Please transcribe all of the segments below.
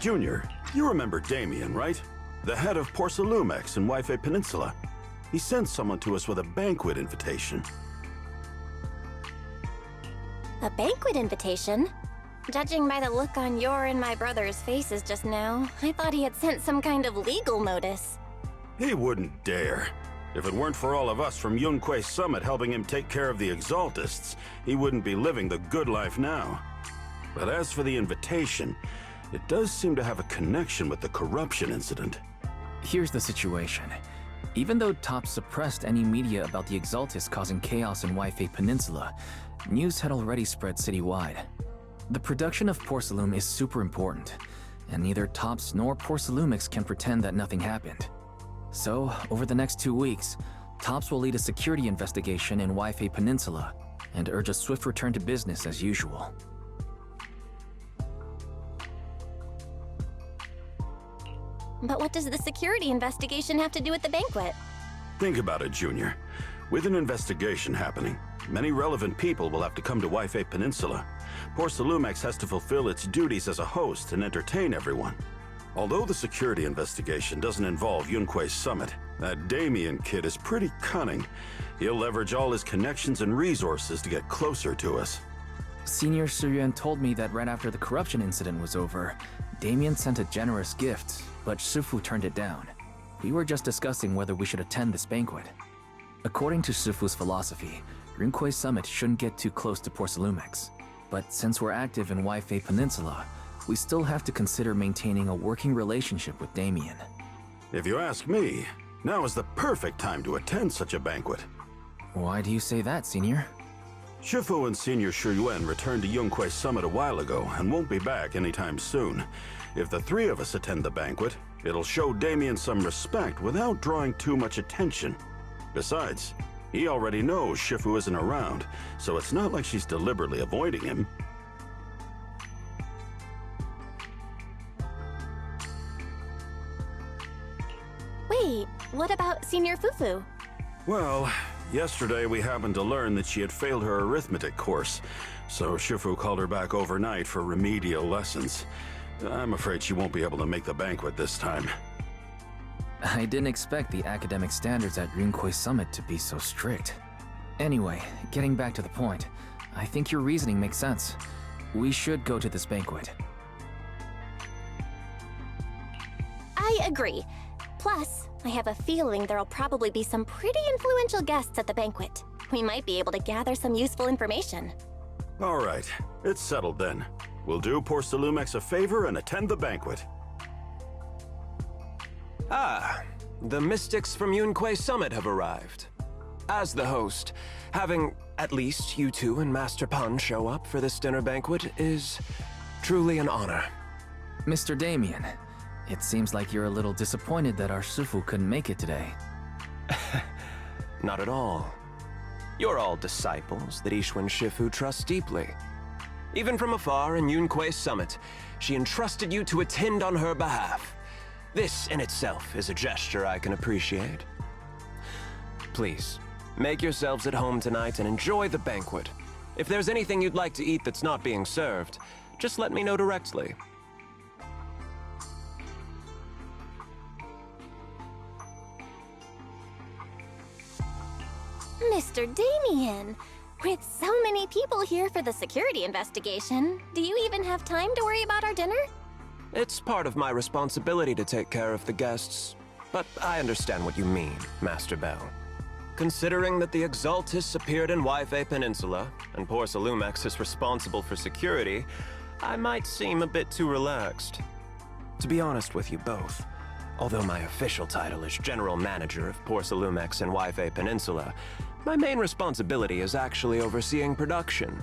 Junior, you remember Damien, right? The head of Porcelumex in Wife Peninsula. He sent someone to us with a banquet invitation. A banquet invitation? Judging by the look on your and my brother's faces just now, I thought he had sent some kind of legal notice. He wouldn't dare. If it weren't for all of us from Yunque Summit helping him take care of the Exaltists, he wouldn't be living the good life now. But as for the invitation, it does seem to have a connection with the corruption incident. Here's the situation. Even though TOPS suppressed any media about the Exaltists causing chaos in Wife Peninsula, news had already spread citywide. The production of Porcelume is super important, and neither TOPS nor Porcelumix can pretend that nothing happened. So, over the next 2 weeks, TOPS will lead a security investigation in Wife Peninsula and urge a swift return to business as usual. But what does the security investigation have to do with the banquet? Think about it, Junior. With an investigation happening, many relevant people will have to come to Wife Peninsula. Porcelumex has to fulfill its duties as a host and entertain everyone. Although the security investigation doesn't involve Yunque Summit, that Damien kid is pretty cunning. He'll leverage all his connections and resources to get closer to us. Senior Suyuan told me that right after the corruption incident was over, Damien sent a generous gift, but Shifu turned it down. We were just discussing whether we should attend this banquet. According to Shifu's philosophy, Yunque Summit shouldn't get too close to Porcelumex. But since we're active in Wife Peninsula, we still have to consider maintaining a working relationship with Damien. If you ask me, now is the perfect time to attend such a banquet. Why do you say that, Senior? Shifu and Senior Shuyuan returned to Yunque Summit a while ago and won't be back anytime soon. If the three of us attend the banquet, it'll show Damien some respect without drawing too much attention. Besides, he already knows Shifu isn't around, so it's not like she's deliberately avoiding him. Wait, what about Senior Fufu? Well, yesterday we happened to learn that she had failed her arithmetic course, so Shifu called her back overnight for remedial lessons. I'm afraid she won't be able to make the banquet this time. I didn't expect the academic standards at Yunque Summit to be so strict. Anyway, getting back to the point, I think your reasoning makes sense. We should go to this banquet. I agree. Plus, I have a feeling there'll probably be some pretty influential guests at the banquet. We might be able to gather some useful information. All right, it's settled then. We'll do Porcelumex a favor and attend the banquet. Ah, the mystics from Yunque Summit have arrived. As the host, having at least you two and Master Pan show up for this dinner banquet is truly an honor. Mr. Damien, it seems like you're a little disappointed that our Shifu couldn't make it today. Not at all. You're all disciples that Ishwan Shifu trusts deeply. Even from afar in Yunque Summit, she entrusted you to attend on her behalf. This in itself is a gesture I can appreciate. Please, make yourselves at home tonight and enjoy the banquet. If there's anything you'd like to eat that's not being served, just let me know directly. Mr. Damien, with so many people here for the security investigation, do you even have time to worry about our dinner? It's part of my responsibility to take care of the guests, but I understand what you mean, Master Bell. Considering that the Exaltists appeared in Wife Peninsula, and Porcelumex is responsible for security, I might seem a bit too relaxed. To be honest with you both, although my official title is General Manager of Porcelumex and Wife Peninsula, my main responsibility is actually overseeing production.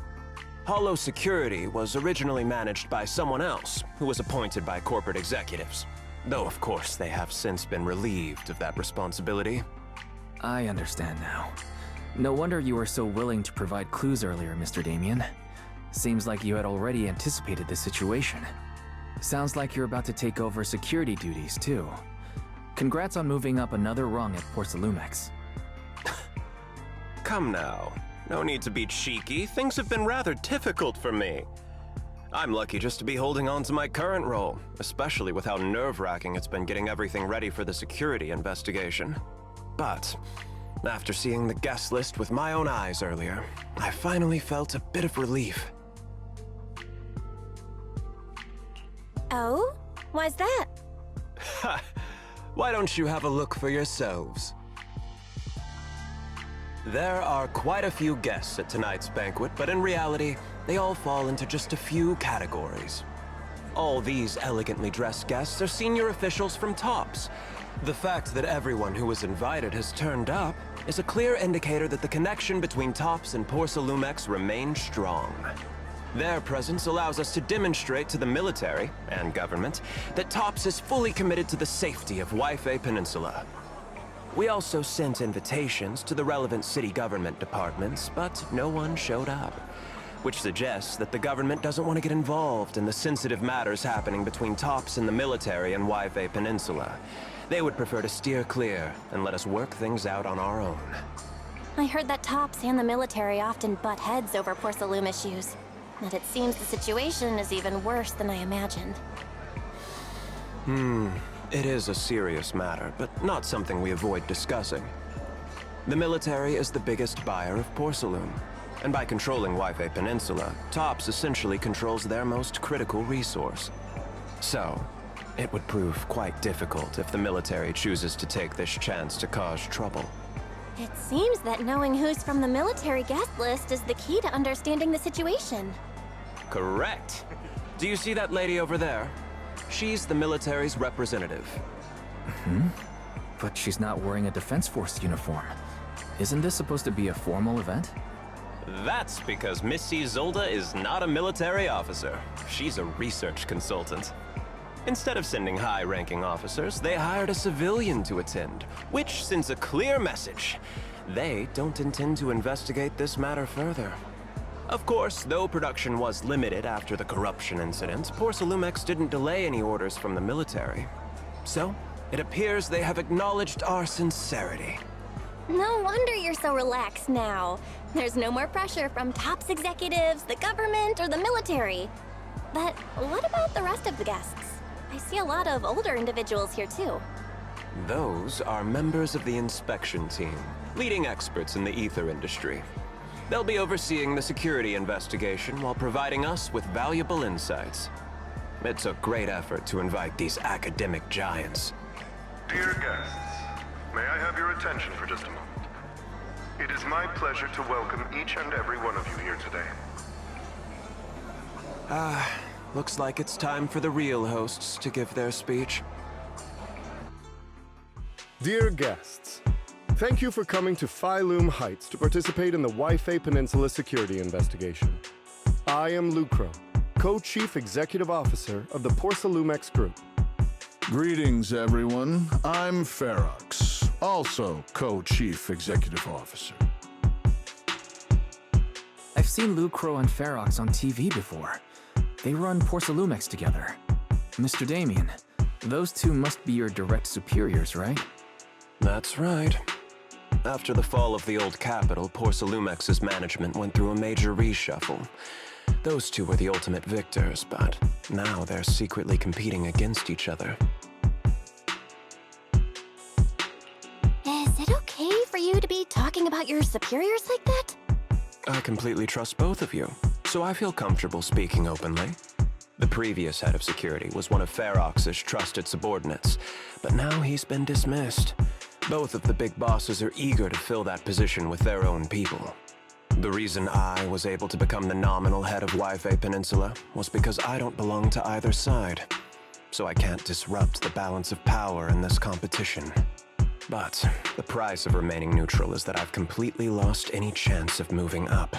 Hollow Security was originally managed by someone else, who was appointed by corporate executives. Though, of course, they have since been relieved of that responsibility. I understand now. No wonder you were so willing to provide clues earlier, Mr. Damien. Seems like you had already anticipated this situation. Sounds like you're about to take over security duties, too. Congrats on moving up another rung at Porcelumex. Come now. No need to be cheeky. Things have been rather difficult for me. I'm lucky just to be holding on to my current role, especially with how nerve-wracking it's been getting everything ready for the security investigation. But after seeing the guest list with my own eyes earlier, I finally felt a bit of relief. Oh? Why's that? Ha! Why don't you have a look for yourselves? There are quite a few guests at tonight's banquet, but in reality, they all fall into just a few categories. All these elegantly dressed guests are senior officials from TOPS. The fact that everyone who was invited has turned up is a clear indicator that the connection between TOPS and Porsalumex remains strong. Their presence allows us to demonstrate to the military and government that TOPS is fully committed to the safety of Waifei Peninsula. We also sent invitations to the relevant city government departments, but no one showed up, which suggests that the government doesn't want to get involved in the sensitive matters happening between TOPS and the military and Waifei Peninsula. They would prefer to steer clear and let us work things out on our own. I heard that TOPS and the military often butt heads over Porsalume issues. But it seems the situation is even worse than I imagined. It is a serious matter, but not something we avoid discussing. The military is the biggest buyer of Porsalume, and by controlling Waifei Peninsula, TOPS essentially controls their most critical resource. So, it would prove quite difficult if the military chooses to take this chance to cause trouble. It seems that knowing who's from the military guest list is the key to understanding the situation. Correct. Do you see that lady over there? She's the military's representative. But she's not wearing a Defense Force uniform. Isn't this supposed to be a formal event? That's because Missy Zolda is not a military officer. She's a research consultant. Instead of sending high-ranking officers, they hired a civilian to attend, which sends a clear message. They don't intend to investigate this matter further. Of course, though production was limited after the corruption incident, Porsalumex didn't delay any orders from the military. So, it appears they have acknowledged our sincerity. No wonder you're so relaxed now. There's no more pressure from TOPS executives, the government, or the military. But what about the rest of the guests? I see a lot of older individuals here too. Those are members of the inspection team, leading experts in the ether industry. They'll be overseeing the security investigation while providing us with valuable insights. It took great effort to invite these academic giants. Dear guests, may I have your attention for just a moment? It is my pleasure to welcome each and every one of you here today. Looks like it's time for the real hosts to give their speech. Dear guests, thank you for coming to Phylume Heights to participate in the Waifei Peninsula security investigation. I am Lucro, Co-Chief Executive Officer of the Porsalumex Group. Greetings, everyone. I'm Ferox, also Co-Chief Executive Officer. I've seen Lucro and Ferox on TV before. They run Porsalumex together. Mr. Damien, those two must be your direct superiors, right? That's right. After the fall of the old capital, Porsalumex's management went through a major reshuffle. Those two were the ultimate victors, but now they're secretly competing against each other. Is it okay for you to be talking about your superiors like that? I completely trust both of you, so I feel comfortable speaking openly. The previous head of security was one of Ferox's trusted subordinates, but now he's been dismissed. Both of the big bosses are eager to fill that position with their own people. The reason I was able to become the nominal head of Waifei Peninsula was because I don't belong to either side, so I can't disrupt the balance of power in this competition. But the price of remaining neutral is that I've completely lost any chance of moving up.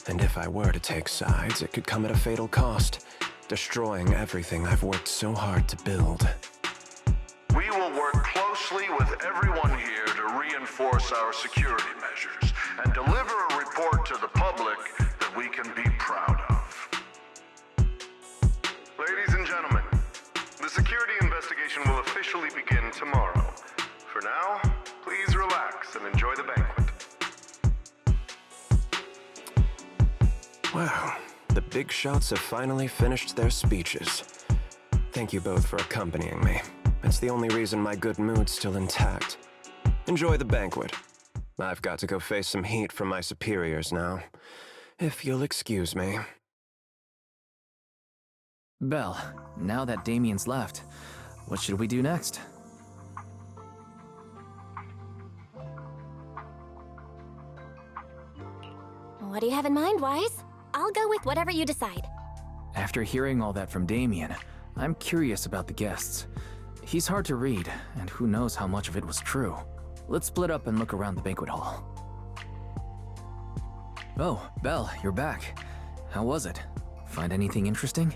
And if I were to take sides, it could come at a fatal cost, destroying everything I've worked so hard to build. We will work closely with everyone here to reinforce our security measures and deliver a report to the public that we can be proud of. Ladies and gentlemen, the security investigation will officially begin tomorrow. For now, please relax and enjoy the banquet. Wow, The big shots have finally finished their speeches. Thank you both for accompanying me. It's the only reason my good mood's still intact. Enjoy the banquet. I've got to go face some heat from my superiors now. If you'll excuse me. Belle, now that Damien's left, what should we do next? What do you have in mind, Wise? I'll go with whatever you decide. After hearing all that from Damien, I'm curious about the guests. He's hard to read, and who knows how much of it was true. Let's split up and look around the banquet hall. Oh, Belle, you're back. How was it? Find anything interesting?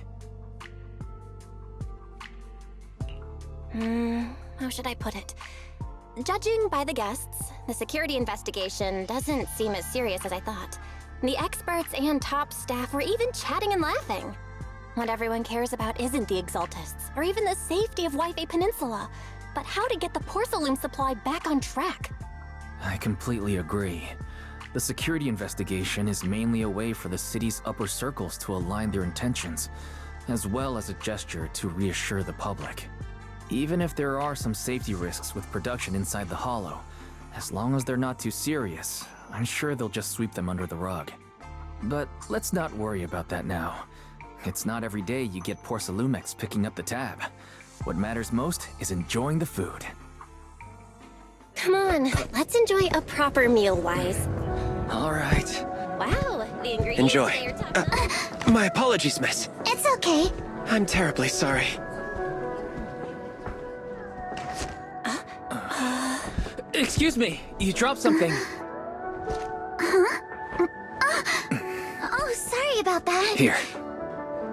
How should I put it? Judging by the guests, the security investigation doesn't seem as serious as I thought. The experts and top staff were even chatting and laughing. What everyone cares about isn't the Exaltists, or even the safety of Wi-Fi Peninsula, but how to get the porcelain supply back on track. I completely agree. The security investigation is mainly a way for the city's upper circles to align their intentions, as well as a gesture to reassure the public. Even if there are some safety risks with production inside the Hollow, as long as they're not too serious, I'm sure they'll just sweep them under the rug. But let's not worry about that now. It's not every day you get Porcelumex picking up the tab. What matters most is enjoying the food. Come on, let's enjoy a proper meal, Wise. All right. Wow, the ingredients Enjoy. that you're talking My apologies, miss. It's okay. I'm terribly sorry. Excuse me, you dropped something. Oh, sorry about that. Here.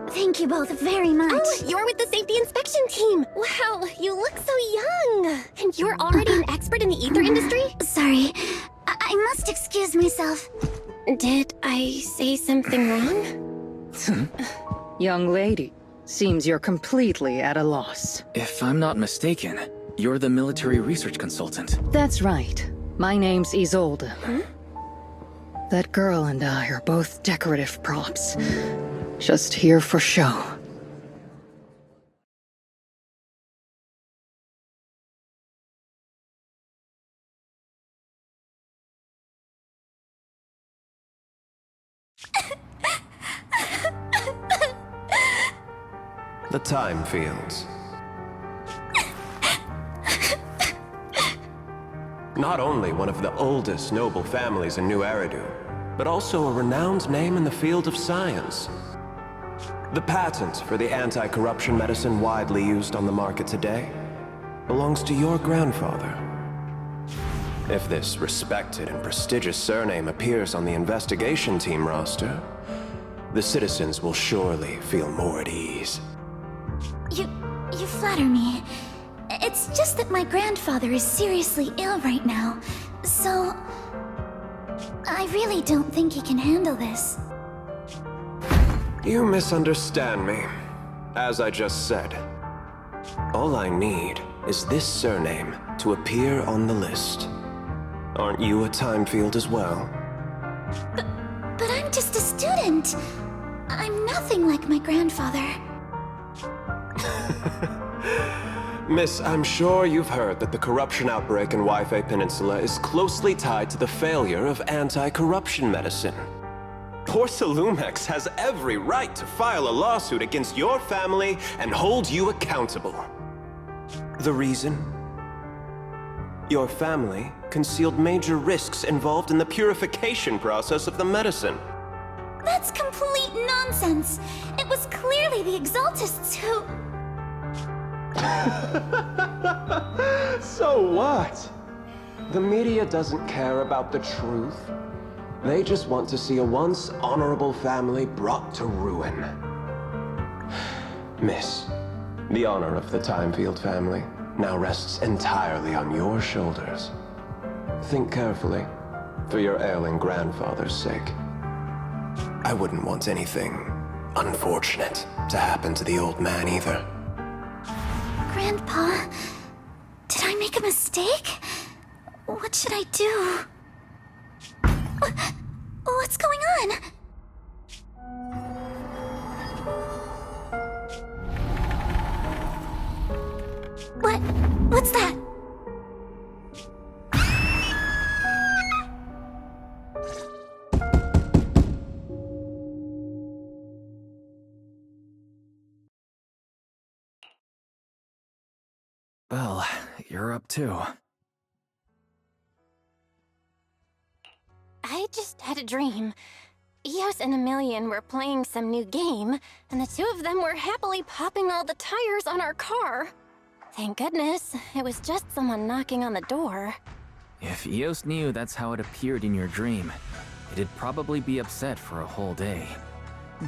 Thank you both very much. Oh, you're with the safety inspection team. Wow, you look so young. And you're already an expert in the ether industry? Sorry, I must excuse myself. Did I say something wrong? Young lady, seems you're completely at a loss. If I'm not mistaken, you're the military research consultant. That's right. My name's Isolde. That girl and I are both decorative props. Just here for show. The time fields. Not only one of the oldest noble families in New Eridu, but also a renowned name in the field of science. The patent for the anti-corruption medicine widely used on the market today belongs to your grandfather. If this respected and prestigious surname appears on the investigation team roster, the citizens will surely feel more at ease. You flatter me. It's just that my grandfather is seriously ill right now, so I really don't think he can handle this. You misunderstand me. As I just said, all I need is this surname to appear on the list. Aren't you a time field as well? But I'm just a student. I'm nothing like my grandfather. Miss, I'm sure you've heard that the corruption outbreak in Wi-Fi Peninsula is closely tied to the failure of anti-corruption medicine. Porcelumex has every right to file a lawsuit against your family and hold you accountable. The reason? Your family concealed major risks involved in the purification process of the medicine. That's complete nonsense. It was clearly the Exaltists who... So what? The media doesn't care about the truth. They just want to see a once honorable family brought to ruin. Miss, the honor of the Timefield family now rests entirely on your shoulders. Think carefully, for your ailing grandfather's sake. I wouldn't want anything unfortunate to happen to the old man either. Grandpa, did I make a mistake? What should I do? What's going on? What? What's that? Belle, you're up too. I just had a dream. Eos and Emilian were playing some new game, and the two of them were happily popping all the tires on our car. Thank goodness, it was just someone knocking on the door. If Eos knew that's how it appeared in your dream, it'd probably be upset for a whole day.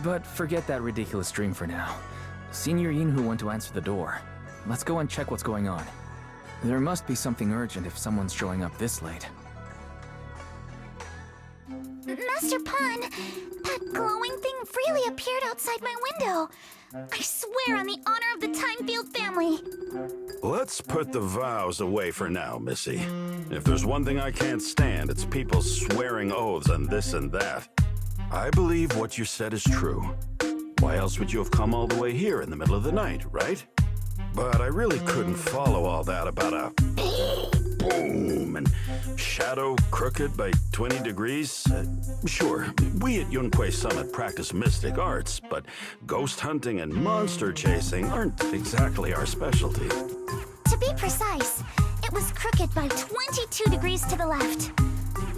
But forget that ridiculous dream for now. Senior Yinhu went to answer the door. Let's go and check what's going on. There must be something urgent if someone's showing up this late. Master Pun, that glowing thing really appeared outside my window. I swear on the honor of the Timefield family. Let's put the vows away for now, Missy. If there's one thing I can't stand, it's people swearing oaths on this and that. I believe what you said is true. Why else would you have come all the way here in the middle of the night, right? But I really couldn't follow all that about a boom and shadow crooked by 20 degrees. Sure, we at Yunquei Summit practice mystic arts, but ghost hunting and monster chasing aren't exactly our specialty. To be precise, it was crooked by 22 degrees to the left.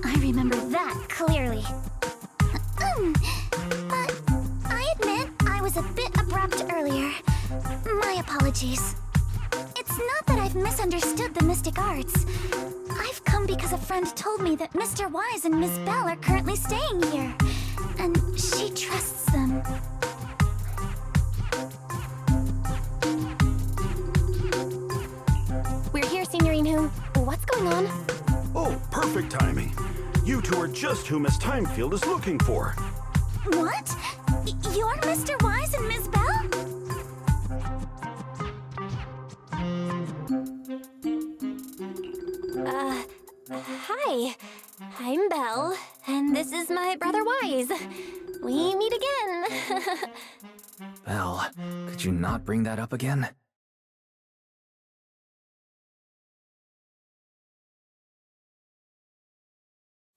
I remember that clearly. But I admit I was a bit abrupt earlier. My apologies. It's not that I've misunderstood the mystic arts. I've come because a friend told me that Mr. Wise and Miss Bell are currently staying here, and she trusts them. We're here, Senior Yinhu. What's going on? Oh, perfect timing. You two are just who Miss Timefield is looking for. What? You're Mr. Wise and Miss Bell? Hi. I'm Belle, and this is my brother Wise. We meet again. Belle, could you not bring that up again?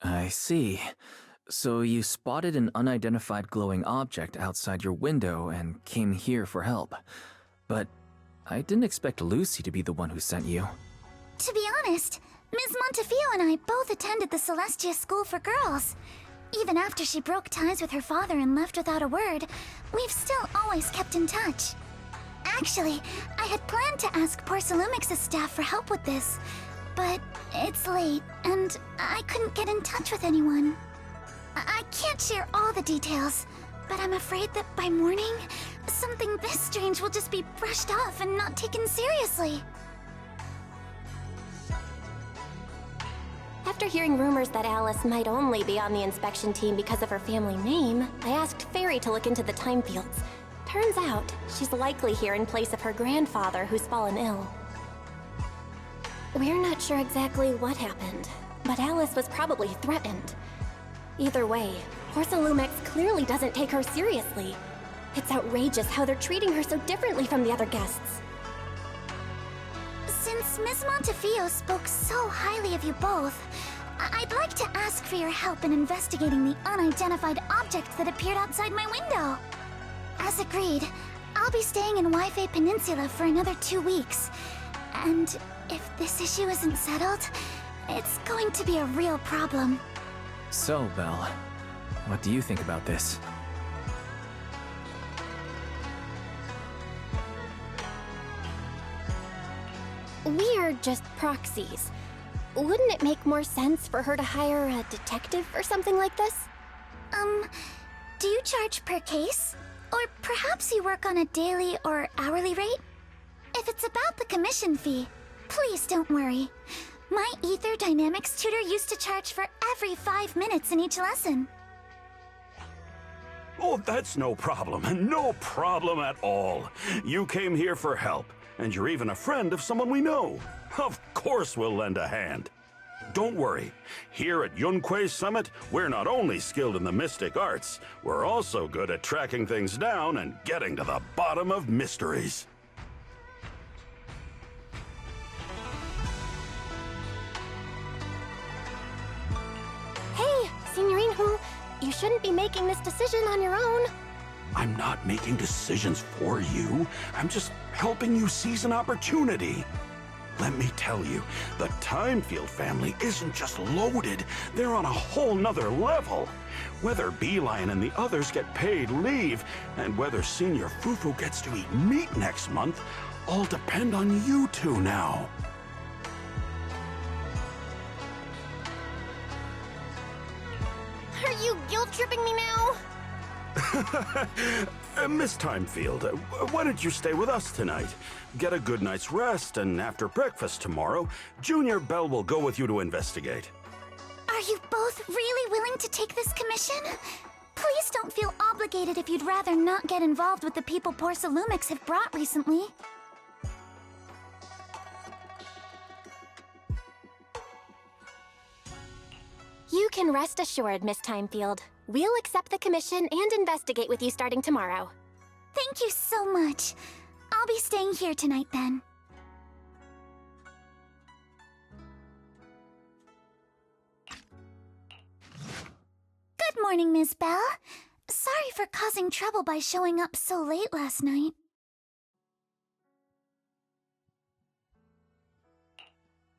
I see. So you spotted an unidentified glowing object outside your window and came here for help. But I didn't expect Lucy to be the one who sent you. To be honest, Ms. Montefiore and I both attended the Celestia School for Girls. Even after she broke ties with her father and left without a word, we've still always kept in touch. Actually, I had planned to ask Porcelumix's staff for help with this, but it's late, and I couldn't get in touch with anyone. I can't share all the details, but I'm afraid that by morning, something this strange will just be brushed off and not taken seriously. After hearing rumors that Alice might only be on the inspection team because of her family name, I asked Fairy to look into the Timefields. Turns out, she's likely here in place of her grandfather who's fallen ill. We're not sure exactly what happened, but Alice was probably threatened. Either way, Porcelumix clearly doesn't take her seriously. It's outrageous how they're treating her so differently from the other guests. Since Ms. Montefiore spoke so highly of you both, I'd like to ask for your help in investigating the unidentified object that appeared outside my window. As agreed, I'll be staying in Waifei Peninsula for another 2 weeks. And if this issue isn't settled, it's going to be a real problem. So, Belle, what do you think about this? We are just proxies. Wouldn't it make more sense for her to hire a detective or something like this? Do you charge per case? Or perhaps you work on a daily or hourly rate? If it's about the commission fee, please don't worry. My Ether Dynamics tutor used to charge for every 5 minutes in each lesson. Oh, that's no problem. No problem at all. You came here for help, and you're even a friend of someone we know. Of course we'll lend a hand. Don't worry. Here at Yunquei Summit, we're not only skilled in the mystic arts, we're also good at tracking things down and getting to the bottom of mysteries. Signorine Hu, you shouldn't be making this decision on your own. I'm not making decisions for you. I'm just helping you seize an opportunity. Let me tell you, the Timefield family isn't just loaded, they're on a whole nother level. Whether Beeline and the others get paid leave, and whether Senior Fufu gets to eat meat next month, all depend on you two now. Are you guilt-tripping me now? Miss Timefield, why don't you stay with us tonight? Get a good night's rest, and after breakfast tomorrow, Junior Bell will go with you to investigate. Are you both really willing to take this commission? Please don't feel obligated if you'd rather not get involved with the people Porcelumix have brought recently. You can rest assured, Miss Timefield. We'll accept the commission and investigate with you starting tomorrow. Thank you so much. I'll be staying here tonight then. Good morning, Miss Bell. Sorry for causing trouble by showing up so late last night.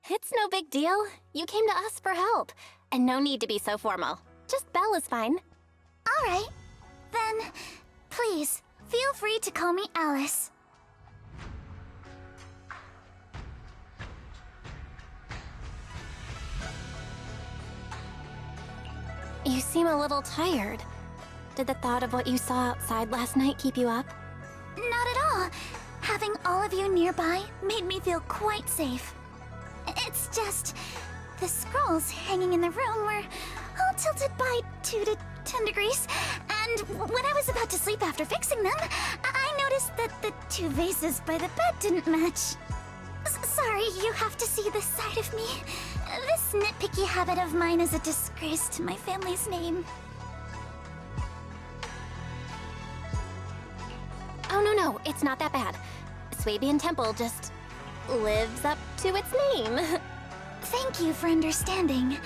It's no big deal. You came to us for help, and no need to be so formal. Just Belle is fine. All right. Then, please, feel free to call me Alice. You seem a little tired. Did the thought of what you saw outside last night keep you up? Not at all. Having all of you nearby made me feel quite safe. It's just, the scrolls hanging in the room were all tilted by 2 to 10 degrees, and when I was about to sleep after fixing them, I noticed that the 2 vases by the bed didn't match. Sorry, you have to see this side of me. This nitpicky habit of mine is a disgrace to my family's name. Oh, no, it's not that bad. Swabian Temple just lives up to its name. Thank you for understanding.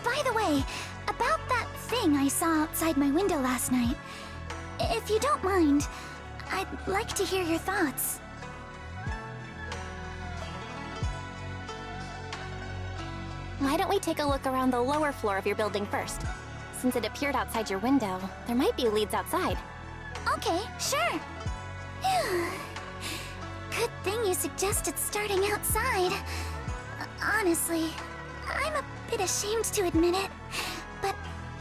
By the way, about that thing I saw outside my window last night, if you don't mind, I'd like to hear your thoughts. Why don't we take a look around the lower floor of your building first? Since it appeared outside your window, there might be leads outside. Okay, sure. Good thing you suggested starting outside. Honestly, I'm a bit ashamed to admit it, but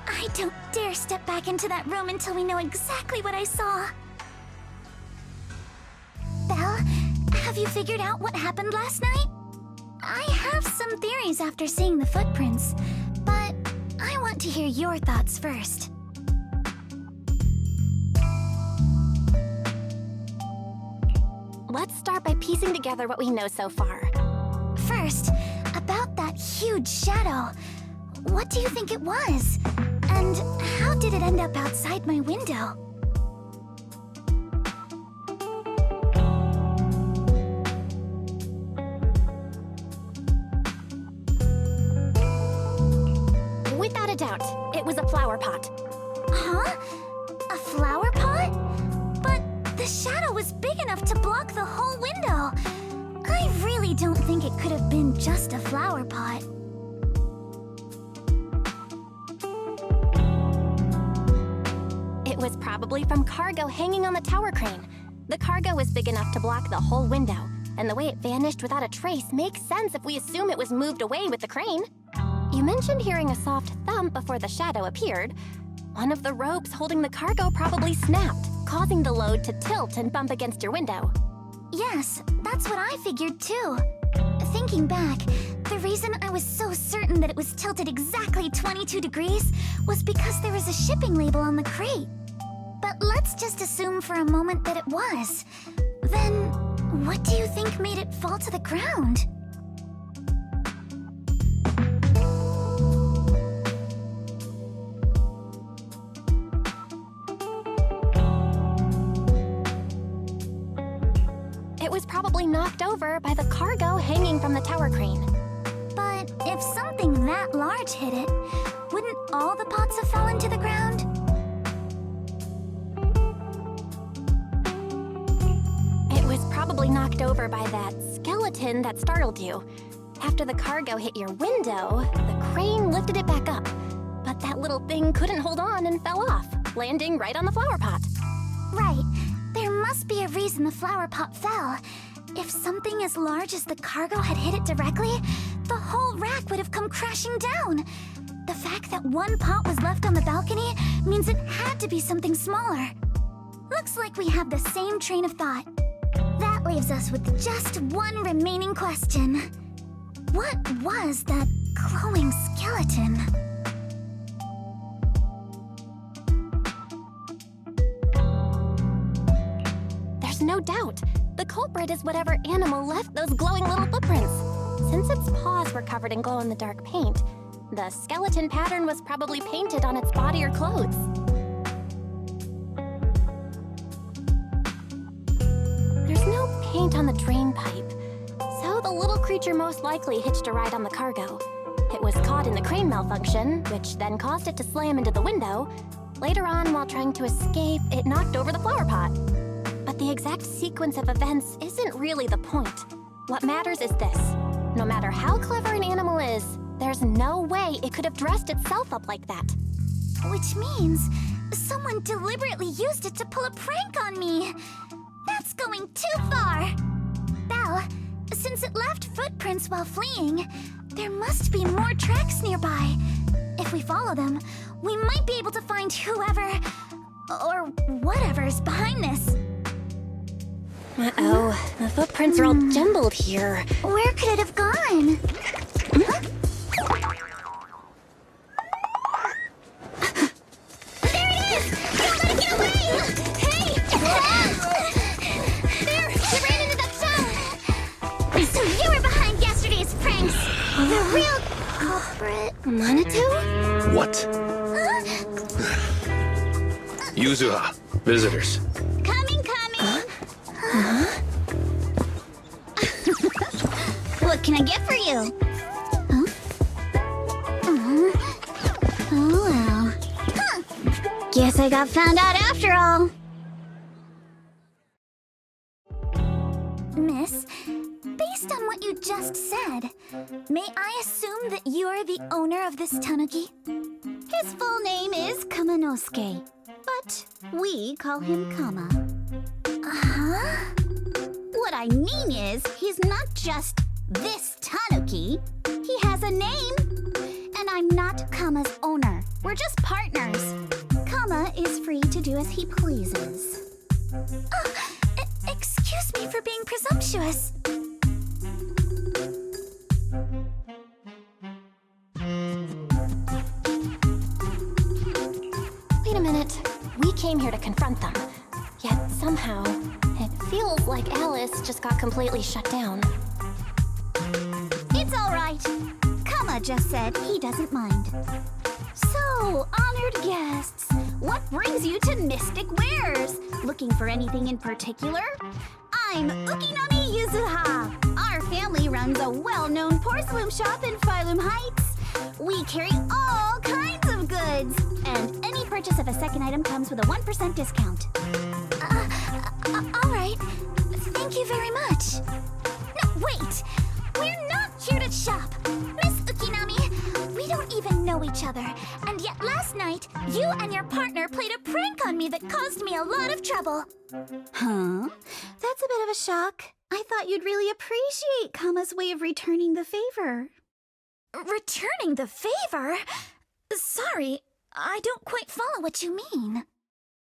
I don't dare step back into that room until we know exactly what I saw. Belle, have you figured out what happened last night? I have some theories after seeing the footprints, but I want to hear your thoughts first. Let's start by piecing together what we know so far. First, about that huge shadow. What do you think it was? And how did it end up outside my window? Without a doubt, it was a flower pot. Huh? A flower pot? But the shadow was big enough to block the whole window. I really don't think it could have been just a flower pot. It was probably from cargo hanging on the tower crane. The cargo was big enough to block the whole window, and the way it vanished without a trace makes sense if we assume it was moved away with the crane. You mentioned hearing a soft thump before the shadow appeared. One of the ropes holding the cargo probably snapped, causing the load to tilt and bump against your window. Yes, that's what I figured too. Thinking back, the reason I was so certain that it was tilted exactly 22 degrees was because there was a shipping label on the crate. But let's just assume for a moment that it was. Then, what do you think made it fall to the ground? It was probably knocked over by the cargo hanging from the tower crane. But if something that large hit it, wouldn't all the pots have fallen to the ground? It was probably knocked over by that skeleton that startled you. After the cargo hit your window, the crane lifted it back up. But that little thing couldn't hold on and fell off, landing right on the flower pot. Right. There must be a reason the flower pot fell. If something as large as the cargo had hit it directly, the whole rack would have come crashing down. The fact that one pot was left on the balcony means it had to be something smaller. Looks like we have the same train of thought. That leaves us with just one remaining question. What was that glowing skeleton? There's no doubt. The culprit is whatever animal left those glowing little footprints. Since its paws were covered in glow-in-the-dark paint, the skeleton pattern was probably painted on its body or clothes. There's no paint on the drain pipe, so the little creature most likely hitched a ride on the cargo. It was caught in the crane malfunction, which then caused it to slam into the window. Later on, while trying to escape, it knocked over the flower pot. But the exact sequence of events isn't really the point. What matters is this. No matter how clever an animal is, there's no way it could have dressed itself up like that. Which means someone deliberately used it to pull a prank on me. That's going too far. Belle, since it left footprints while fleeing, there must be more tracks nearby. If we follow them, we might be able to find whoever or whatever's behind this. Uh-oh, the footprints are all jumbled here. Where could it have gone? Huh? There it is! Don't let it get away! Hey! There! It ran into that cell! So you were behind yesterday's pranks! The real culprit... Manitou? What? Yuzuha, visitors. Coming! What can I get for you? Huh? Oh, well. Huh. Guess I got found out after all. Miss, based on what you just said, may I assume that you are the owner of this tanuki? His full name is Kamanosuke, but we call him Kama. Uh-huh? What I mean is, he's not just this tanuki. He has a name. And I'm not Kama's owner. We're just partners. Kama is free to do as he pleases. Excuse me for being presumptuous. Wait a minute. We came here to confront them. Yet somehow, it feels like Alice just got completely shut down. It's all right. Kama just said he doesn't mind. So, honored guests, what brings you to Mystic Wares? Looking for anything in particular? I'm Ukinami Yuzuha. Our family runs a well-known porcelain shop in Phylum Heights. We carry all kinds of goods, and any purchase of a second item comes with a 1% discount. All right. Thank you very much. No, wait! We're not here to shop! Miss Ukinami, we don't even know each other, and yet last night, you and your partner played a prank on me that caused me a lot of trouble. Huh? That's a bit of a shock. I thought you'd really appreciate Kama's way of returning the favor. Returning the favor? Sorry, I don't quite follow what you mean.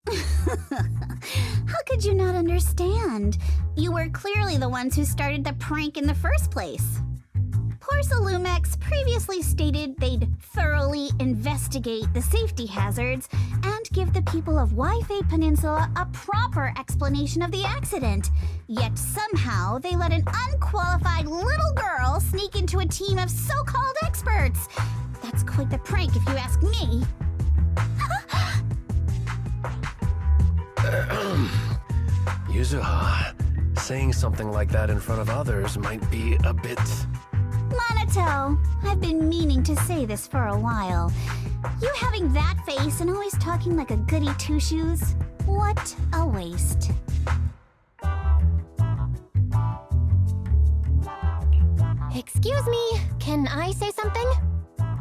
How could you not understand? You were clearly the ones who started the prank in the first place. Porcelumex previously stated they'd thoroughly investigate the safety hazards and give the people of Waifei Peninsula a proper explanation of the accident. Yet somehow they let an unqualified little girl sneak into a team of so-called experts. That's quite the prank if you ask me. Yuzuha, saying something like that in front of others might be a bit... Monato, I've been meaning to say this for a while. You having that face and always talking like a goody two-shoes? What a waste. Excuse me, can I say something?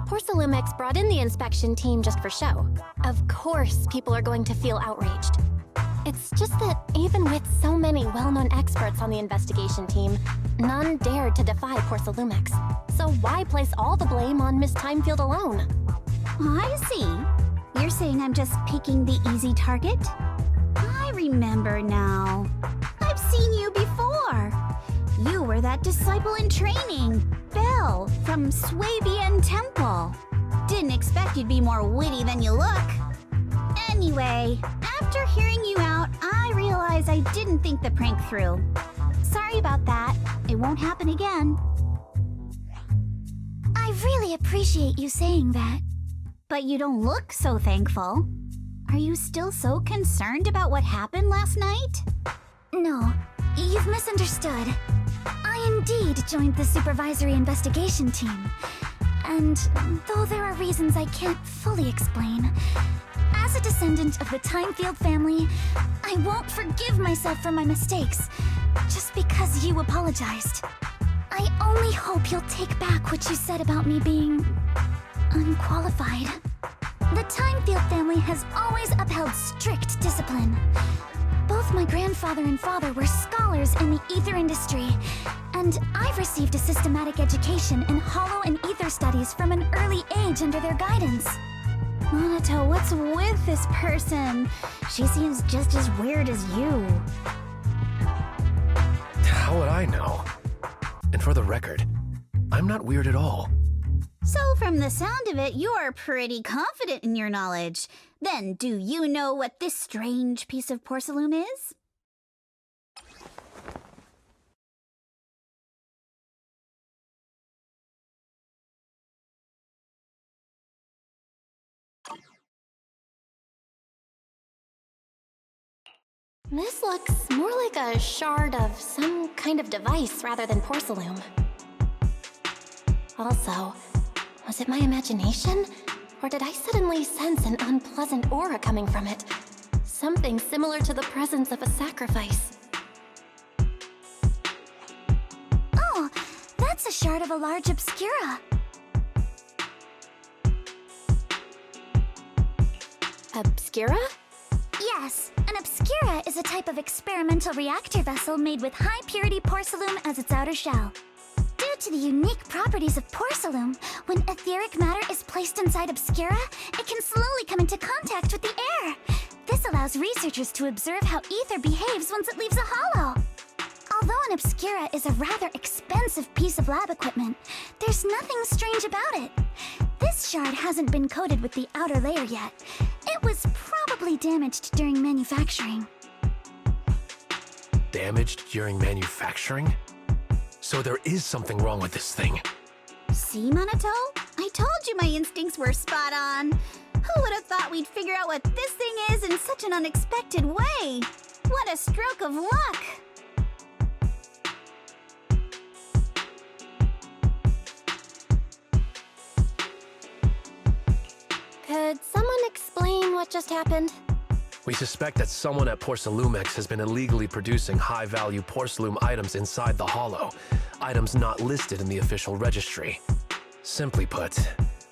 Porcelumex brought in the inspection team just for show. Of course, people are going to feel outraged. It's just that even with so many well-known experts on the investigation team, none dared to defy Porcelumex. So why place all the blame on Miss Timefield alone? I see. You're saying I'm just picking the easy target? I remember now. I've seen you before. You were that disciple in training, Belle, from Swabian Temple. Didn't expect you'd be more witty than you look. Anyway, after hearing you out, I realized I didn't think the prank through. Sorry about that. It won't happen again. I really appreciate you saying that. But you don't look so thankful. Are you still so concerned about what happened last night? No, you've misunderstood. I indeed joined the supervisory investigation team. And though there are reasons I can't fully explain, as a descendant of the Timefield family, I won't forgive myself for my mistakes just because you apologized. I only hope you'll take back what you said about me being unqualified. The Timefield family has always upheld strict discipline. Both my grandfather and father were scholars in the ether industry, and I've received a systematic education in hollow and ether studies from an early age under their guidance. Monato, what's with this person? She seems just as weird as you. How would I know? And for the record, I'm not weird at all. So from the sound of it, you're pretty confident in your knowledge. Then do you know what this strange piece of porcelain is? This looks more like a shard of some kind of device rather than porcelain. Also, was it my imagination? Or did I suddenly sense an unpleasant aura coming from it? Something similar to the presence of a sacrifice. Oh, that's a shard of a large obscura. Obscura? Yes, an obscura is a type of experimental reactor vessel made with high-purity porcelain as its outer shell. Due to the unique properties of porcelain, when etheric matter is placed inside obscura, it can slowly come into contact with the air. This allows researchers to observe how ether behaves once it leaves a hollow. Although an obscura is a rather expensive piece of lab equipment, there's nothing strange about it. This shard hasn't been coated with the outer layer yet. It was probably damaged during manufacturing. Damaged during manufacturing? So there is something wrong with this thing. See, Monato? I told you my instincts were spot on. Who would have thought we'd figure out what this thing is in such an unexpected way? What a stroke of luck! Could someone explain what just happened? We suspect that someone at Porcelumex has been illegally producing high-value porcelain items inside the hollow, items not listed in the official registry. Simply put,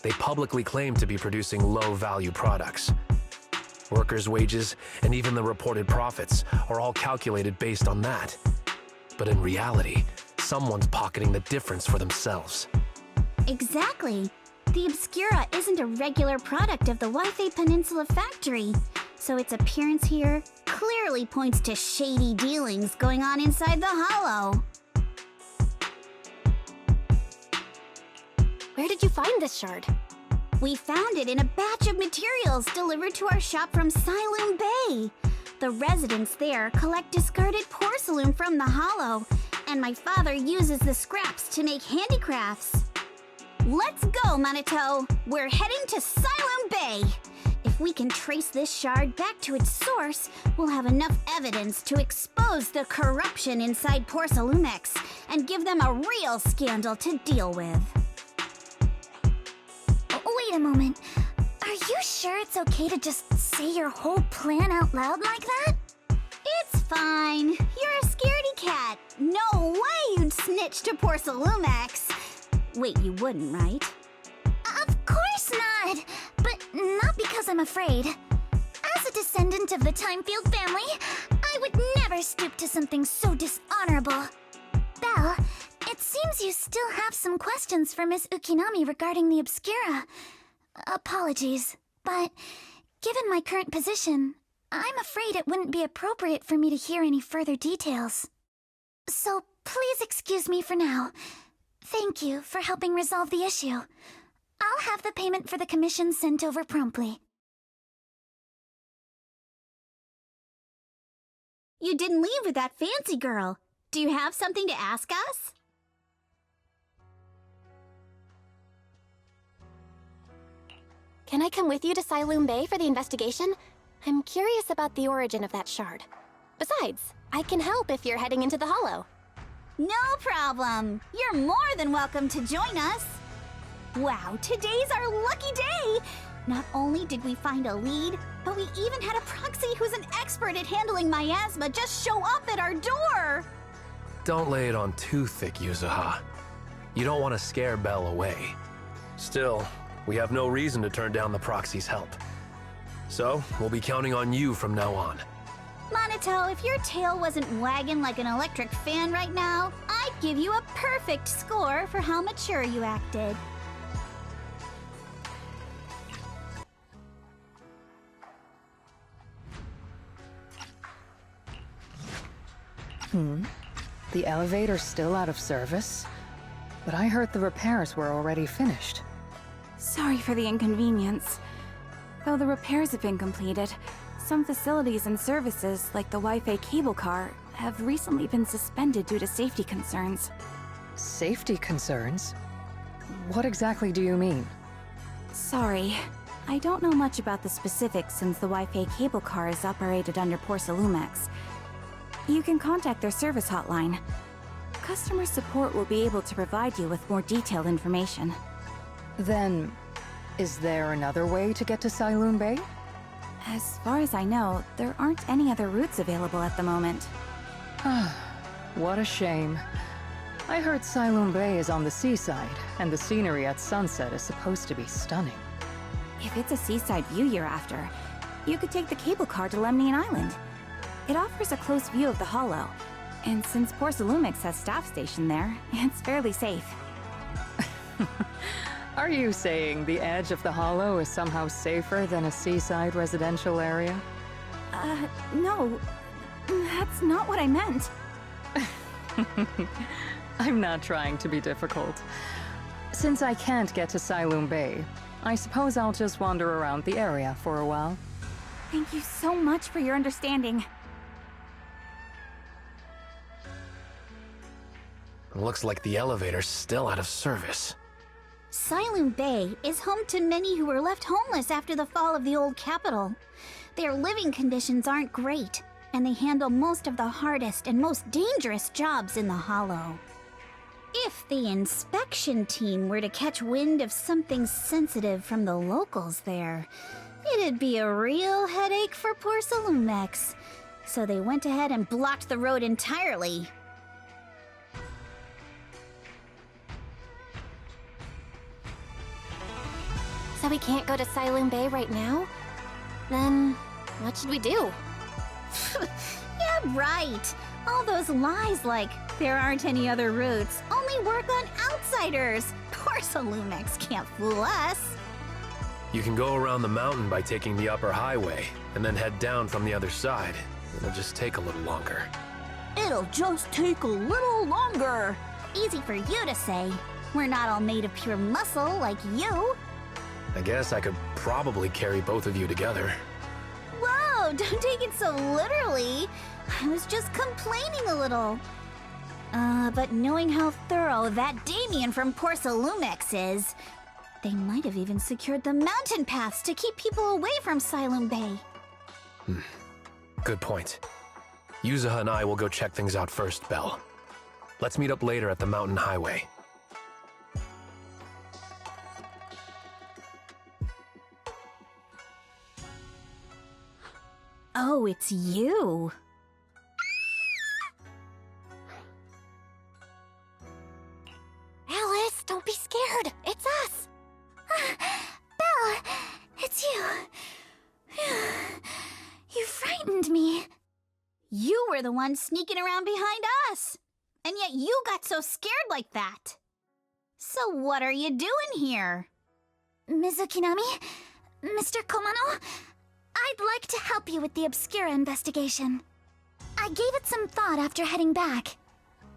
they publicly claim to be producing low-value products. Workers' wages and even the reported profits are all calculated based on that. But in reality, someone's pocketing the difference for themselves. Exactly. The Obscura isn't a regular product of the Wi-Fi Peninsula factory, so its appearance here clearly points to shady dealings going on inside the hollow. Where did you find this shard? We found it in a batch of materials delivered to our shop from Siloon Bay. The residents there collect discarded porcelain from the hollow, and my father uses the scraps to make handicrafts. Let's go, Monato! We're heading to Siloon Bay! If we can trace this shard back to its source, we'll have enough evidence to expose the corruption inside Porcelumex and give them a real scandal to deal with. Wait a moment. Are Are you sure it's okay to just say your whole plan out loud like that? It's fine. You're a scaredy cat. No way you'd snitch to Porcelumex. Wait, you wouldn't, right? Of course not! But not because I'm afraid. As a descendant of the Timefield family, I would never stoop to something so dishonorable. Belle, it seems you still have some questions for Miss Ukinami regarding the Obscura. Apologies, but given my current position, I'm afraid it wouldn't be appropriate for me to hear any further details. So please excuse me for now. Thank you for helping resolve the issue. I'll have the payment for the commission sent over promptly. You didn't leave with that fancy girl. Do you have something to ask us? Can I come with you to Siloom Bay for the investigation? I'm curious about the origin of that shard. Besides, I can help if you're heading into the Hollow. No problem. You're more than welcome to join us. Wow, today's our lucky day. Not only did we find a lead, but we even had a proxy who's an expert at handling miasma just show up at our door. Don't lay it on too thick, Yuzuha. You don't want to scare Belle away. Still, we have no reason to turn down the proxy's help. So, we'll be counting on you from now on. Monito, if your tail wasn't wagging like an electric fan right now, I'd give you a perfect score for how mature you acted. The elevator's still out of service? But I heard the repairs were already finished. Sorry for the inconvenience. Though the repairs have been completed, some facilities and services, like the Wi-Fi cable car, have recently been suspended due to safety concerns. Safety concerns? What exactly do you mean? Sorry. I don't know much about the specifics since the Wi-Fi cable car is operated under Porcelumex. You can contact their service hotline. Customer support will be able to provide you with more detailed information. Then, is there another way to get to Siloom Bay? As far as I know, there aren't any other routes available at the moment. What a shame. I heard Siloom Bay is on the seaside, and the scenery at sunset is supposed to be stunning. If it's a seaside view you're after, you could take the cable car to Lemnian Island. It offers a close view of the Hollow, and since Porcelumex has staff stationed there, it's fairly safe. Are you saying the edge of the Hollow is somehow safer than a seaside residential area? No. That's not what I meant. I'm not trying to be difficult. Since I can't get to Siloom Bay, I suppose I'll just wander around the area for a while. Thank you so much for your understanding. Looks like the elevator's still out of service. Siloom Bay is home to many who were left homeless after the fall of the old capital. Their living conditions aren't great, and they handle most of the hardest and most dangerous jobs in the Hollow. If the inspection team were to catch wind of something sensitive from the locals there, it'd be a real headache for Porcelumex. So they went ahead and blocked the road entirely. So we can't go to Siloom Bay right now? Then, what should we do? Yeah, right. All those lies like, there aren't any other routes, only work on outsiders. Porcelumex can't fool us. You can go around the mountain by taking the upper highway, and then head down from the other side. It'll just take a little longer. It'll just take a little longer. Easy for you to say. We're not all made of pure muscle like you. I guess I could probably carry both of you together. Whoa, don't take it so literally. I was just complaining a little. But knowing how thorough that Damien from Porcelumex is, they might have even secured the mountain paths to keep people away from Siloom Bay. Good point. Yuzuha and I will go check things out first, Belle. Let's meet up later at the mountain highway. Oh, it's you. Alice, don't be scared. It's us. Belle, it's you. You frightened me. You were the one sneaking around behind us. And yet you got so scared like that. So what are you doing here? Mizukinami? Mr. Komano? I'd like to help you with the Obscura investigation. I gave it some thought after heading back.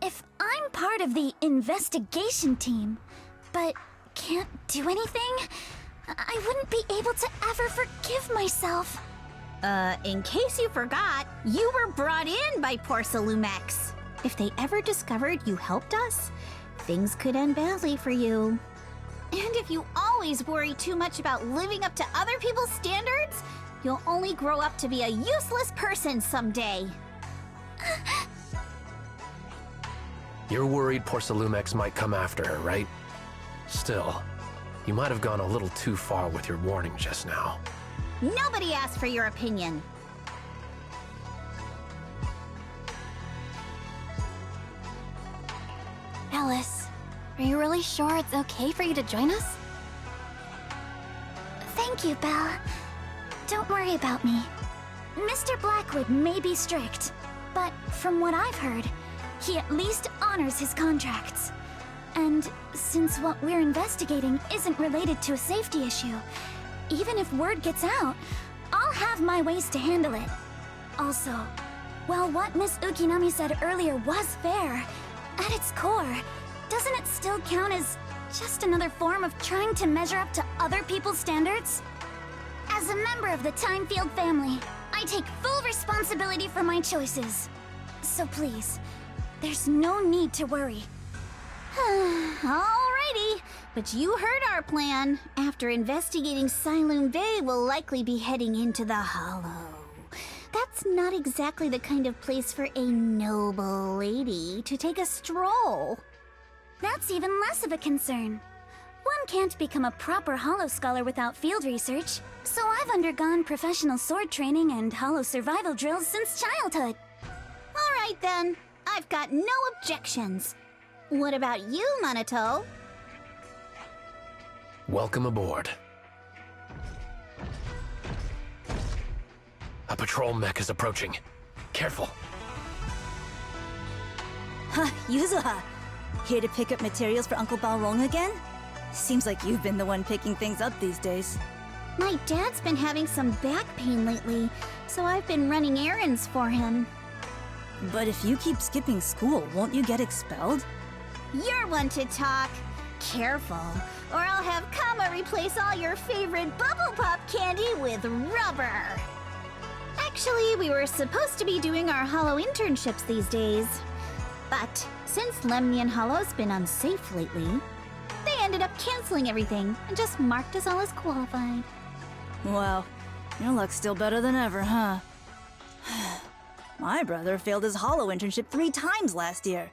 If I'm part of the investigation team, but can't do anything, I wouldn't be able to ever forgive myself. In case you forgot, you were brought in by Porcelumex. If they ever discovered you helped us, things could end badly for you. And if you always worry too much about living up to other people's standards, you'll only grow up to be a useless person someday. You're worried Porcelumex might come after her, right? Still, you might have gone a little too far with your warning just now. Nobody asked for your opinion. Alice, are you really sure it's okay for you to join us? Thank you, Belle. Don't worry about me. Mr. Blackwood may be strict, but from what I've heard, he at least honors his contracts. And since what we're investigating isn't related to a safety issue, even if word gets out, I'll have my ways to handle it. Also, while what Miss Ukinami said earlier was fair, at its core, doesn't it still count as just another form of trying to measure up to other people's standards? As a member of the Timefield family, I take full responsibility for my choices. So please, there's no need to worry. Alrighty, but you heard our plan. After investigating Siloon Bay, we'll likely be heading into the Hollow. That's not exactly the kind of place for a noble lady to take a stroll. That's even less of a concern. One can't become a proper Hollow scholar without field research, so I've undergone professional sword training and Hollow survival drills since childhood. Alright then, I've got no objections. What about you, Minato? Welcome aboard. A patrol mech is approaching. Careful. Huh, Yuzuha. Here to pick up materials for Uncle Balrong again? Seems like you've been the one picking things up these days. My dad's been having some back pain lately, so I've been running errands for him. But if you keep skipping school, won't you get expelled? You're one to talk. Careful, or I'll have Kama replace all your favorite Bubble Pop candy with rubber. Actually, we were supposed to be doing our Hollow internships these days. But since Lemnian Hollow's been unsafe lately, they ended up canceling everything and just marked us all as qualified. Wow, your luck's still better than ever, huh? My brother failed his Hollow internship 3 times last year.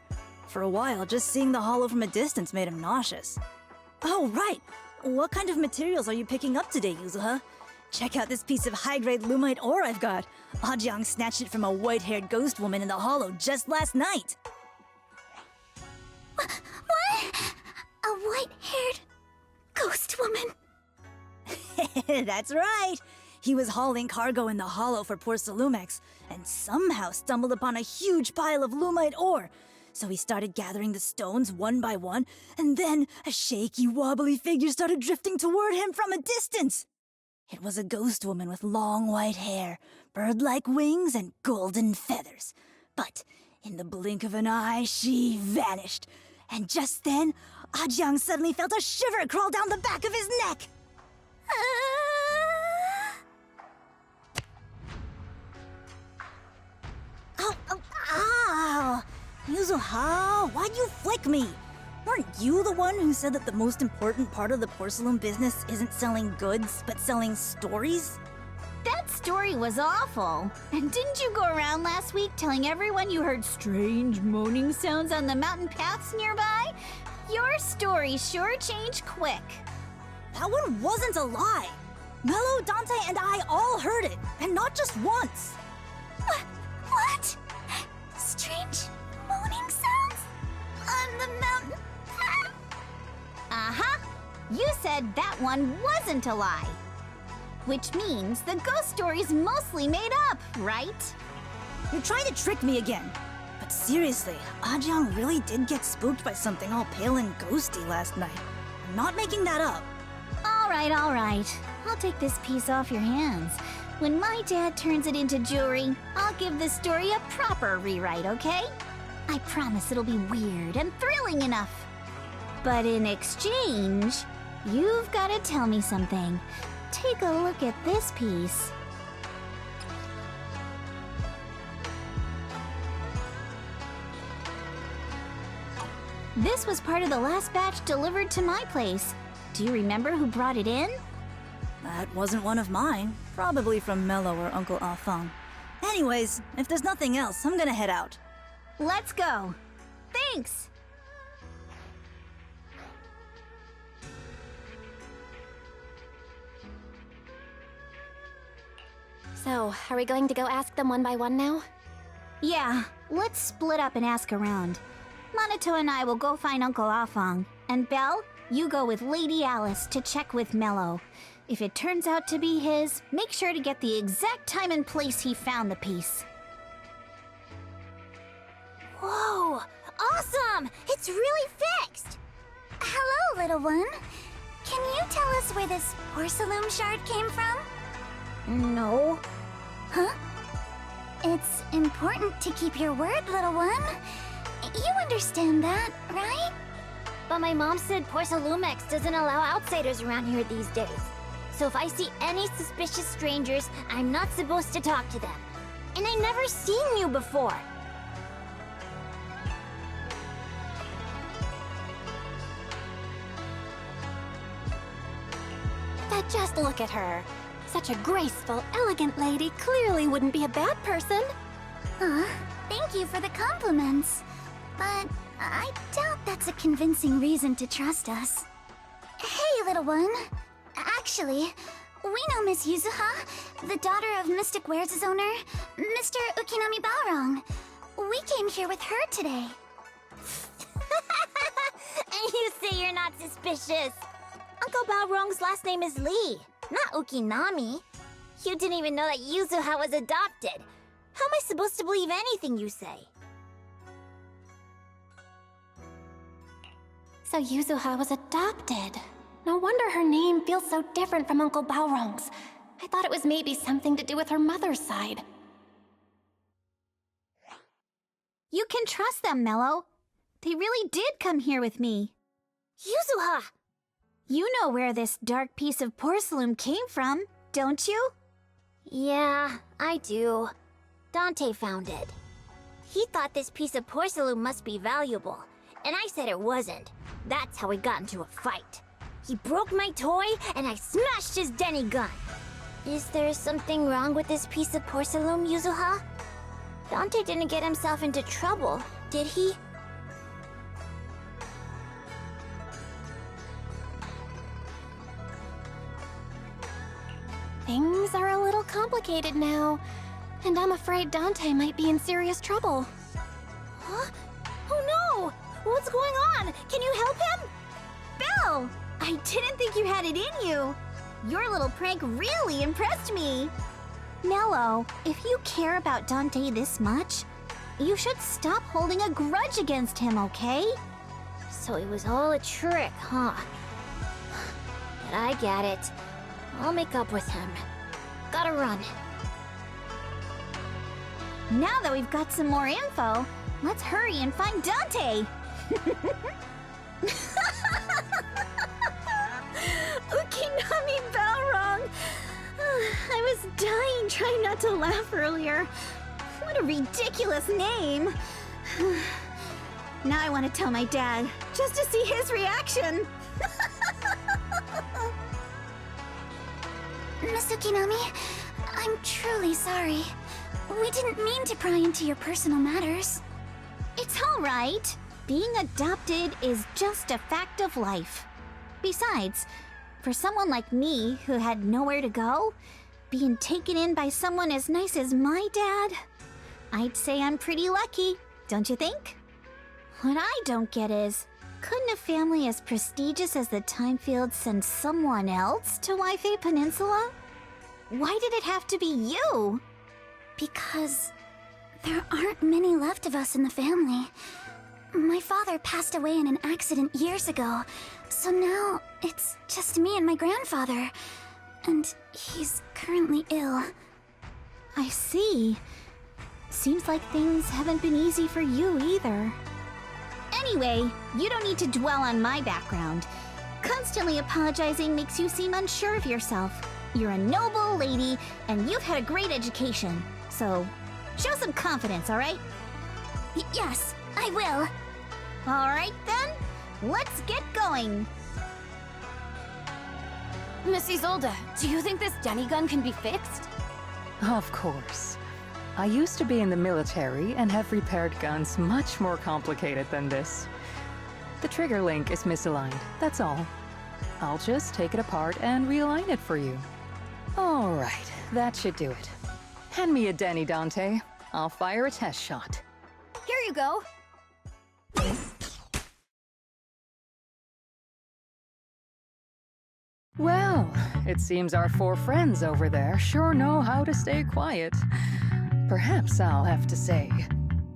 For a while, just seeing the Hollow from a distance made him nauseous. Oh, right! What kind of materials are you picking up today, Yuzuha? Check out this piece of high-grade lumite ore I've got. Ajang snatched it from a white-haired ghost woman in the Hollow just last night. What? A white-haired ghost woman? That's right! He was hauling cargo in the Hollow for Porcelumex, and somehow stumbled upon a huge pile of lumite ore. So he started gathering the stones one by one, and then a shaky, wobbly figure started drifting toward him from a distance. It was a ghost woman with long white hair, bird-like wings, and golden feathers. But in the blink of an eye, she vanished. And just then, Ajang suddenly felt a shiver crawl down the back of his neck. Ow! Yuzuha, why'd you flick me? Weren't you the one who said that the most important part of the porcelain business isn't selling goods, but selling stories? That story was awful. And didn't you go around last week telling everyone you heard strange moaning sounds on the mountain paths nearby? Your story sure changed quick. That one wasn't a lie. Mello, Dante, and I all heard it, and not just once. said that one wasn't a lie. Which means the ghost story's mostly made up, right? You're trying to trick me again. But seriously, Ajang really did get spooked by something all pale and ghosty last night. I'm not making that up. All right. I'll take this piece off your hands. When my dad turns it into jewelry, I'll give this story a proper rewrite, okay? I promise it'll be weird and thrilling enough. But in exchange, you've got to tell me something. Take a look at this piece. This was part of the last batch delivered to my place. Do you remember who brought it in? That wasn't one of mine. Probably from Mello or Uncle Afang. Anyways, if there's nothing else, I'm gonna head out. Let's go. Thanks! So, are we going to go ask them one by one now? Yeah, let's split up and ask around. Monato and I will go find Uncle Afang. And Belle, you go with Lady Alice to check with Mello. If it turns out to be his, make sure to get the exact time and place he found the piece. Whoa! Awesome! It's really fixed! Hello, little one. Can you tell us where this porcelain shard came from? No. Huh? It's important to keep your word, little one. You understand that, right? But my mom said Porcelumex doesn't allow outsiders around here these days. So if I see any suspicious strangers, I'm not supposed to talk to them. And I never seen you before. But just look at her. Such a graceful, elegant lady clearly wouldn't be a bad person. Thank you for the compliments. But I doubt that's a convincing reason to trust us. Hey, little one. Actually, we know Miss Yuzuha, the daughter of Mystic Wares' owner, Mr. Ukinami Baorong. We came here with her today. And you say you're not suspicious. Uncle Baorong's last name is Lee, not Ukinami. You didn't even know that Yuzuha was adopted. How am I supposed to believe anything you say? So Yuzuha was adopted. No wonder her name feels so different from Uncle Baorong's. I thought it was maybe something to do with her mother's side. You can trust them, Mello. They really did come here with me. Yuzuha! You know where this dark piece of porcelain came from, don't you? Yeah, I do. Dante found it. He thought this piece of porcelain must be valuable, and I said it wasn't. That's how we got into a fight. He broke my toy, and I smashed his Denny gun. Is there something wrong with this piece of porcelain, Yuzuha? Dante didn't get himself into trouble, did he? Things are a little complicated now, and I'm afraid Dante might be in serious trouble. Huh? Oh no! What's going on? Can you help him? Belle! I didn't think you had it in you. Your little prank really impressed me. Mello, if you care about Dante this much, you should stop holding a grudge against him, okay? So it was all a trick, huh? But I get it. I'll make up with him. Gotta run. Now that we've got some more info, let's hurry and find Dante! Ukinami Baorong! I was dying trying not to laugh earlier. What a ridiculous name! Now I want to tell my dad, just to see his reaction! Miss Ukinami, I'm truly sorry. We didn't mean to pry into your personal matters. It's all right. Being adopted is just a fact of life. Besides, for someone like me who had nowhere to go, being taken in by someone as nice as my dad, I'd say I'm pretty lucky, don't you think? What I don't get is, Couldn't a family as prestigious as the Timefield send someone else to Wi-Fi Peninsula? Why did it have to be you? Because there aren't many left of us in the family. My father passed away in an accident years ago, so now it's just me and my grandfather. And he's currently ill. I see. Seems like things haven't been easy for you either. Anyway, you don't need to dwell on my background. Constantly apologizing makes you seem unsure of yourself. You're a noble lady, and you've had a great education. So, show some confidence, alright? Yes, I will. Alright then, let's get going. Miss Isolde, do you think this Denny gun can be fixed? Of course. I used to be in the military and have repaired guns much more complicated than this. The trigger link is misaligned, that's all. I'll just take it apart and realign it for you. All right, that should do it. Hand me a Denny, Dante. I'll fire a test shot. Here you go. Well, it seems our 4 friends over there sure know how to stay quiet. Perhaps I'll have to say,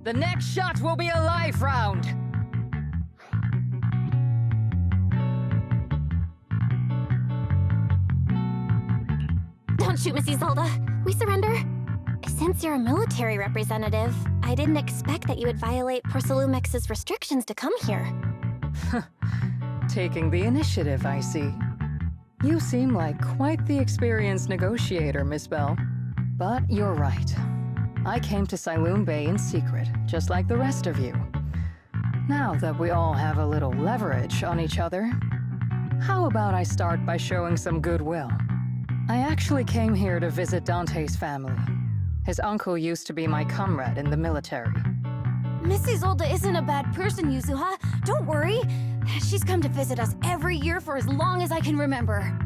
the next shot will be a life round! Don't shoot, Miss Isolde. We surrender. Since you're a military representative, I didn't expect that you would violate Porcelumex's restrictions to come here. Taking the initiative, I see. You seem like quite the experienced negotiator, Miss Bell. But you're right. I came to Siloon Bay in secret, just like the rest of you. Now that we all have a little leverage on each other, how about I start by showing some goodwill? I actually came here to visit Dante's family. His uncle used to be my comrade in the military. Miss Isolde isn't a bad person, Yuzuha. Don't worry. She's come to visit us every year for as long as I can remember.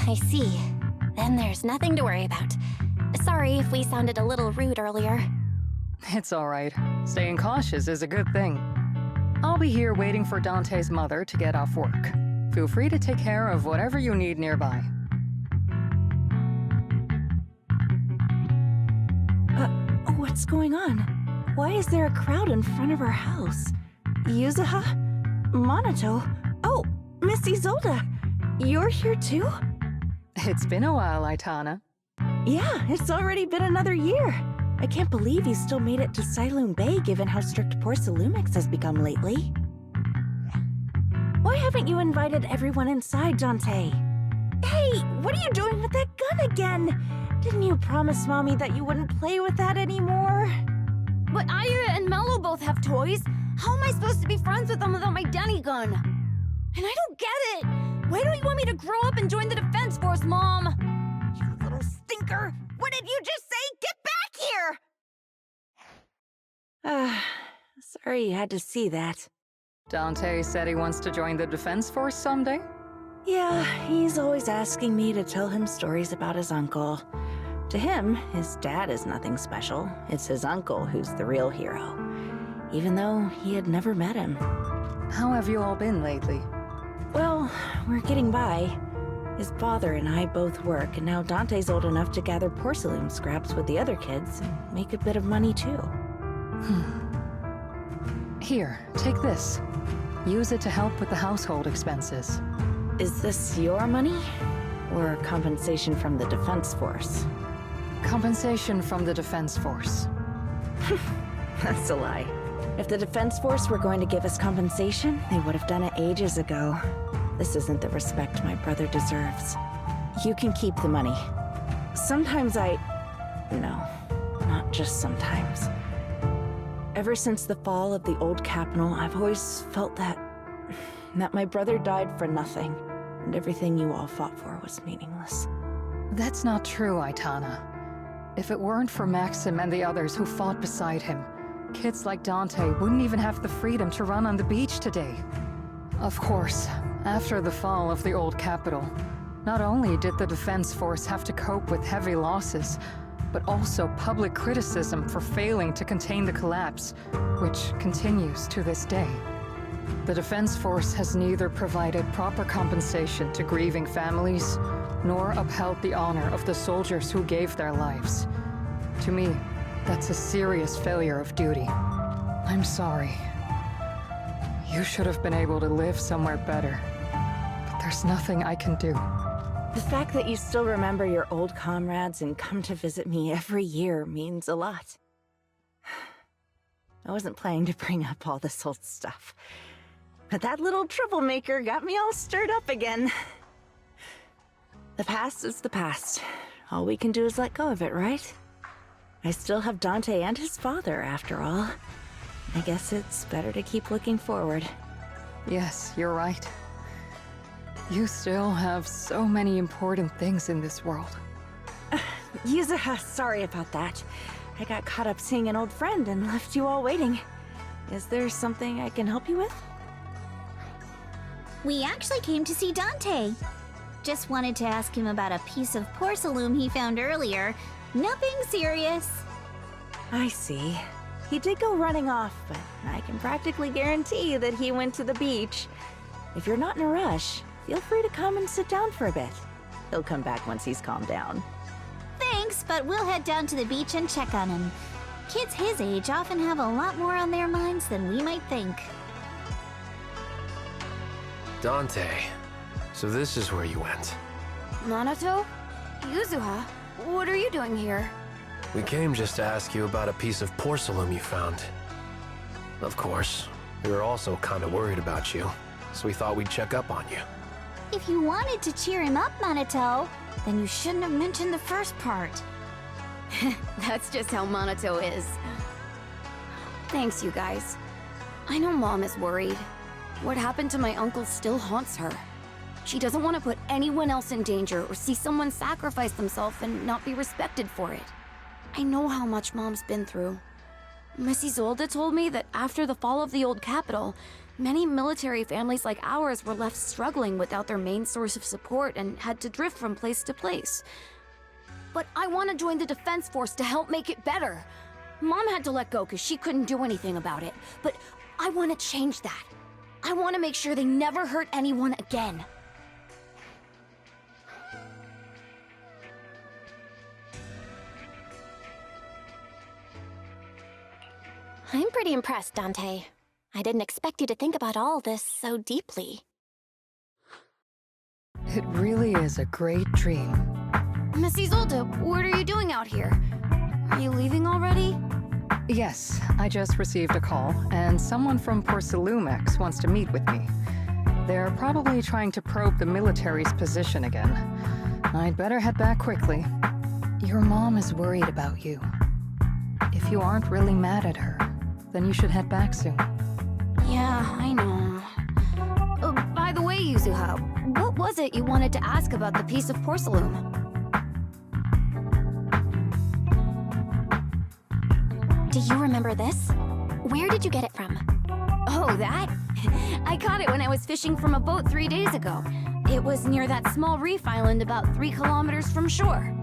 I see. Then there's nothing to worry about. Sorry if we sounded a little rude earlier. It's all right. Staying cautious is a good thing. I'll be here waiting for Dante's mother to get off work. Feel free to take care of whatever you need nearby. What's going on? Why is there a crowd in front of our house? Yuzuha? Monato? Oh, Miss Isolde! You're here too? It's been a while, Aitana. Yeah, it's already been another year. I can't believe you still made it to Siloon Bay given how strict Porcelumix has become lately. Why haven't you invited everyone inside, Dante? Hey, what are you doing with that gun again? Didn't you promise Mommy that you wouldn't play with that anymore? But Aya and Mello both have toys. How am I supposed to be friends with them without my Denny gun? And I don't get it! Why don't you want me to grow up and join the Defense Force, Mom? You little stinker! What did you just say? Get back here! Sorry you had to see that. Dante said he wants to join the Defense Force someday? Yeah, he's always asking me to tell him stories about his uncle. To him, his dad is nothing special. It's his uncle who's the real hero, even though he had never met him. How have you all been lately? Well, we're getting by. His father and I both work, and now Dante's old enough to gather porcelain scraps with the other kids and make a bit of money too. Here, take this. Use it to help with the household expenses. Is this your money? Or compensation from the Defense Force? Compensation from the Defense Force. That's a lie. If the Defense Force were going to give us compensation, they would have done it ages ago. This isn't the respect my brother deserves. You can keep the money. Sometimes No, not just sometimes. Ever since the fall of the old capital, I've always felt that my brother died for nothing, and everything you all fought for was meaningless. That's not true, Aitana. If it weren't for Maxim and the others who fought beside him, kids like Dante wouldn't even have the freedom to run on the beach today. Of course, after the fall of the old capital, Not only did the Defense Force have to cope with heavy losses, but also public criticism for failing to contain the collapse, which continues to this day. The Defense Force has neither provided proper compensation to grieving families, nor upheld the honor of the soldiers who gave their lives. To me, that's a serious failure of duty. I'm sorry. You should have been able to live somewhere better, but there's nothing I can do. The fact that you still remember your old comrades and come to visit me every year means a lot. I wasn't planning to bring up all this old stuff, but that little troublemaker got me all stirred up again. The past is the past. All we can do is let go of it, right? I still have Dante and his father, after all. I guess it's better to keep looking forward. Yes, you're right. You still have so many important things in this world. Yuzuha, sorry about that. I got caught up seeing an old friend and left you all waiting. Is there something I can help you with? We actually came to see Dante. Just wanted to ask him about a piece of porcelain he found earlier. Nothing serious. I see. He did go running off, but I can practically guarantee that he went to the beach. If you're not in a rush, feel free to come and sit down for a bit. He'll come back once he's calmed down. Thanks, but we'll head down to the beach and check on him. Kids his age often have a lot more on their minds than we might think. Dante, so this is where you went. Minato? Yuzuha? What are you doing here? We came just to ask you about a piece of porcelain you found. Of course, we were also kind of worried about you, so we thought we'd check up on you. If you wanted to cheer him up, Minato, then you shouldn't have mentioned the first part. That's just how Minato is. Thanks, you guys. I know Mom is worried. What happened to my uncle still haunts her. She doesn't want to put anyone else in danger or see someone sacrifice themselves and not be respected for it. I know how much Mom's been through. Miss Isolde told me that after the fall of the old capital, many military families like ours were left struggling without their main source of support and had to drift from place to place. But I want to join the Defense Force to help make it better. Mom had to let go because she couldn't do anything about it, but I want to change that. I want to make sure they never hurt anyone again. I'm pretty impressed, Dante. I didn't expect you to think about all this so deeply. It really is a great dream. Miss Isolde, what are you doing out here? Are you leaving already? Yes, I just received a call, and someone from Porcelumex wants to meet with me. They're probably trying to probe the military's position again. I'd better head back quickly. Your mom is worried about you. If you aren't really mad at her, then you should head back soon. Yeah, I know. By the way, Yuzuha, what was it you wanted to ask about the piece of porcelain? Do you remember this? Where did you get it from? Oh, that? I caught it when I was fishing from a boat 3 days ago. It was near that small reef island about 3 kilometers from shore.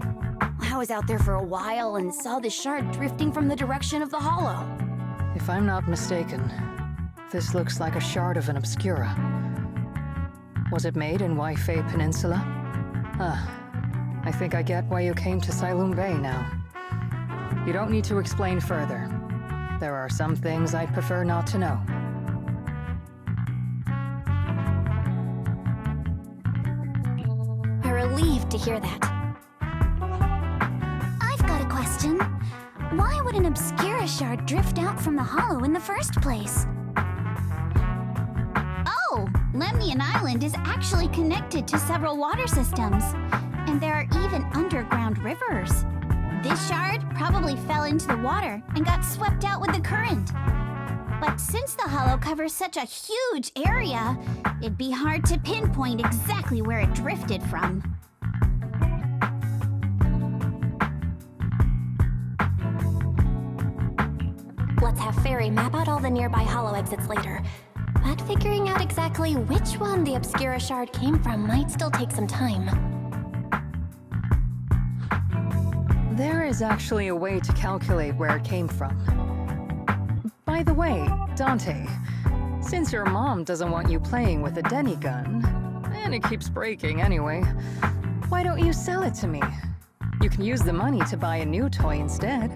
I was out there for a while and saw this shard drifting from the direction of the hollow. If I'm not mistaken, this looks like a shard of an Obscura. Was it made in Waifei Peninsula? I think I get why you came to Sailoon Bay now. You don't need to explain further. There are some things I'd prefer not to know. We're relieved to hear that. I've got a question. Why would an Obscura shard drift out from the hollow in the first place? Oh, Lemnian Island is actually connected to several water systems, and there are even underground rivers. This shard probably fell into the water and got swept out with the current. But since the hollow covers such a huge area, it'd be hard to pinpoint exactly where it drifted from. Let's have Fairy map out all the nearby hollow exits later. But figuring out exactly which one the Obscura shard came from might still take some time. There is actually a way to calculate where it came from. By the way, Dante, since your mom doesn't want you playing with a Denny gun, and it keeps breaking anyway, why don't you sell it to me? You can use the money to buy a new toy instead.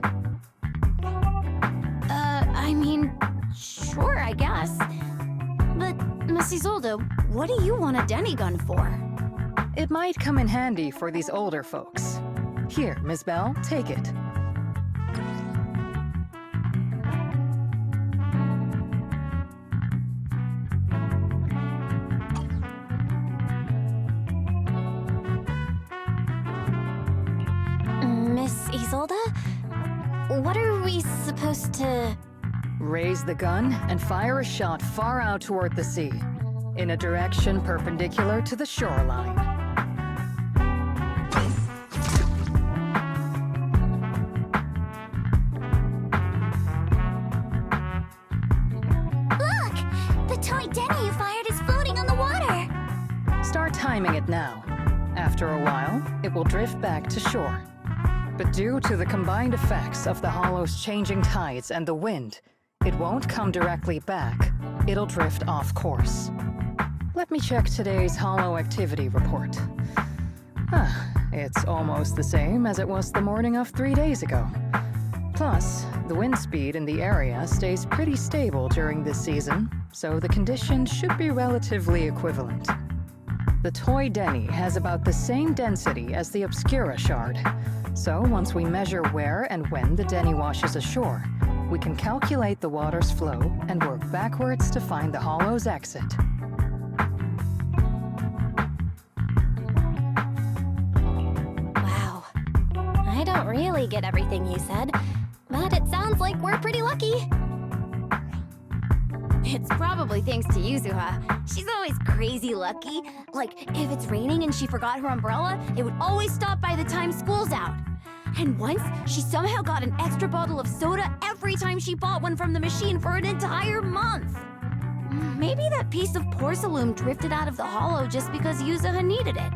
I mean, sure, I guess. But, Miss Isolde, what do you want a Denny gun for? It might come in handy for these older folks. Here, Miss Bell, take it. Miss Isolde? What are we supposed to... Raise the gun and fire a shot far out toward the sea, in a direction perpendicular to the shoreline. Look! The toy Denny you fired is floating on the water! Start timing it now. After a while, it will drift back to shore. But due to the combined effects of the hollow's changing tides and the wind, it won't come directly back. It'll drift off course. Let me check today's hollow activity report. It's almost the same as it was the morning of 3 days ago. Plus, the wind speed in the area stays pretty stable during this season, so the conditions should be relatively equivalent. The toy Denny has about the same density as the Obscura shard, so once we measure where and when the Denny washes ashore, we can calculate the water's flow and work backwards to find the hollow's exit. Wow. I don't really get everything you said, but it sounds like we're pretty lucky. It's probably thanks to Yuzuha. She's always crazy lucky. Like, if it's raining and she forgot her umbrella, it would always stop by the time school's out. And once, she somehow got an extra bottle of soda every time she bought one from the machine for an entire month. Maybe that piece of porcelain drifted out of the hollow just because Yuzuha needed it.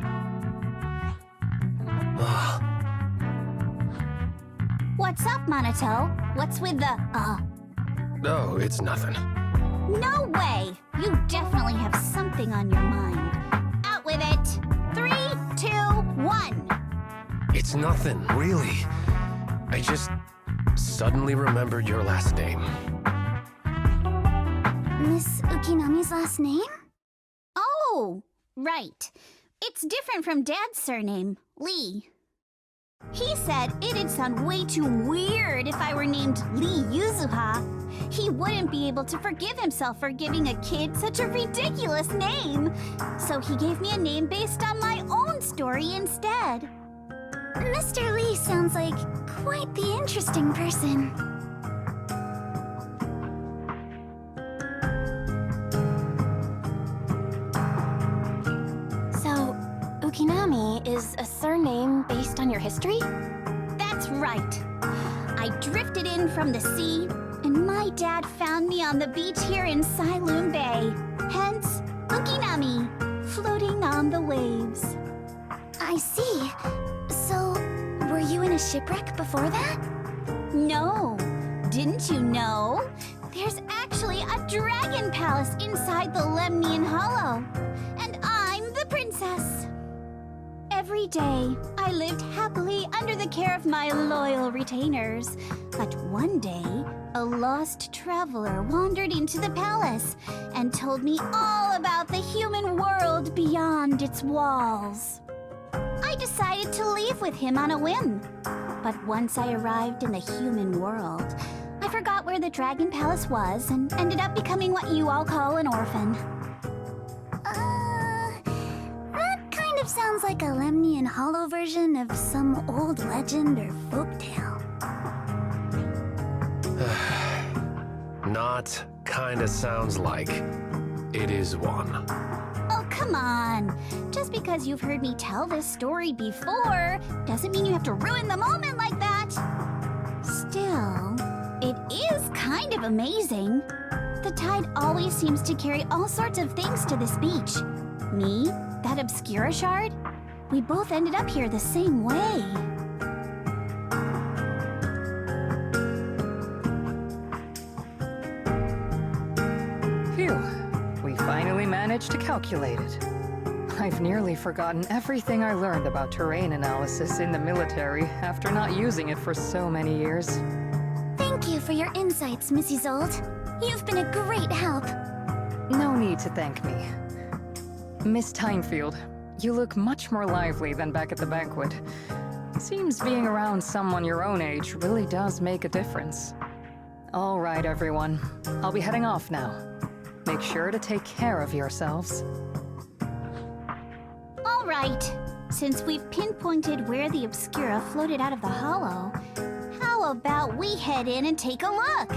What's up, Monato? What's with the, No, it's nothing. No way! You definitely have something on your mind. Out with it! 3, 2, 1! It's nothing, really. I just suddenly remembered your last name. Miss Ukinami's last name? Oh, right. It's different from Dad's surname, Lee. He said it'd sound way too weird if I were named Lee Yuzuha. He wouldn't be able to forgive himself for giving a kid such a ridiculous name. So he gave me a name based on my own story instead. Mr. Lee sounds like quite the interesting person. So, Ukinami is a surname based on your history? That's right. I drifted in from the sea, and my dad found me on the beach here in Sailoon Bay. Hence, Ukinami, floating on the waves. I see. So, were you in a shipwreck before that? No. Didn't you know? There's actually a dragon palace inside the Lemnian Hollow. And I'm the princess. Every day, I lived happily under the care of my loyal retainers. But one day, a lost traveler wandered into the palace and told me all about the human world beyond its walls. I decided to leave with him on a whim. But once I arrived in the human world, I forgot where the Dragon Palace was and ended up becoming what you all call an orphan. That kind of sounds like a Lemnian Hollow version of some old legend or folktale. Not kinda sounds like. It is one. Oh, come on. Just because you've heard me tell this story before doesn't mean you have to ruin the moment like that. Still, it is kind of amazing. The tide always seems to carry all sorts of things to this beach. Me? That Obscura shard? We both ended up here the same way. Phew. We finally managed to calculate it. I've nearly forgotten everything I learned about terrain analysis in the military after not using it for so many years. Thank you for your insights, Mrs. Zolt. You've been a great help. No need to thank me. Miss Timefield, you look much more lively than back at the banquet. Seems being around someone your own age really does make a difference. All right, everyone. I'll be heading off now. Make sure to take care of yourselves. All right. Since we've pinpointed where the Obscura floated out of the hollow, how about we head in and take a look?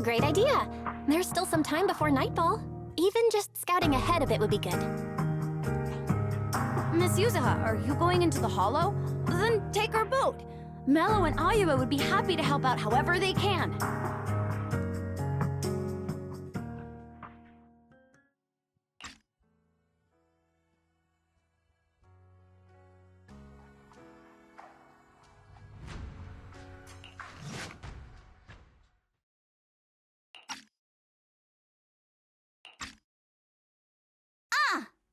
Great idea. There's still some time before nightfall. Even just scouting ahead of it would be good. Miss Yuzaha, are you going into the hollow? Then take our boat. Mello and Ayuba would be happy to help out however they can.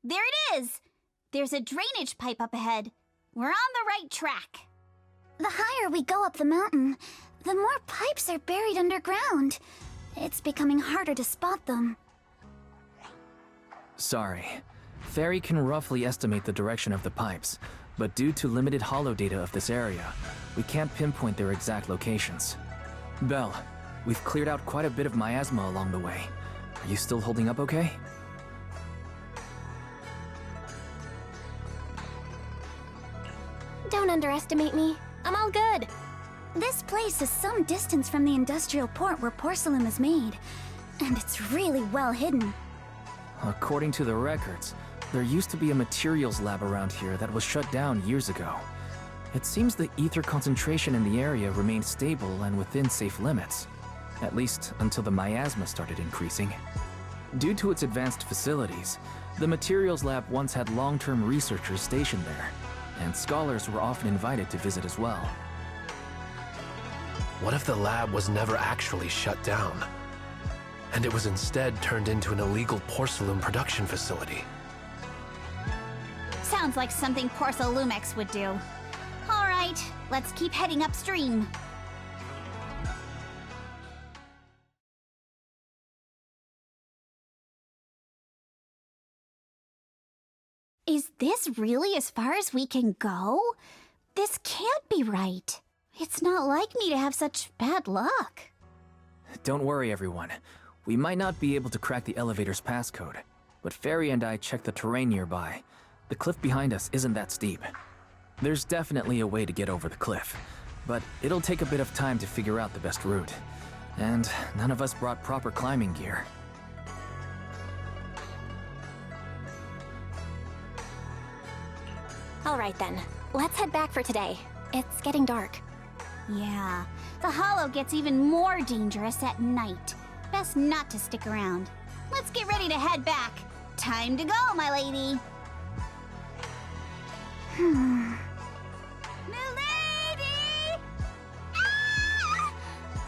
There it is! There's a drainage pipe up ahead. We're on the right track. The higher we go up the mountain, the more pipes are buried underground. It's becoming harder to spot them. Sorry. Fairy can roughly estimate the direction of the pipes, but due to limited holo data of this area, we can't pinpoint their exact locations. Belle, we've cleared out quite a bit of miasma along the way. Are you still holding up okay? Don't underestimate me. I'm all good. This place is some distance from the industrial port where porcelain is made, and it's really well hidden. According to the records, there used to be a materials lab around here that was shut down years ago. It seems the ether concentration in the area remained stable and within safe limits, at least until the miasma started increasing. Due to its advanced facilities, the materials lab once had long-term researchers stationed there, and scholars were often invited to visit as well. What if the lab was never actually shut down, and it was instead turned into an illegal porcelain production facility? Sounds like something Porcelumex would do. All right, let's keep heading upstream. Is this really as far as we can go? This can't be right. It's not like me to have such bad luck. Don't worry, everyone. We might not be able to crack the elevator's passcode, but Fairy and I checked the terrain nearby. The cliff behind us isn't that steep. There's definitely a way to get over the cliff, but it'll take a bit of time to figure out the best route. And none of us brought proper climbing gear. All right then. Let's head back for today. It's getting dark. Yeah, the hollow gets even more dangerous at night. Best not to stick around. Let's get ready to head back. Time to go, my lady. Milady! Ah!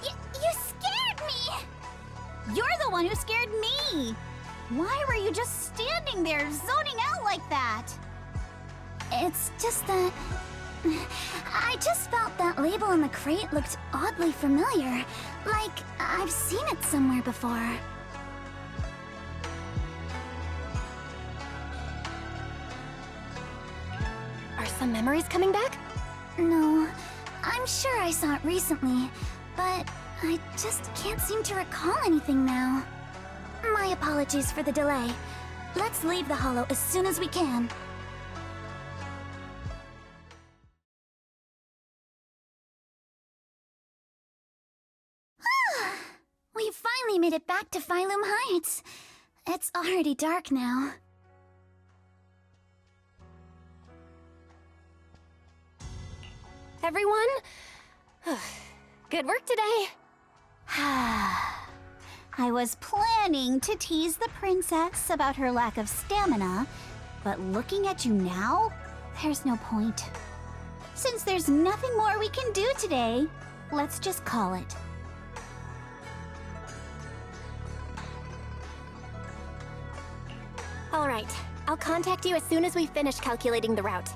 You scared me! You're the one who scared me! Why were you just standing there, zoning out like that? It's just that... I just felt that label on the crate looked oddly familiar. Like, I've seen it somewhere before. Are some memories coming back? No, I'm sure I saw it recently, but I just can't seem to recall anything now. My apologies for the delay. Let's leave the hollow as soon as we can. We finally made it back to Phylum Heights. It's already dark now. Everyone, Good work today. I was planning to tease the princess about her lack of stamina, but looking at you now, there's no point. Since there's nothing more we can do today, let's just call it. All right, I'll contact you as soon as we finish calculating the route.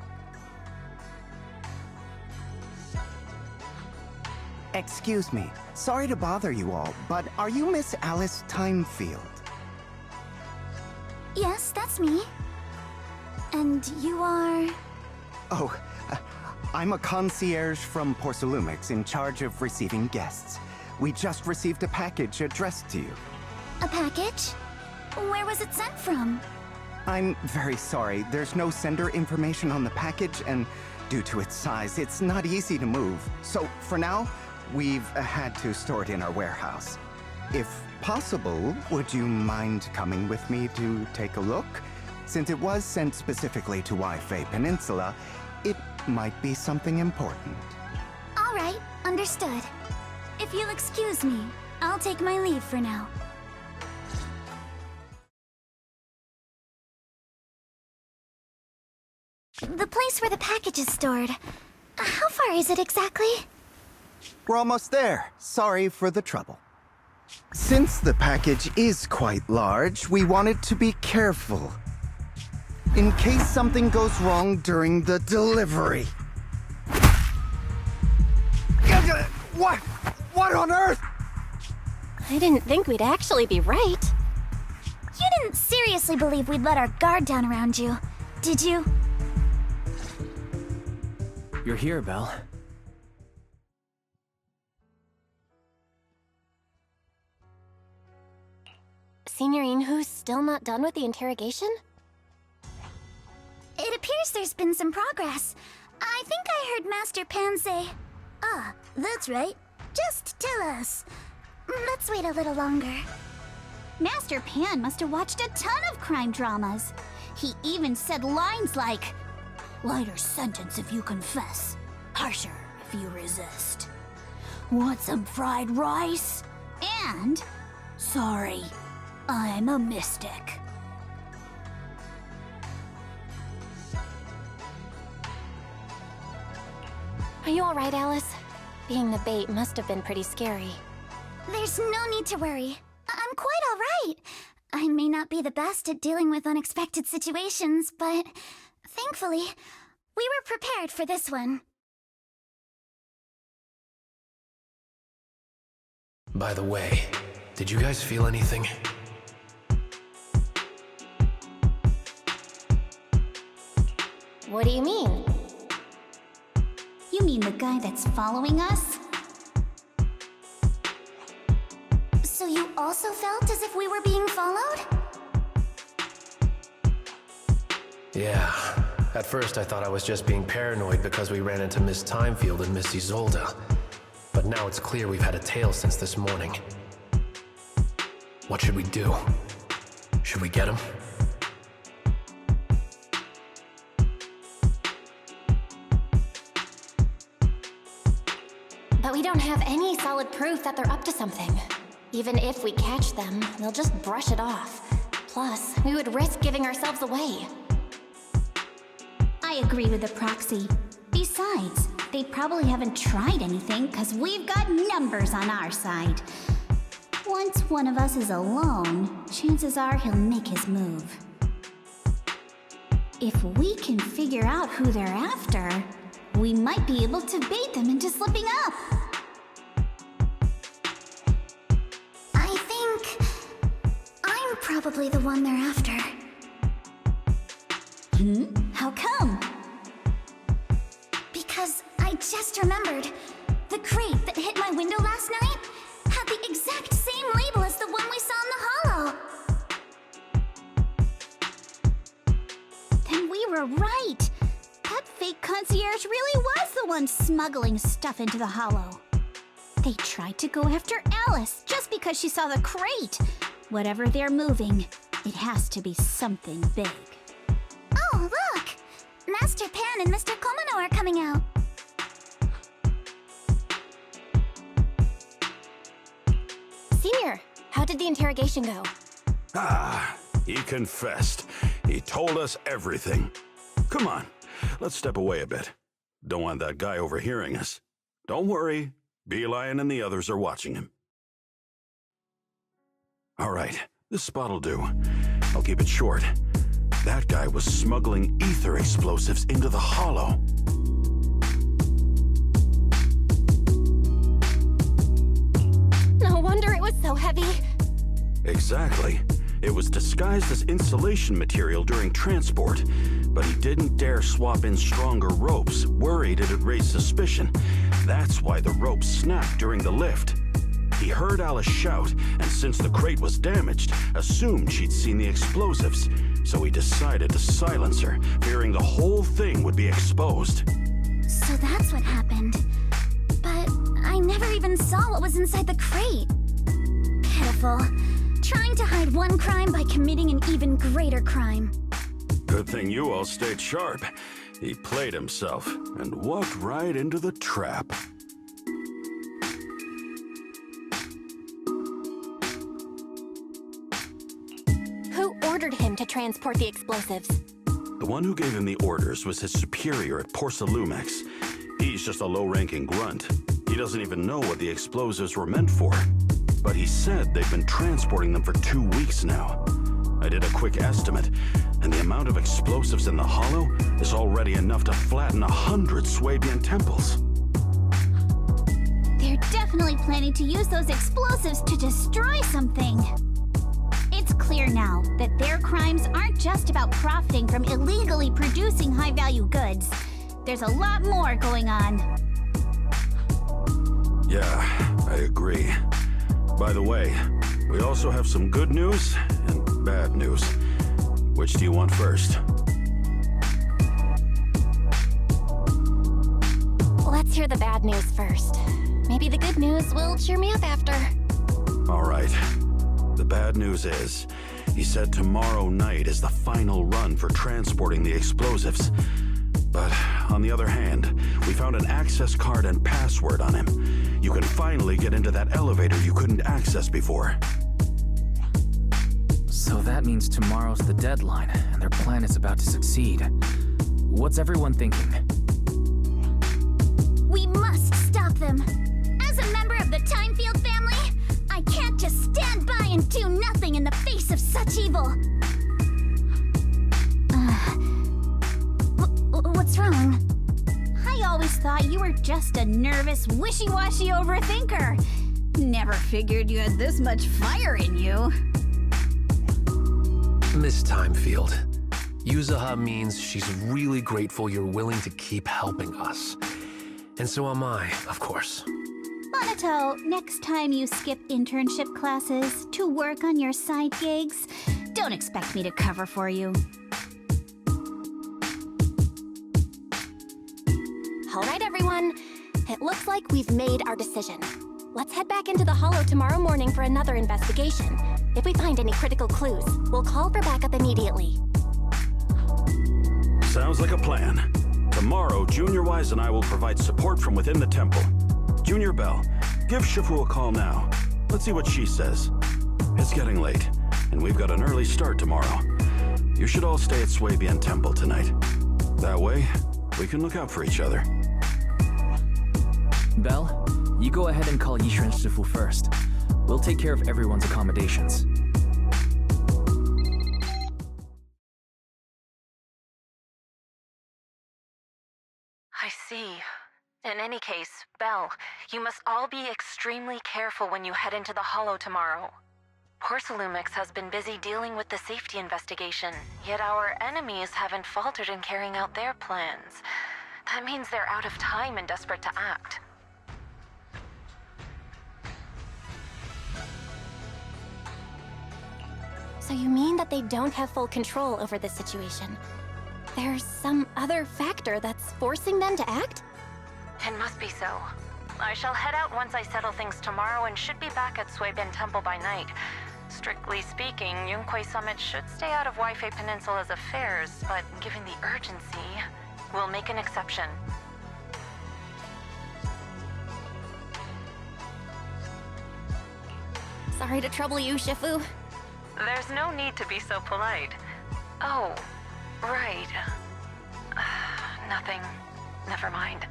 Excuse me. Sorry to bother you all, but are you Miss Alice Timefield? Yes, that's me. And you are... Oh, I'm a concierge from Porcelumix in charge of receiving guests. We just received a package addressed to you. A package? Where was it sent from? I'm very sorry. There's no sender information on the package, and due to its size, it's not easy to move. So, for now, we've had to store it in our warehouse. If possible, would you mind coming with me to take a look? Since it was sent specifically to Wi-Fi Peninsula, it might be something important. All right, understood. If you'll excuse me, I'll take my leave for now. The place where the package is stored. How far is it exactly? We're almost there. Sorry for the trouble. Since the package is quite large, we wanted to be careful. In case something goes wrong during the delivery. What? What on earth? I didn't think we'd actually be right. You didn't seriously believe we'd let our guard down around you, did you? You're here, Belle. Signorine Who's still not done with the interrogation? It appears there's been some progress. I think I heard Master Pan say... Ah, that's right. Just tell us. Let's wait a little longer. Master Pan must have watched a ton of crime dramas. He even said lines like, "Lighter sentence if you confess, harsher if you resist. Want some fried rice?" And, "Sorry, I'm a mystic." Are you all right, Alice? Being the bait must have been pretty scary. There's no need to worry. I'm quite all right. I may not be the best at dealing with unexpected situations, but thankfully, we were prepared for this one. By the way, did you guys feel anything? What do you mean? You mean the guy that's following us? So you also felt as if we were being followed? Yeah. At first I thought I was just being paranoid because we ran into Miss Timefield and Miss Isolde. But now it's clear we've had a tail since this morning. What should we do? Should we get him? But we don't have any solid proof that they're up to something. Even if we catch them, they'll just brush it off. Plus, we would risk giving ourselves away. I agree with the proxy. Besides, they probably haven't tried anything because we've got numbers on our side. Once one of us is alone, chances are he'll make his move. If we can figure out who they're after, we might be able to bait them into slipping up. I think I'm probably the one they're after. How come? Because I just remembered. The crate that hit my window last night had the exact same label as the one we saw in the hollow. Then we were right. That fake concierge really was the one smuggling stuff into the hollow. They tried to go after Alice just because she saw the crate. Whatever they're moving, it has to be something big. Oh, look! Master Pan and Mr. Komano are coming out. Senior, how did the interrogation go? He confessed. He told us everything. Come on, let's step away a bit. Don't want that guy overhearing us. Don't worry, Beeline and the others are watching him. All right, this spot'll do. I'll keep it short. That guy was smuggling ether explosives into the hollow. No wonder it was so heavy. Exactly. It was disguised as insulation material during transport, but he didn't dare swap in stronger ropes, worried it'd raise suspicion. That's why the ropes snapped during the lift. He heard Alice shout, and since the crate was damaged, assumed she'd seen the explosives, so he decided to silence her, fearing the whole thing would be exposed. So that's what happened. But I never even saw what was inside the crate. Pitiful. Trying to hide one crime by committing an even greater crime. Good thing you all stayed sharp. He played himself and walked right into the trap. Who ordered him to transport the explosives? The one who gave him the orders was his superior at Porsalumex. He's just a low-ranking grunt. He doesn't even know what the explosives were meant for. But he said they've been transporting them for 2 weeks now. I did a quick estimate, and the amount of explosives in the hollow is already enough to flatten 100 Swabian temples. They're definitely planning to use those explosives to destroy something. It's clear now that their crimes aren't just about profiting from illegally producing high-value goods. There's a lot more going on. Yeah, I agree. By the way, we also have some good news and bad news. Which do you want first? Let's hear the bad news first. Maybe the good news will cheer me up after. All right. The bad news is, he said tomorrow night is the final run for transporting the explosives. But on the other hand, we found an access card and password on him. You can finally get into that elevator you couldn't access before. So that means tomorrow's the deadline, and their plan is about to succeed. What's everyone thinking? We must stop them. As a member of the Timefield family, I can't just stand by and do nothing in the face of such evil. What's wrong? I always thought you were just a nervous, wishy-washy overthinker. Never figured you had this much fire in you. Miss Timefield, Yuzaha means she's really grateful you're willing to keep helping us. And so am I, of course. Monato, next time you skip internship classes to work on your side gigs, don't expect me to cover for you. All right, everyone. It looks like we've made our decision. Let's head back into the hollow tomorrow morning for another investigation. If we find any critical clues, we'll call for backup immediately. Sounds like a plan. Tomorrow, Junior Wise and I will provide support from within the temple. Junior Bell, give Shifu a call now. Let's see what she says. It's getting late, and we've got an early start tomorrow. You should all stay at Swabian Temple tonight. That way, we can look out for each other. Belle, you go ahead and call Yisha and Shifu first. We'll take care of everyone's accommodations. I see. In any case, Belle, you must all be extremely careful when you head into the hollow tomorrow. Porsalumex has been busy dealing with the safety investigation, yet our enemies haven't faltered in carrying out their plans. That means they're out of time and desperate to act. So you mean that they don't have full control over this situation? There's some other factor that's forcing them to act? It must be so. I shall head out once I settle things tomorrow and should be back at Swabian Temple by night. Strictly speaking, Yunquay Summit should stay out of Waifei Peninsula's affairs, but given the urgency, we'll make an exception. Sorry to trouble you, Shifu. There's no need to be so polite. Oh, right. Nothing. Never mind.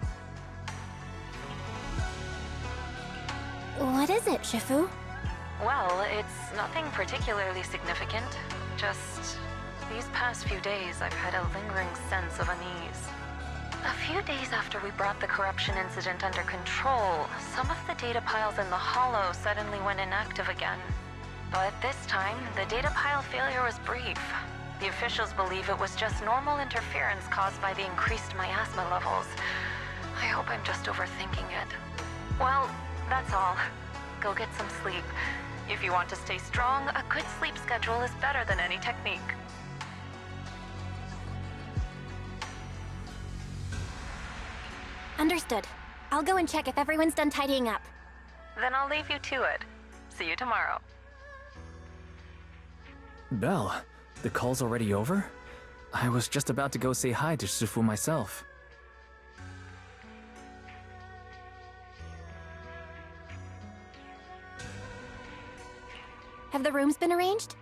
What is it, Shifu? Well, it's nothing particularly significant. Just these past few days, I've had a lingering sense of unease. A few days after we brought the corruption incident under control, some of the data piles in the Hollow suddenly went inactive again. But this time, the data pile failure was brief. The officials believe it was just normal interference caused by the increased miasma levels. I hope I'm just overthinking it. Well, that's all. Go get some sleep. If you want to stay strong, a good sleep schedule is better than any technique. Understood. I'll go and check if everyone's done tidying up. Then I'll leave you to it. See you tomorrow. Belle, the call's already over? I was just about to go say hi to Shifu myself. Have the rooms been arranged?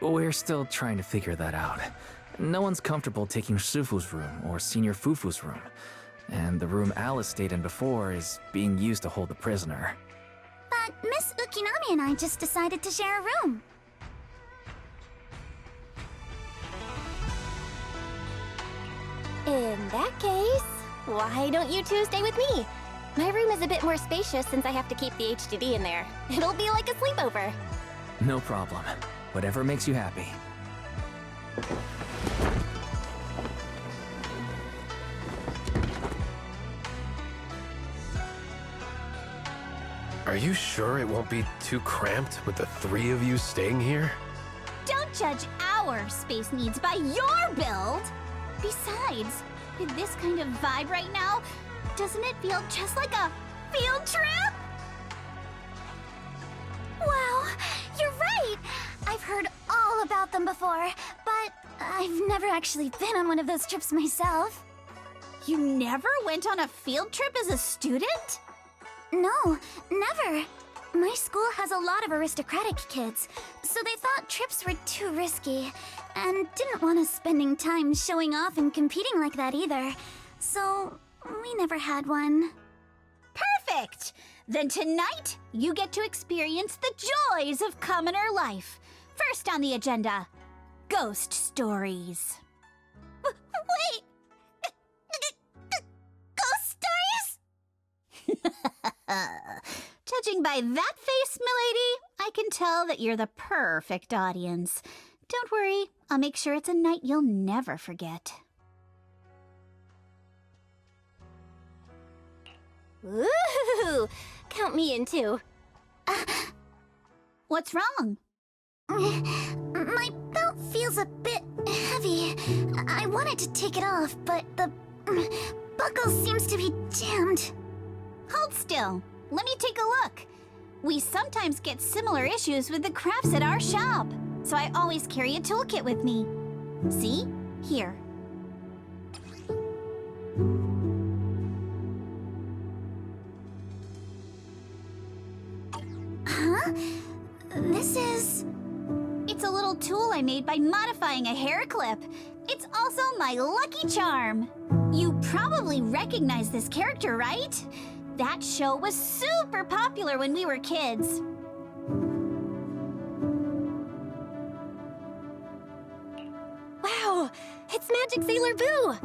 We're still trying to figure that out. No one's comfortable taking Shifu's room or Senior Fufu's room. And the room Alice stayed in before is being used to hold the prisoner. But Miss Ukinami and I just decided to share a room. In that case, why don't you two stay with me? My room is a bit more spacious since I have to keep the HDD in there. It'll be like a sleepover. No problem. Whatever makes you happy. Are you sure it won't be too cramped with the three of you staying here? Don't judge our space needs by your build! Besides, with this kind of vibe right now, doesn't it feel just like a field trip? Wow, you're right! I've heard all about them before, but I've never actually been on one of those trips myself. You never went on a field trip as a student? No, never. My school has a lot of aristocratic kids, so they thought trips were too risky, and didn't want us spending time showing off and competing like that either. So, we never had one. Perfect! Then tonight, you get to experience the joys of commoner life. First on the agenda, ghost stories. Wait! Ghost stories? Judging by that face, milady, I can tell that you're the perfect audience. Don't worry, I'll make sure it's a night you'll never forget. Ooh! Count me in too. What's wrong? My belt feels a bit heavy. I wanted to take it off, but the buckle seems to be jammed. Hold still. Let me take a look. We sometimes get similar issues with the crafts at our shop, so I always carry a toolkit with me. See? Here. Huh? This is... It's a little tool I made by modifying a hair clip. It's also my lucky charm. You probably recognize this character, right? That show was super popular when we were kids. Wow! It's Magic Sailor Boo!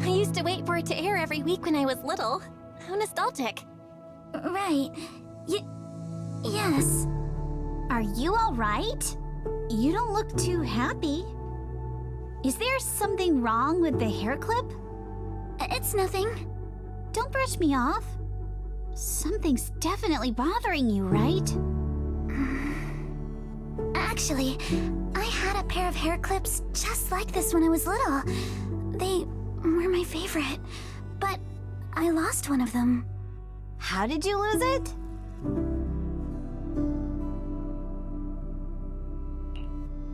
I used to wait for it to air every week when I was little. How nostalgic. Right. Yes. Are you all right? You don't look too happy. Is there something wrong with the hair clip? It's nothing. Don't brush me off. Something's definitely bothering you, right? Actually, I had a pair of hair clips just like this when I was little. They were my favorite, but I lost one of them. How did you lose it?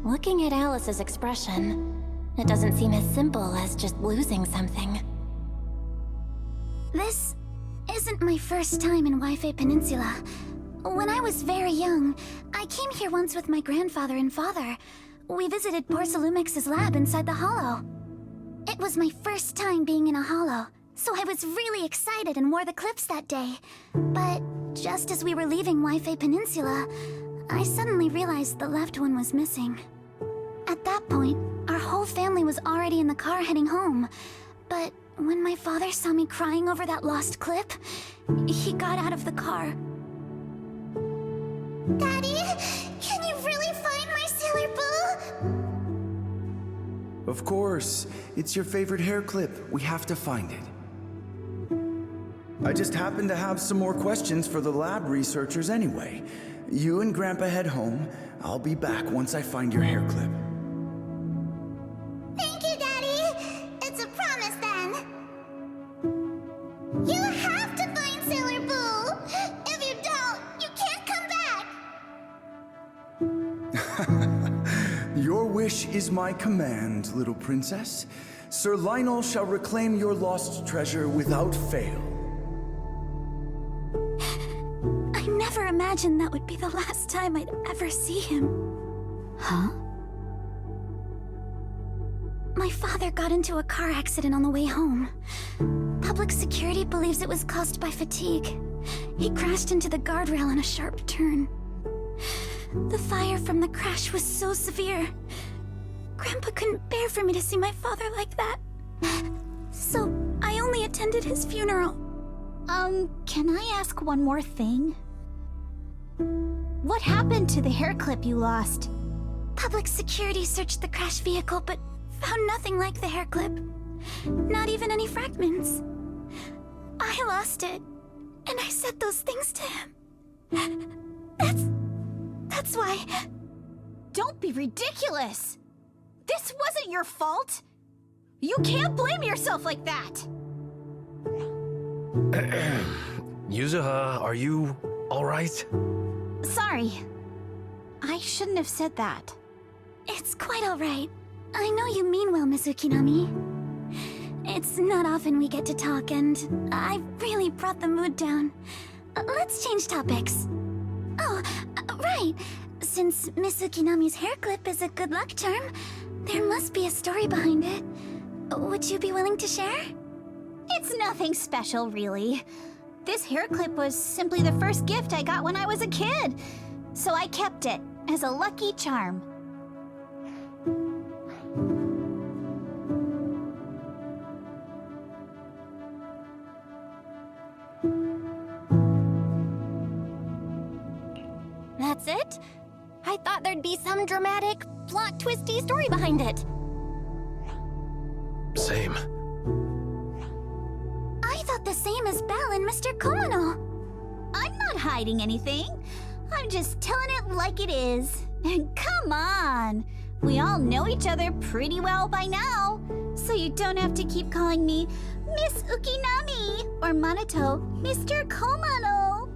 Looking at Alice's expression, it doesn't seem as simple as just losing something. This isn't my first time in Wi-Fi Peninsula. When I was very young, I I came here once with my grandfather and father. We visited Porcelumex's lab inside the Hollow. It was my first time being in a Hollow, so I was really excited and wore the clips that day. But just as we were leaving Wi-Fi Peninsula, I suddenly realized the left one was missing. At that point, our whole family was already in the car heading home. But when my father saw me crying over that lost clip, he got out of the car. Daddy, can you really find my Sailor Boo? Of course. It's your favorite hair clip. We have to find it. I just happen to have some more questions for the lab researchers anyway. You and Grandpa head home. I'll be back once I find your hair clip. Thank you, Daddy. It's a promise then. You have to find Sailor Boo. If you don't, you can't come back. Your wish is my command, little princess. Sir Lionel shall reclaim your lost treasure without fail. I never imagined that would be the last time I'd ever see him. Huh? My father got into a car accident on the way home. Public security believes it was caused by fatigue. He crashed into the guardrail on a sharp turn. The fire from the crash was so severe. Grandpa couldn't bear for me to see my father like that. So I only attended his funeral. Can I ask one more thing? What happened to the hair clip you lost? Public security searched the crashed vehicle, but found nothing like the hair clip. Not even any fragments. I lost it, and I said those things to him. That's why... Don't be ridiculous! This wasn't your fault! You can't blame yourself like that! Yuzuha, are you alright? Sorry. I shouldn't have said that. It's quite alright. I know you mean well, Miss Ukinami. It's not often we get to talk, and I really brought the mood down. Let's change topics. Oh, right. Since Miss Ukinami's hair clip is a good luck charm, there must be a story behind it. Would you be willing to share? It's nothing special, really. This hair clip was simply the first gift I got when I was a kid, so I kept it as a lucky charm. That's it? I thought there'd be some dramatic, plot-twisty story behind it. Same. I thought the same as Belle and Mr. Komono. I'm not hiding anything. I'm just telling it like it is. And come on! We all know each other pretty well by now, so you don't have to keep calling me Miss Ukinami or Manato Mr. Komono.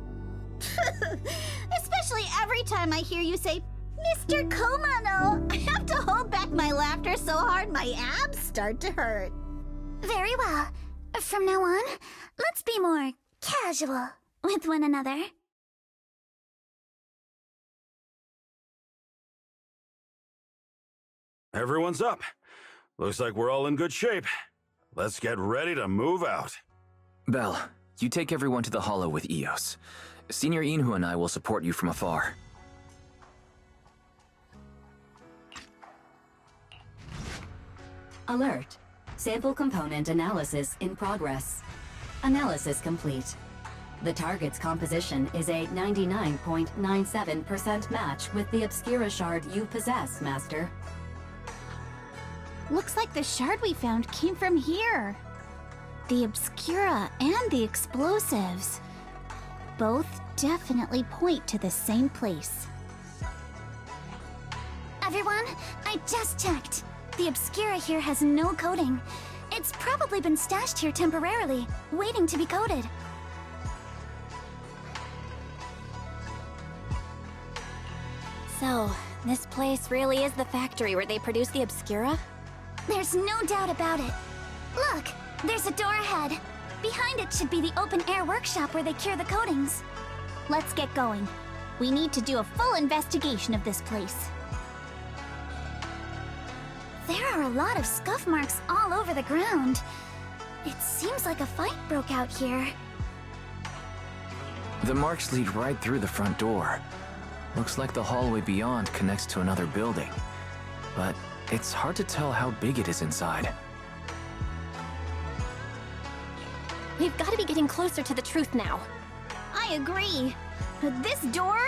Especially every time I hear you say Mr. Komono, I have to hold back my laughter so hard my abs start to hurt. Very well. From now on, let's be more casual with one another. Everyone's up. Looks like we're all in good shape. Let's get ready to move out. Belle, you take everyone to the Hollow with Eos. Senior Inhu and I will support you from afar. Alert. Sample component analysis in progress. Analysis complete. The target's composition is a 99.97% match with the Obscura shard you possess, Master. Looks like the shard we found came from here. The Obscura and the explosives. Both definitely point to the same place. Everyone, I just checked. The Obscura here has no coding. It's probably been stashed here temporarily, waiting to be coded. So, this place really is the factory where they produce the Obscura? There's no doubt about it. Look, there's a door ahead. Behind it should be the open-air workshop where they cure the coatings. Let's get going. We need to do a full investigation of this place. There are a lot of scuff marks all over the ground. It seems like a fight broke out here. The marks lead right through the front door. Looks like the hallway beyond connects to another building. But it's hard to tell how big it is inside. We've got to be getting closer to the truth now. I agree. But this door?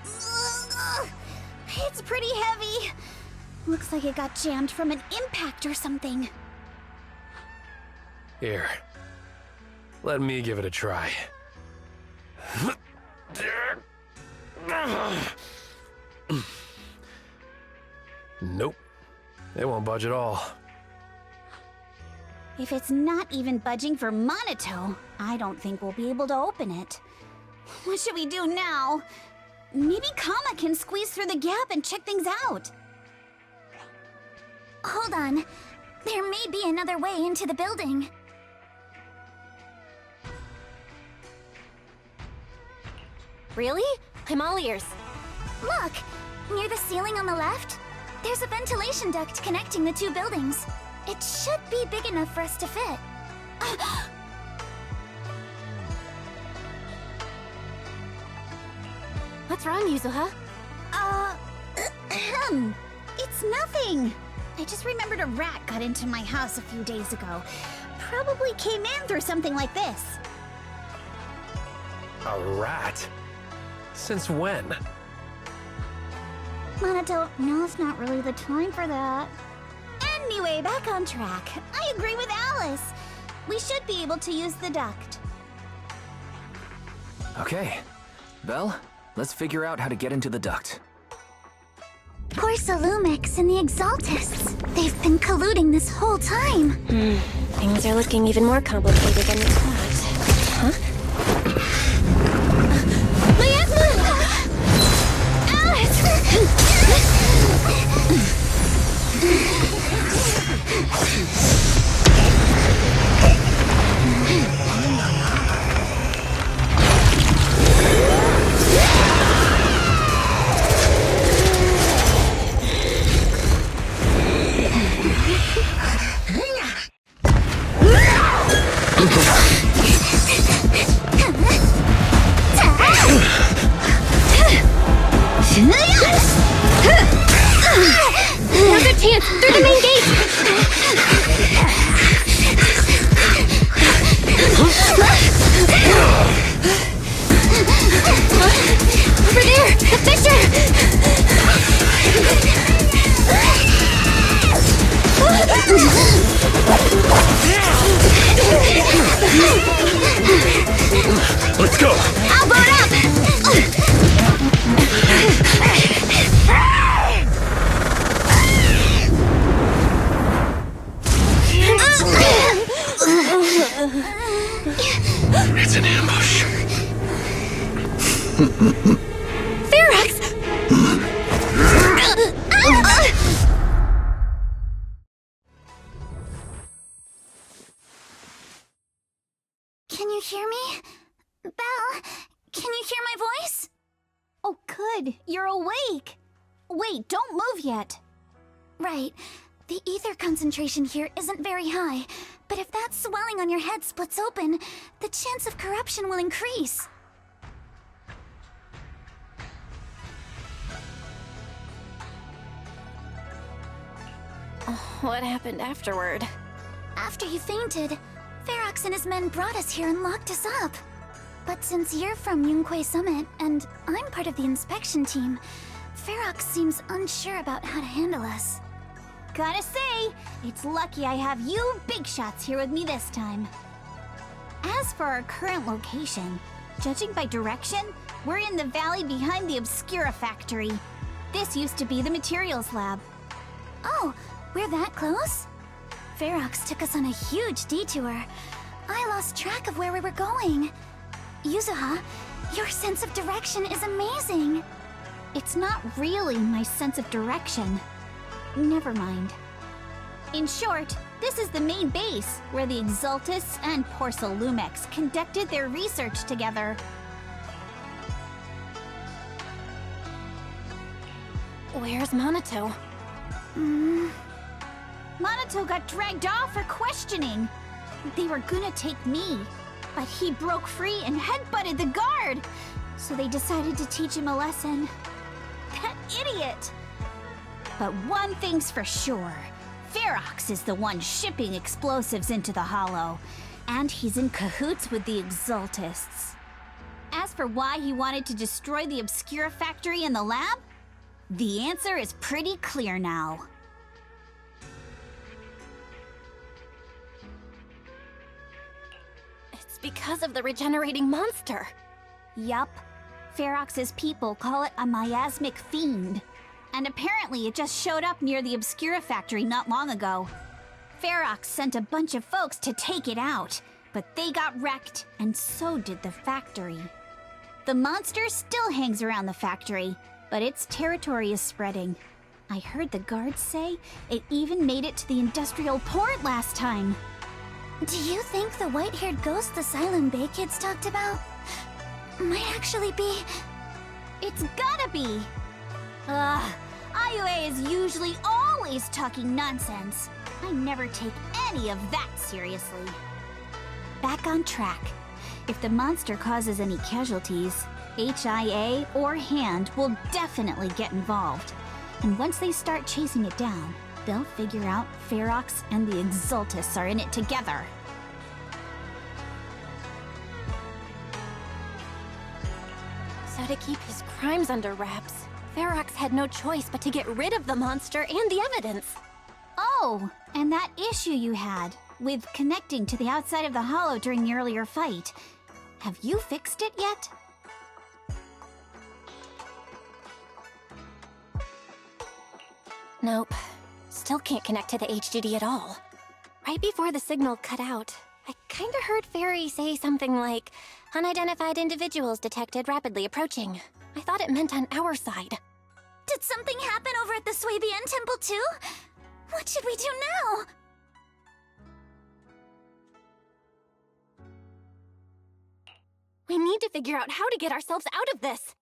It's pretty heavy. Looks like it got jammed from an impact or something. Here. Let me give it a try. Nope. It won't budge at all. If it's not even budging for Monato, I don't think we'll be able to open it. What should we do now? Maybe Kama can squeeze through the gap and check things out. Hold on. There may be another way into the building. Really? I'm all ears. Look! Near the ceiling on the left, there's a ventilation duct connecting the two buildings. It should be big enough for us to fit. What's wrong, Yuzuha? It's nothing. I just remembered a rat got into my house a few days ago. Probably came in through something like this. A rat? Since when? Monato, now's not really the time for that. Anyway, back on track. I agree with Alice. We should be able to use the duct. Okay. Belle, let's figure out how to get into the duct. Porsalumix and the Exaltists. They've been colluding this whole time. Things are looking even more complicated than we thought. Huh? Another chance through the main gate! Over there! The fissure! Let's go! I'll blow it up! It's an ambush. Ferox! Can you hear me? Belle, can you hear my voice? Oh, good. You're awake. Wait, don't move yet. Right. The ether concentration here isn't very high, but if that swelling on your head splits open, the chance of corruption will increase. What happened afterward? After he fainted, Ferox and his men brought us here and locked us up. But since you're from Yunquei Summit, and I'm part of the inspection team, Ferox seems unsure about how to handle us. Gotta say, it's lucky I have you big shots here with me this time. As for our current location, judging by direction, we're in the valley behind the Obscura factory. This used to be the materials lab. Oh, we're that close? Ferox took us on a huge detour. I lost track of where we were going. Yuzuha, your sense of direction is amazing. It's not really my sense of direction. Never mind. In short, this is the main base, where the Exaltists and Porsalumix conducted their research together. Where's Minato? Minato got dragged off for questioning. They were gonna take me, but he broke free and headbutted the guard. So they decided to teach him a lesson. That idiot! But one thing's for sure. Ferox is the one shipping explosives into the Hollow, and he's in cahoots with the Exaltists. As for why he wanted to destroy the Obscura factory and the lab, the answer is pretty clear now. It's because of the regenerating monster. Yup. Ferox's people call it a miasmic fiend. And apparently it just showed up near the Obscura factory not long ago. Ferox sent a bunch of folks to take it out, but they got wrecked, and so did the factory. The monster still hangs around the factory, but its territory is spreading. I heard the guards say it even made it to the industrial port last time. Do you think the white-haired ghost the Silent Bay kids talked about might actually be... It's gotta be! Ugh, IUA is usually always talking nonsense. I never take any of that seriously. Back on track. If the monster causes any casualties, HIA or Hand will definitely get involved. And once they start chasing it down, they'll figure out Ferox and the Exaltists are in it together. So to keep his crimes under wraps, Ferox had no choice but to get rid of the monster and the evidence. Oh, and that issue you had with connecting to the outside of the Hollow during the earlier fight. Have you fixed it yet? Nope. Still can't connect to the HDD at all. Right before the signal cut out, I kinda heard Fairy say something like, "Unidentified individuals detected rapidly approaching." I thought it meant on our side. Did something happen over at the Swabian Temple too? What should we do now? We need to figure out how to get ourselves out of this.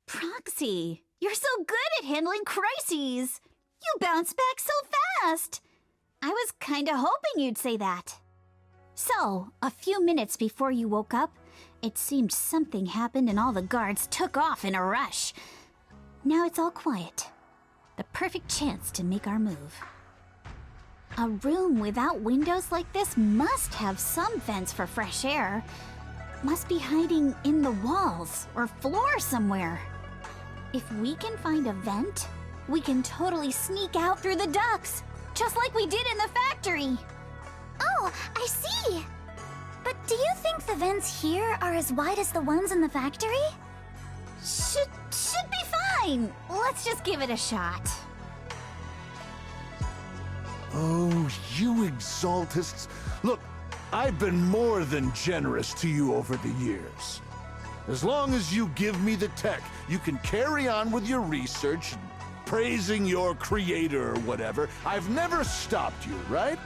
Proxy, you're so good at handling crises. You bounce back so fast. I was kinda hoping you'd say that. So, a few minutes before you woke up, it seemed something happened and all the guards took off in a rush. Now it's all quiet. The perfect chance to make our move. A room without windows like this must have some vents for fresh air. Must be hiding in the walls or floor somewhere. If we can find a vent, we can totally sneak out through the ducts, just like we did in the factory. Oh, I see! But do you think the vents here are as wide as the ones in the factory? Should be fine. Let's just give it a shot. Oh, you Exaltists. Look, I've been more than generous to you over the years. As long as you give me the tech, you can carry on with your research, praising your creator or whatever. I've never stopped you, right?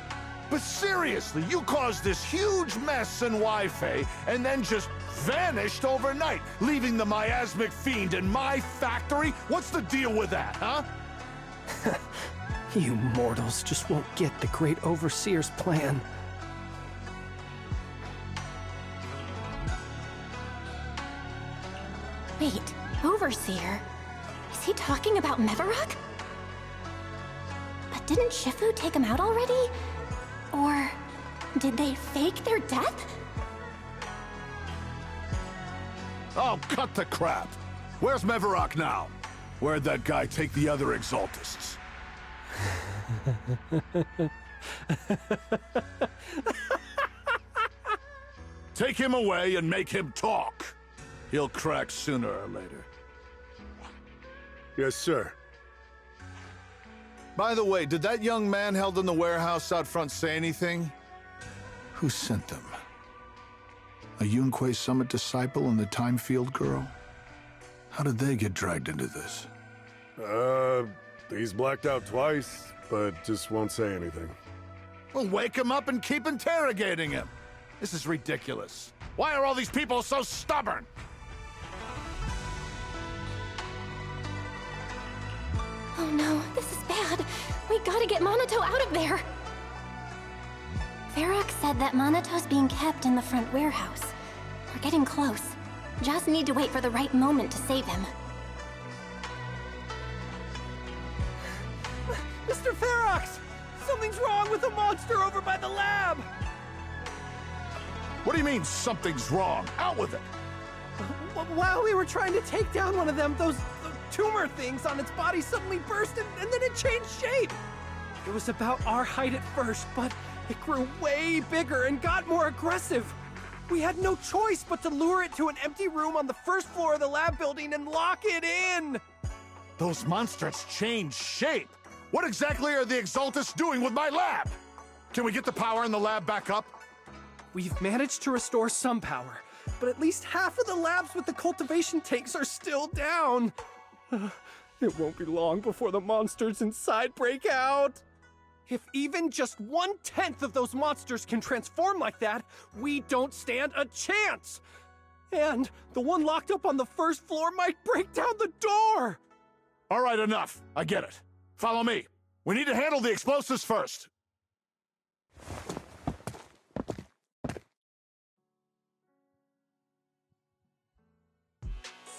But seriously, you caused this huge mess in Wi-Fi and then just vanished overnight, leaving the miasmic fiend in my factory? What's the deal with that, huh? You mortals just won't get the Great Overseer's plan. Wait, Overseer? Is he talking about Mevarok? But didn't Shifu take him out already? Or did they fake their death? Oh, cut the crap! Where's Mevarok now? Where'd that guy take the other Exaltists? Take him away and make him talk. He'll crack sooner or later. Yes, sir. By the way, did that young man held in the warehouse out front say anything? Who sent them? A Yunque Summit disciple and the Time Field girl? How did they get dragged into this? He's blacked out twice, but just won't say anything. Well, wake him up and keep interrogating him. This is ridiculous. Why are all these people so stubborn? Oh no, this is bad. We gotta get Monato out of there. Ferox said that Monato's being kept in the front warehouse. We're getting close. Just need to wait for the right moment to save him. Mr. Ferox! Something's wrong with the monster over by the lab! What do you mean, something's wrong? Out with it! While we were trying to take down one of them, those tumor things on its body suddenly burst and then it changed shape! It was about our height at first, but it grew way bigger and got more aggressive. We had no choice but to lure it to an empty room on the first floor of the lab building and lock it in! Those monsters changed shape! What exactly are the Exaltists doing with my lab? Can we get the power in the lab back up? We've managed to restore some power, but at least half of the labs with the cultivation tanks are still down. It won't be long before the monsters inside break out. If even just 1/10 of those monsters can transform like that, we don't stand a chance. And the one locked up on the first floor might break down the door. All right, enough. I get it. Follow me. We need to handle the explosives first.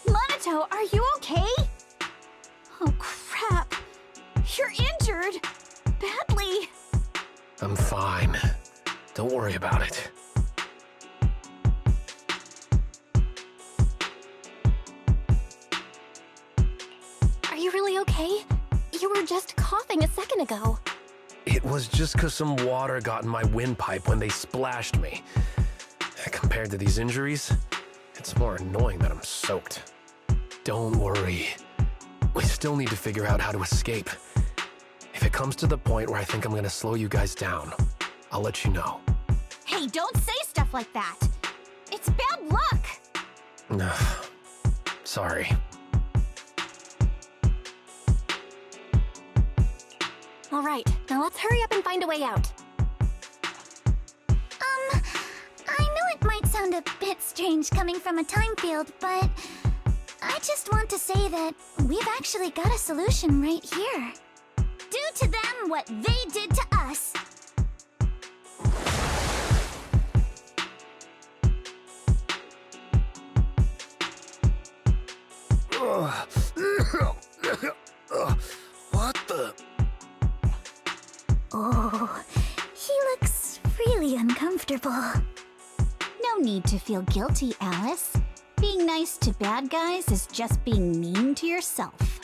Monato, are you okay? Oh, crap. You're injured. Badly. I'm fine. Don't worry about it. Are you really okay? You were just coughing a second ago. It was just 'cause some water got in my windpipe when they splashed me. Compared to these injuries, it's more annoying that I'm soaked. Don't worry. We still need to figure out how to escape. If it comes to the point where I think I'm gonna slow you guys down, I'll let you know. Hey, don't say stuff like that. It's bad luck. Sorry. All right, now let's hurry up and find a way out. I know it might sound a bit strange coming from a time field, but I just want to say that we've actually got a solution right here. Do to them what they did to us. What the? Oh, he looks really uncomfortable. No need to feel guilty, Alice. Being nice to bad guys is just being mean to yourself.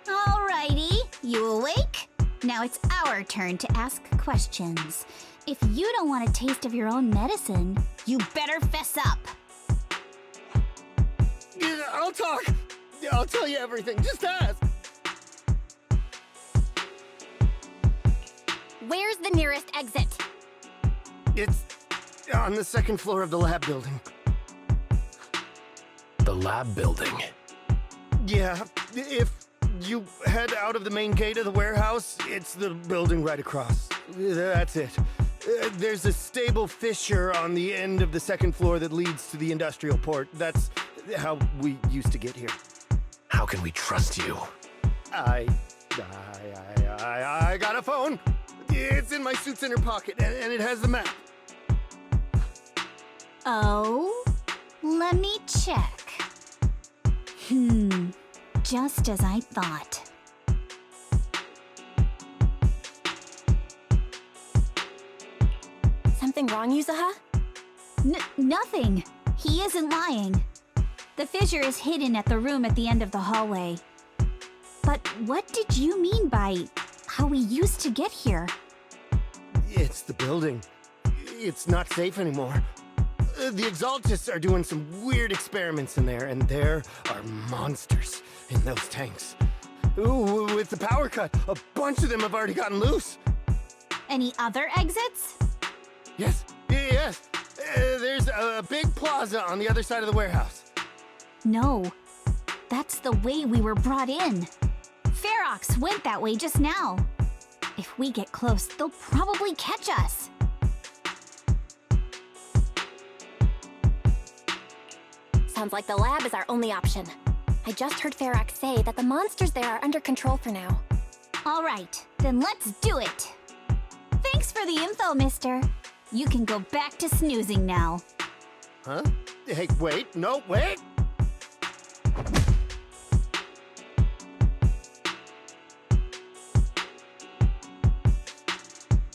Alrighty, you awake? Now it's our turn to ask questions. If you don't want a taste of your own medicine, you better fess up. Yeah, I'll talk. I'll tell you everything. Just ask. Where's the nearest exit? It's on the second floor of the lab building. The lab building? Yeah, if you head out of the main gate of the warehouse, it's the building right across. That's it. There's a stable fissure on the end of the second floor that leads to the industrial port. That's how we used to get here. How can we trust you? I got a phone. It's in my suit's inner pocket, and it has the map. Oh? Let me check. Just as I thought. Something wrong, Yuzuha? Nothing. He isn't lying. The fissure is hidden at the room at the end of the hallway. But what did you mean by how we used to get here? It's the building. It's not safe anymore. The Exaltists are doing some weird experiments in there, and there are monsters in those tanks. Ooh, with the power cut, a bunch of them have already gotten loose. Any other exits? Yes. There's a big plaza on the other side of the warehouse. No. That's the way we were brought in. Ferox went that way just now. If we get close, they'll probably catch us. Sounds like the lab is our only option. I just heard Ferox say that the monsters there are under control for now. All right, then let's do it. Thanks for the info, mister. You can go back to snoozing now. Huh? Hey, wait, no, wait!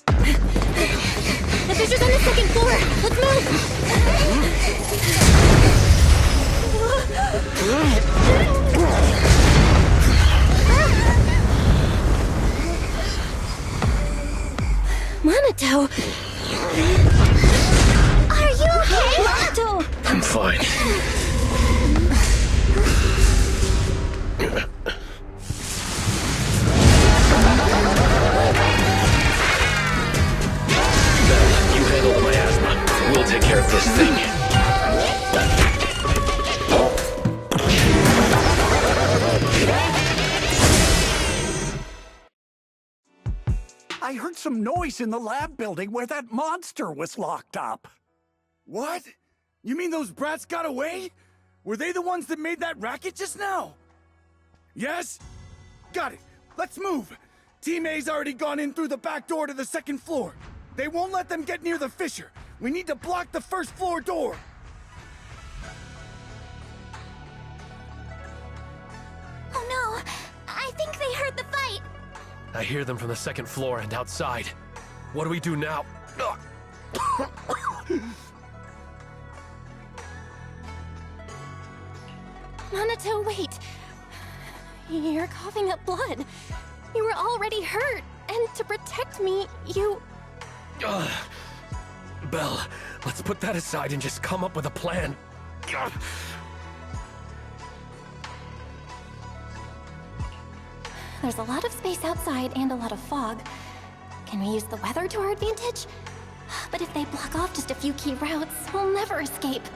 The fissure's on the second floor! Let's move! Monato! Are you okay? Monato! I'm fine. Belle, you handle my asthma. We'll take care of this thing. I heard some noise in the lab building where that monster was locked up. What? You mean those brats got away? Were they the ones that made that racket just now? Yes? Got it. Let's move. Team A's already gone in through the back door to the second floor. They won't let them get near the fissure. We need to block the first floor door. Oh no! I think they heard the fight! I hear them from the second floor and outside. What do we do now? Monato, wait! You're coughing up blood. You were already hurt, and to protect me, you... Belle, let's put that aside and just come up with a plan. There's a lot of space outside and a lot of fog. Can we use the weather to our advantage? But if they block off just a few key routes, we'll never escape.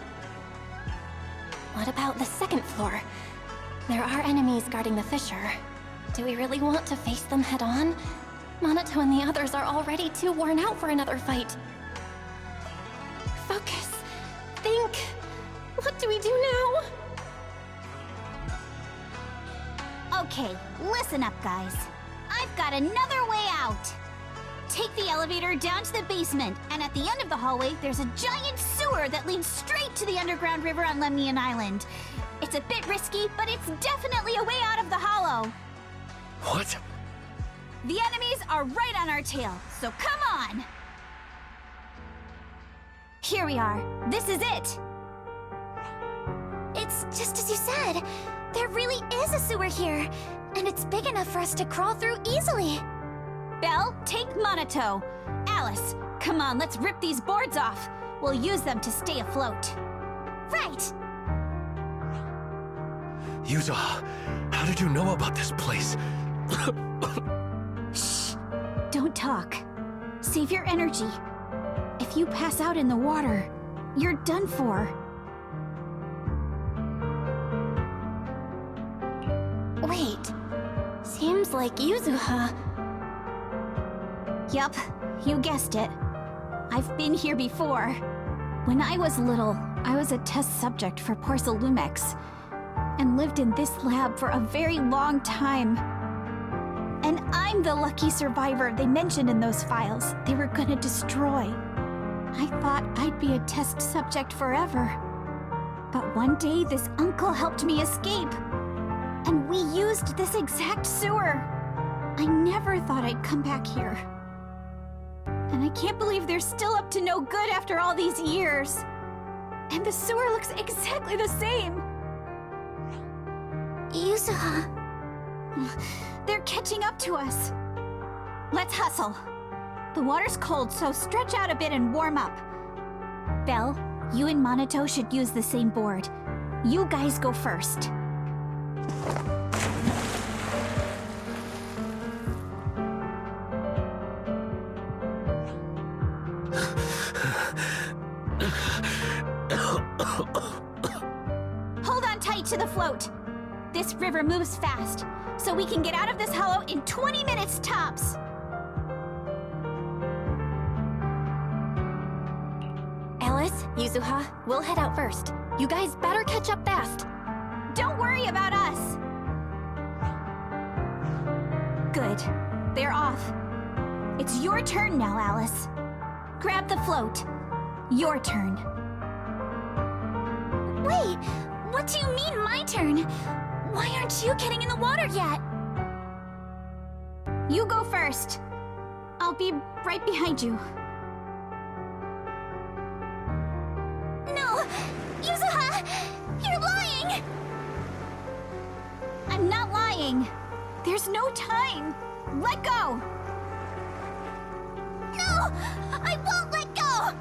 What about the second floor? There are enemies guarding the fissure. Do we really want to face them head on? Monato and the others are already too worn out for another fight. Focus. Think. What do we do now? Okay, listen up, guys. I've got another way out. Take the elevator down to the basement, and at the end of the hallway, there's a giant sewer that leads straight to the underground river on Lemnian Island. It's a bit risky, but it's definitely a way out of the hollow. What? The enemies are right on our tail, so come on! Here we are. This is it. It's just as you said. There really is a sewer here, and it's big enough for us to crawl through easily. Belle, take Monato. Alice, come on, let's rip these boards off. We'll use them to stay afloat. Right. Yuza, how did you know about this place? Shh. Don't talk. Save your energy. If you pass out in the water, you're done for. Wait. Seems like Yuzuha. Yup, you guessed it. I've been here before. When I was little, I was a test subject for Porcelumex, and lived in this lab for a very long time. And I'm the lucky survivor they mentioned in those files they were gonna destroy. I thought I'd be a test subject forever. But one day this uncle helped me escape. And we used this exact sewer. I never thought I'd come back here. And I can't believe they're still up to no good after all these years. And the sewer looks exactly the same. Yuzuha. They're catching up to us. Let's hustle. The water's cold, so stretch out a bit and warm up. Belle, you and Monato should use the same board. You guys go first. Hold on tight to the float. This river moves fast, so we can get out of this hollow in 20 minutes tops. Alice, Yuzuha, we'll head out first. You guys better catch up fast. Don't Don't worry about us. Good. They're off. It's your turn now, Alice. Grab the float. Your turn. Wait, what do you mean my turn? Why aren't you getting in the water yet? You go first. I'll be right behind you. No! Yuzuha! You're lying! I'm not lying. There's no time. Let go! No! I won't let go!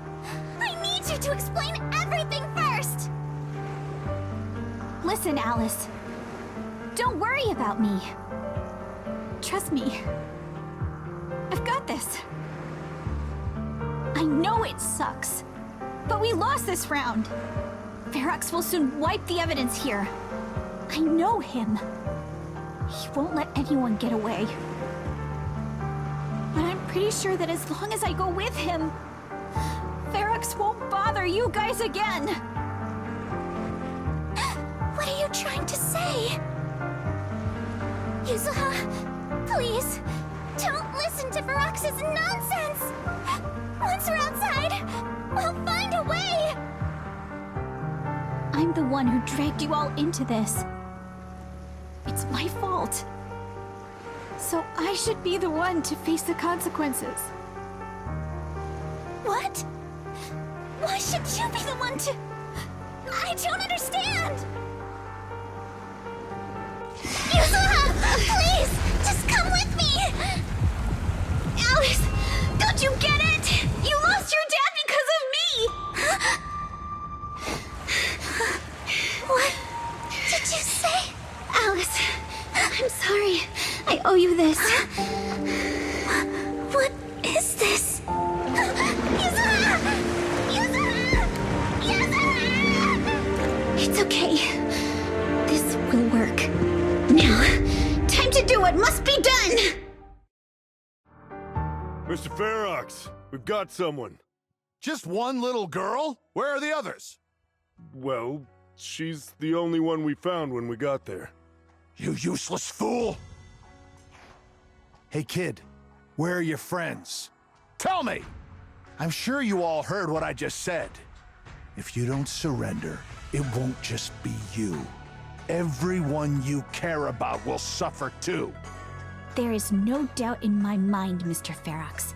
I need you to explain everything first! Listen, Alice. Don't worry about me. Trust me. I've got this. I know it sucks, but we lost this round. Ferox will soon wipe the evidence here. I know him. He won't let anyone get away. But I'm pretty sure that as long as I go with him, Ferox won't bother you guys again. What are you trying to say? Yuzuha, please, don't listen to Ferox's nonsense! Once we're outside, we'll find a way! I'm the one who dragged you all into this. It's my fault. So I should be the one to face the consequences. What? Why should you be the one to... I don't understand! Yuzuha, please, just come with me! Alice, don't you get it? You lost your dad because of me! What did you say? Alice, I'm sorry. I owe you this. What is this? Yuzuha! Yuzuha! Yuzuha! It's okay. This will work. Now, time to do what must be done! Mr. Ferox, we've got someone. Just one little girl? Where are the others? Well, she's the only one we found when we got there. You useless fool! Hey kid, where are your friends? Tell me! I'm sure you all heard what I just said. If you don't surrender, it won't just be you. Everyone you care about will suffer too. There is no doubt in my mind, Mr. Ferox.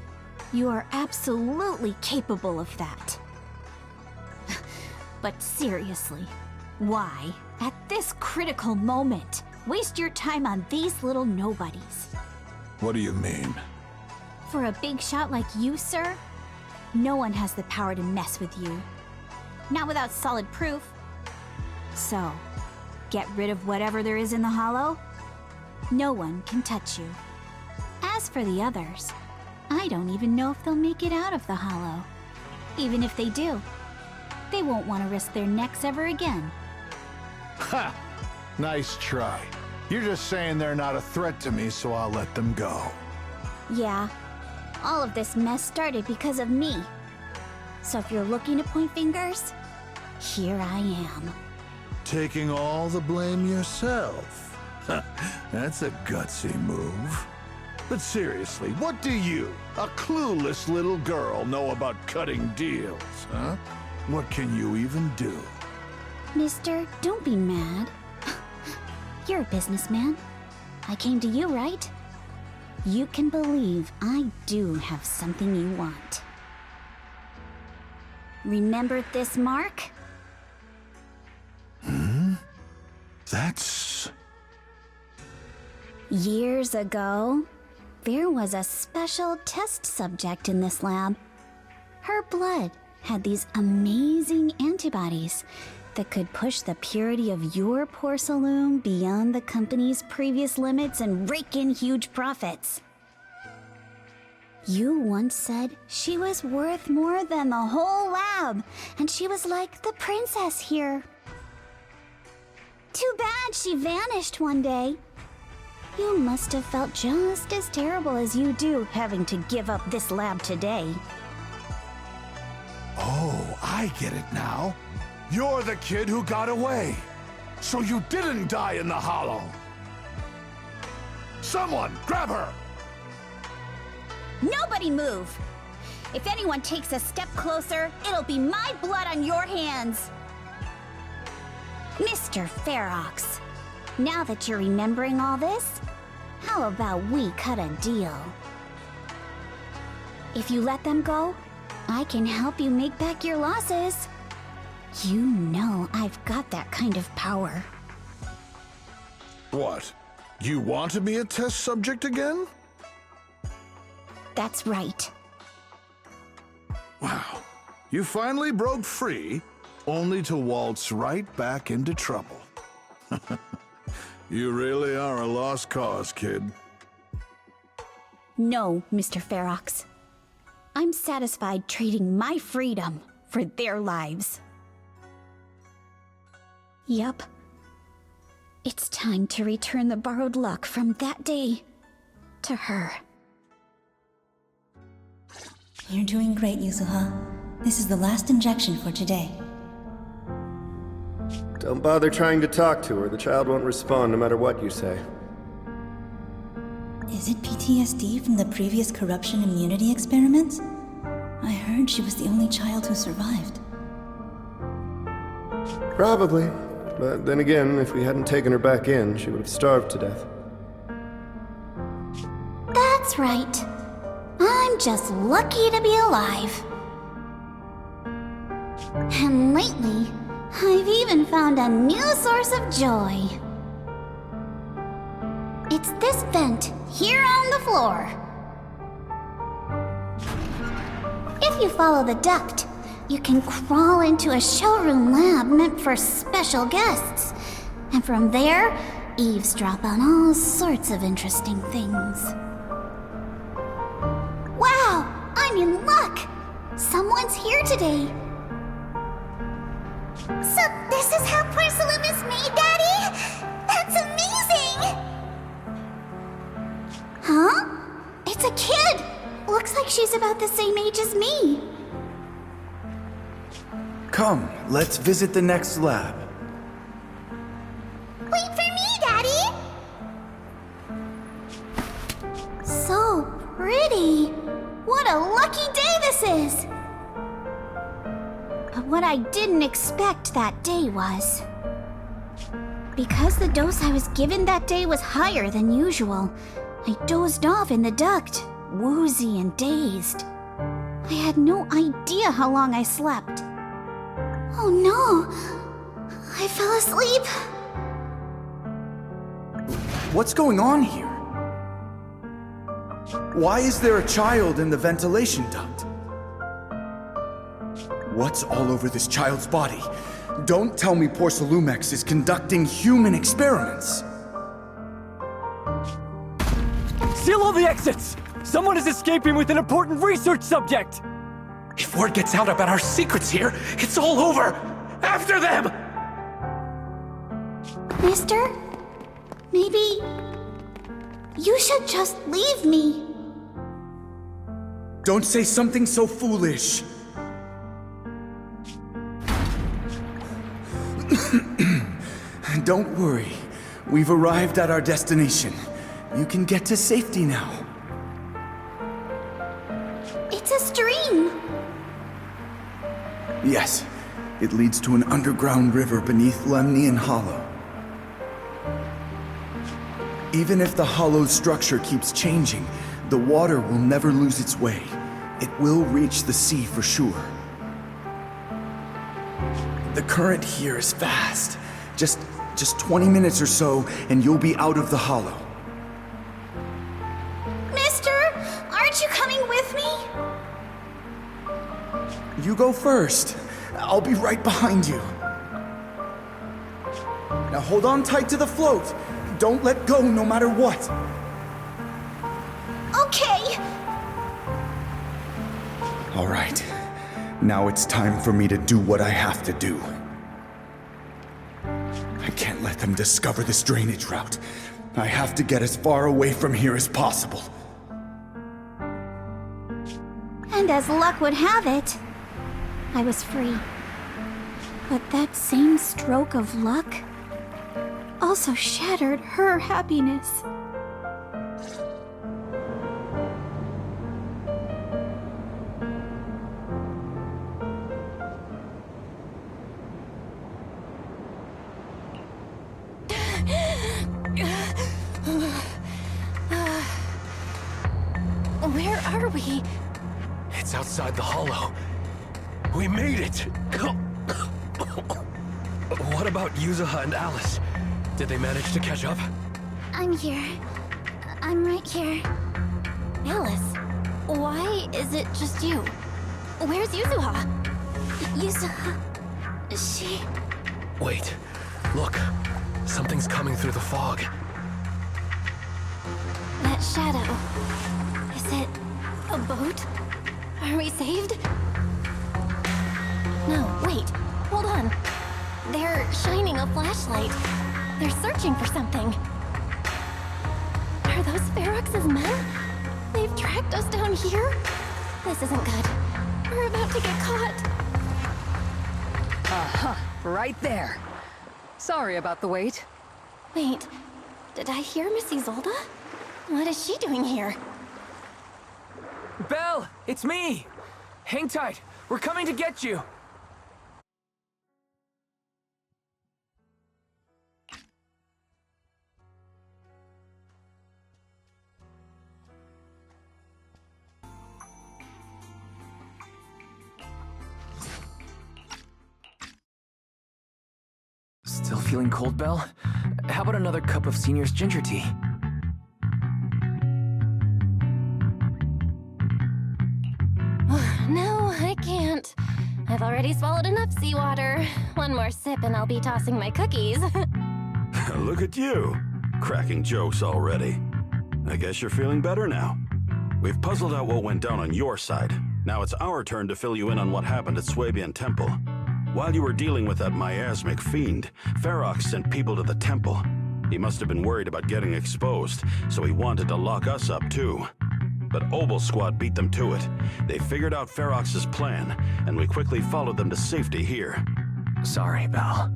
You are absolutely capable of that. But seriously, why, at this critical moment, waste your time on these little nobodies? What do you mean? For a big shot like you, sir, no one has the power to mess with you. Not without solid proof. So, get rid of whatever there is in the hollow. No one can touch you. As for the others, I don't even know if they'll make it out of the hollow. Even if they do, they won't want to risk their necks ever again. Ha! Nice try. You're just saying they're not a threat to me, so I'll let them go. Yeah, all of this mess started because of me. So if you're looking to point fingers, here I am. Taking all the blame yourself. That's a gutsy move. But seriously, what do you, a clueless little girl, know about cutting deals, huh? What can you even do? Mister, don't be mad. You're a businessman. I came to you, right? You can believe I do have something you want. Remember this mark? That's... Years ago, there was a special test subject in this lab. Her blood had these amazing antibodies that could push the purity of your porcelain beyond the company's previous limits and rake in huge profits. You once said she was worth more than the whole lab, and she was like the princess here. Too bad she vanished one day. You must have felt just as terrible as you do having to give up this lab today. Oh, I get it now. You're the kid who got away. So you didn't die in the hollow! Someone, grab her! Nobody move! If anyone takes a step closer, it'll be my blood on your hands! Mr. Ferox, now that you're remembering all this, how about we cut a deal? If you let them go, I can help you make back your losses. You know I've got that kind of power. What? You want to be a test subject again? That's right. Wow. You finally broke free, only to waltz right back into trouble. You really are a lost cause, kid. No, Mr. Ferox. I'm satisfied trading my freedom for their lives. Yup. It's time to return the borrowed luck from that day to her. You're doing great, Yuzuha. This is the last injection for today. Don't bother trying to talk to her. The child won't respond no matter what you say. Is it PTSD from the previous corruption immunity experiments? I heard she was the only child who survived. Probably. But then again, if we hadn't taken her back in, she would have starved to death. That's right. I'm just lucky to be alive. And lately, I've even found a new source of joy. It's this vent here on the floor. If you follow the duct, you can crawl into a showroom lab meant for special guests. And from there, eavesdrop on all sorts of interesting things. Wow! I'm in luck! Someone's here today. So this is how porcelain is made, Daddy? That's amazing! Huh? It's a kid! Looks like she's about the same age as me. Come, let's visit the next lab. Wait for me, Daddy! So pretty. What a lucky day this is! But what I didn't expect that day was... because the dose I was given that day was higher than usual, I dozed off in the duct, woozy and dazed. I had no idea how long I slept. Oh no! I fell asleep. What's going on here? Why is there a child in the ventilation duct? What's all over this child's body? Don't tell me Porcelumex is conducting human experiments. Seal all the exits! Someone is escaping with an important research subject! If word gets out about our secrets here, it's all over! After them! Mister? Maybe... you should just leave me. Don't say something so foolish. Don't worry. We've arrived at our destination. You can get to safety now. It's a stream. Yes, it leads to an underground river beneath Lemnian Hollow. Even if the hollow's structure keeps changing, the water will never lose its way. It will reach the sea for sure. The current here is fast. Just 20 minutes or so, and you'll be out of the hollow. Mister, aren't you coming with me? You go first. I'll be right behind you. Now hold on tight to the float. Don't let go no matter what. Okay. All right. Now it's time for me to do what I have to do. I can't let them discover this drainage route. I have to get as far away from here as possible. And as luck would have it, I was free. But that same stroke of luck also shattered her happiness. Where are we? It's outside the hollow. We made it! What about Yuzuha and Alice? Did they manage to catch up? I'm here. I'm right here. Alice, why is it just you? Where's Yuzuha? Yuzuha... she... Wait, look. Something's coming through the fog. That shadow... is it a boat? Are we saved? No, wait. Hold on. They're shining a flashlight. They're searching for something. Are those Ferox's men? They've tracked us down here? This isn't good. We're about to get caught. Uh-huh. Right there. Sorry about the wait. Wait, did I hear Miss Isolde? What is she doing here? Belle, it's me! Hang tight, we're coming to get you! Still feeling cold, Belle? How about another cup of Senior's ginger tea? No, I can't. I've already swallowed enough seawater. One more sip and I'll be tossing my cookies. Look at you, cracking jokes already. I guess you're feeling better now. We've puzzled out what went down on your side. Now it's our turn to fill you in on what happened at Swabian Temple. While you were dealing with that miasmic fiend, Ferox sent people to the temple. He must have been worried about getting exposed, so he wanted to lock us up too. But Obel Squad beat them to it. They figured out Ferox's plan, and we quickly followed them to safety here. Sorry, Belle.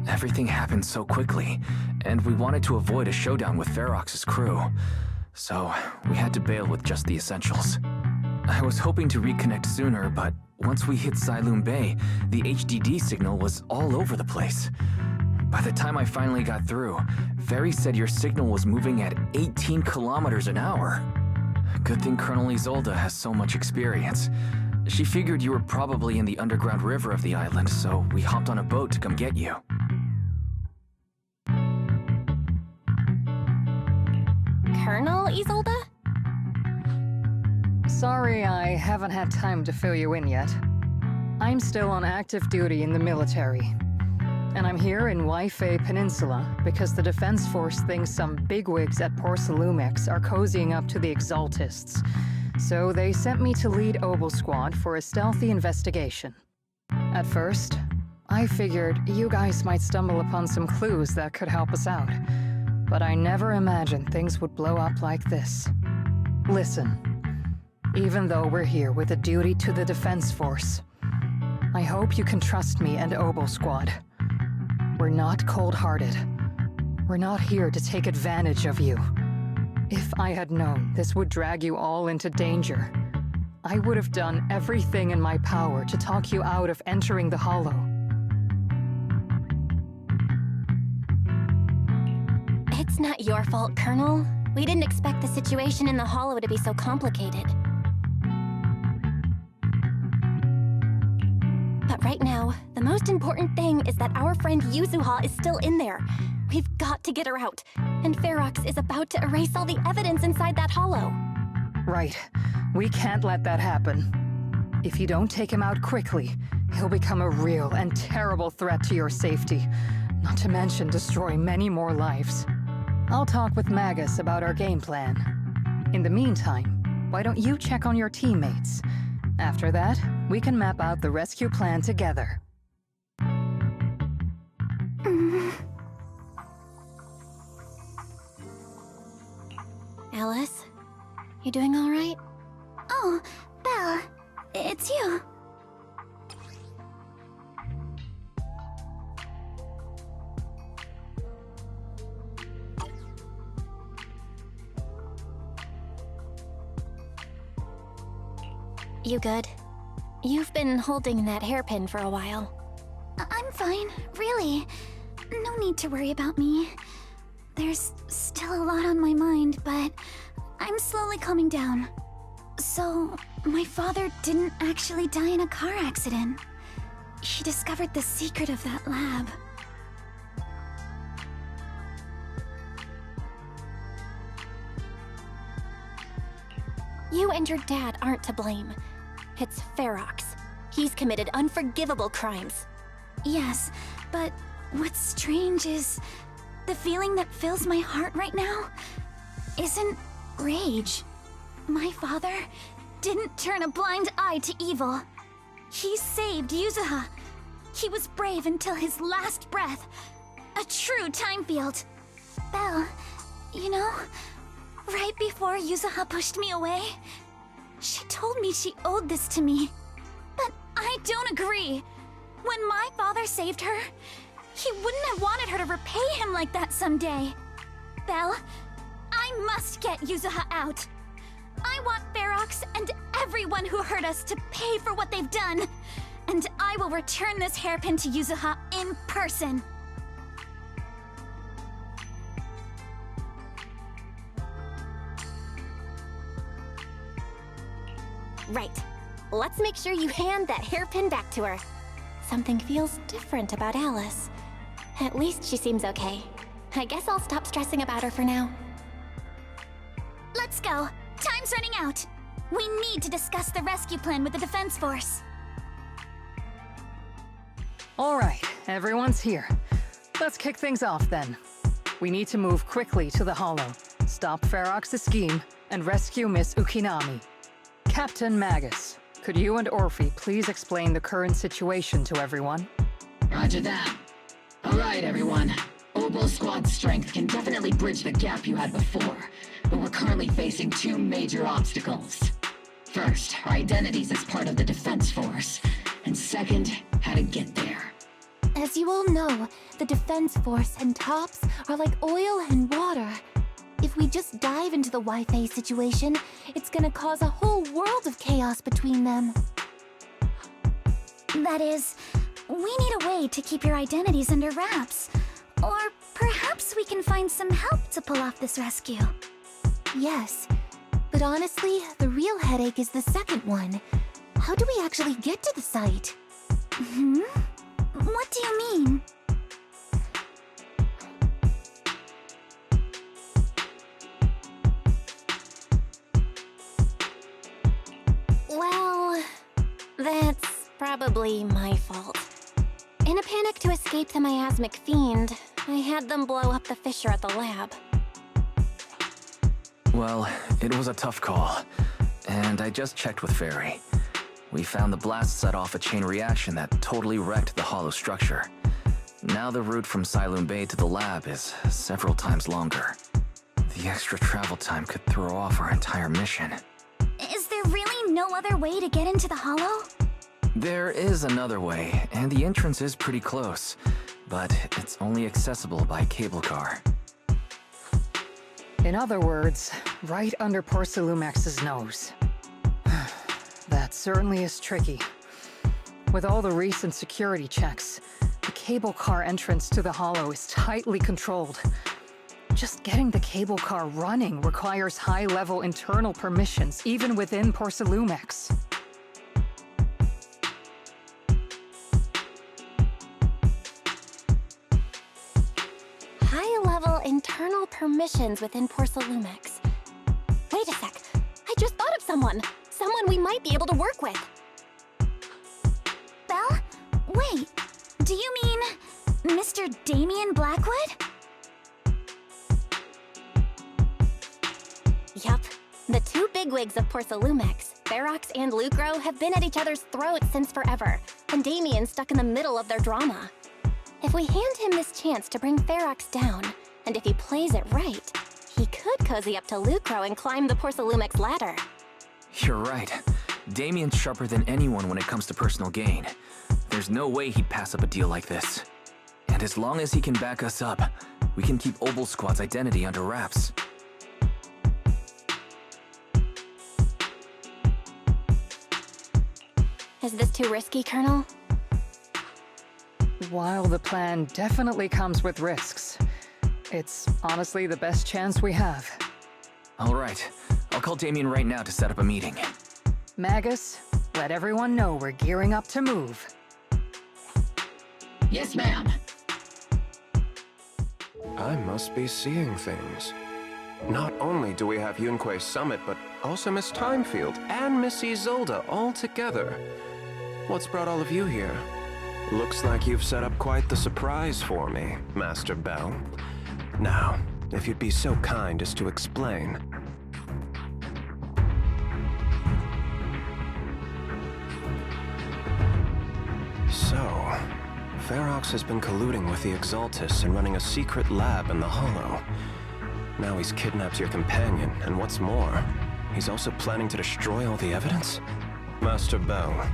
Everything happened so quickly, and we wanted to avoid a showdown with Ferox's crew. So, we had to bail with just the essentials. I was hoping to reconnect sooner, but once we hit Siloon Bay, the HDD signal was all over the place. By the time I finally got through, Ferry said your signal was moving at 18 kilometers an hour. Good thing Colonel Isolde has so much experience. She figured you were probably in the underground river of the island, so we hopped on a boat to come get you. Colonel Isolde? Sorry I haven't had time to fill you in yet. I'm still on active duty in the military. And I'm here in Waifei Peninsula because the Defense Force thinks some bigwigs at Porcelumex are cozying up to the Exaltists. So they sent me to lead Obel Squad for a stealthy investigation. At first, I figured you guys might stumble upon some clues that could help us out. But I never imagined things would blow up like this. Listen, even though we're here with a duty to the Defense Force, I hope you can trust me and Obel Squad. We're not cold-hearted. We're not here to take advantage of you. If I had known this would drag you all into danger, I would have done everything in my power to talk you out of entering the Hollow. It's not your fault, Colonel. We didn't expect the situation in the Hollow to be so complicated. But right now, the most important thing is that our friend Yuzuha is still in there. We've got to get her out. And Ferox is about to erase all the evidence inside that hollow. Right. We can't let that happen. If you don't take him out quickly, he'll become a real and terrible threat to your safety. Not to mention destroy many more lives. I'll talk with Magus about our game plan. In the meantime, why don't you check on your teammates? After that, we can map out the rescue plan together. Alice, you doing all right? Oh, Belle, it's you. You good? You've been holding that hairpin for a while. I'm fine, really. No need to worry about me. There's still a lot on my mind, but I'm slowly calming down. So, my father didn't actually die in a car accident. He discovered the secret of that lab. You and your dad aren't to blame. It's Ferox. He's committed unforgivable crimes. Yes, but what's strange is the feeling that fills my heart right now isn't rage. My father didn't turn a blind eye to evil. He saved Yuzuha. He was brave until his last breath. A true time field. Belle, you know, right before Yuzuha pushed me away, she told me she owed this to me. But I don't agree. When my father saved her, he wouldn't have wanted her to repay him like that someday. Belle, I must get Yuzuha out. I want Ferox and everyone who hurt us to pay for what they've done. And I will return this hairpin to Yuzuha in person. Right. Let's make sure you hand that hairpin back to her. Something feels different about Alice. At least she seems okay. I guess I'll stop stressing about her for now. Let's go. Time's running out. We need to discuss the rescue plan with the Defense Force. All right, everyone's here. Let's kick things off then. We need to move quickly to the Hollow, stop Ferox's scheme, and rescue Miss Ukinami. Captain Magus, could you and Orphe please explain the current situation to everyone? Roger that. All right, everyone. Obel Squad's strength can definitely bridge the gap you had before, but we're currently facing two major obstacles. First, our identities as part of the Defense Force, and second, how to get there. As you all know, the Defense Force and TOPS are like oil and water. If we just dive into the Wi-Fi situation, it's gonna cause a whole world of chaos between them. That is, we need a way to keep your identities under wraps. Or perhaps we can find some help to pull off this rescue. Yes, but honestly, the real headache is the second one. How do we actually get to the site? What do you mean? Well, that's probably my fault. In a panic to escape the miasmic fiend, I had them blow up the fissure at the lab. Well, it was a tough call, and I just checked with Fairy. We found the blast set off a chain reaction that totally wrecked the hollow structure. Now the route from Siloon Bay to the lab is several times longer. The extra travel time could throw off our entire mission. Is there really no other way to get into the Hollow? There is another way, and the entrance is pretty close, but it's only accessible by cable car. In other words, right under Porcelumex's nose. That certainly is tricky. With all the recent security checks, the cable car entrance to the Hollow is tightly controlled. Just getting the cable car running requires high-level internal permissions, even within Porcelumex. High-level internal permissions within Porcelumex. Wait a sec, I just thought of someone! Someone we might be able to work with! Belle? Wait, do you mean Mr. Damien Blackwood? Yup. The two bigwigs of Porcelumex, Ferox and Lucro, have been at each other's throats since forever, and Damien's stuck in the middle of their drama. If we hand him this chance to bring Ferox down, and if he plays it right, he could cozy up to Lucro and climb the Porcelumex ladder. You're right. Damien's sharper than anyone when it comes to personal gain. There's no way he'd pass up a deal like this. And as long as he can back us up, we can keep Obel Squad's identity under wraps. Is this too risky, Colonel? While the plan definitely comes with risks, it's honestly the best chance we have. All right. I'll call Damien right now to set up a meeting. Magus, let everyone know we're gearing up to move. Yes, ma'am. I must be seeing things. Not only do we have Yunque's summit, but also Miss Timefield and Miss Isolde all together. What's brought all of you here? Looks like you've set up quite the surprise for me, Master Bell. Now, if you'd be so kind as to explain. So, Ferox has been colluding with the Exaltus and running a secret lab in the Hollow. Now he's kidnapped your companion, and what's more, he's also planning to destroy all the evidence? Master Bell,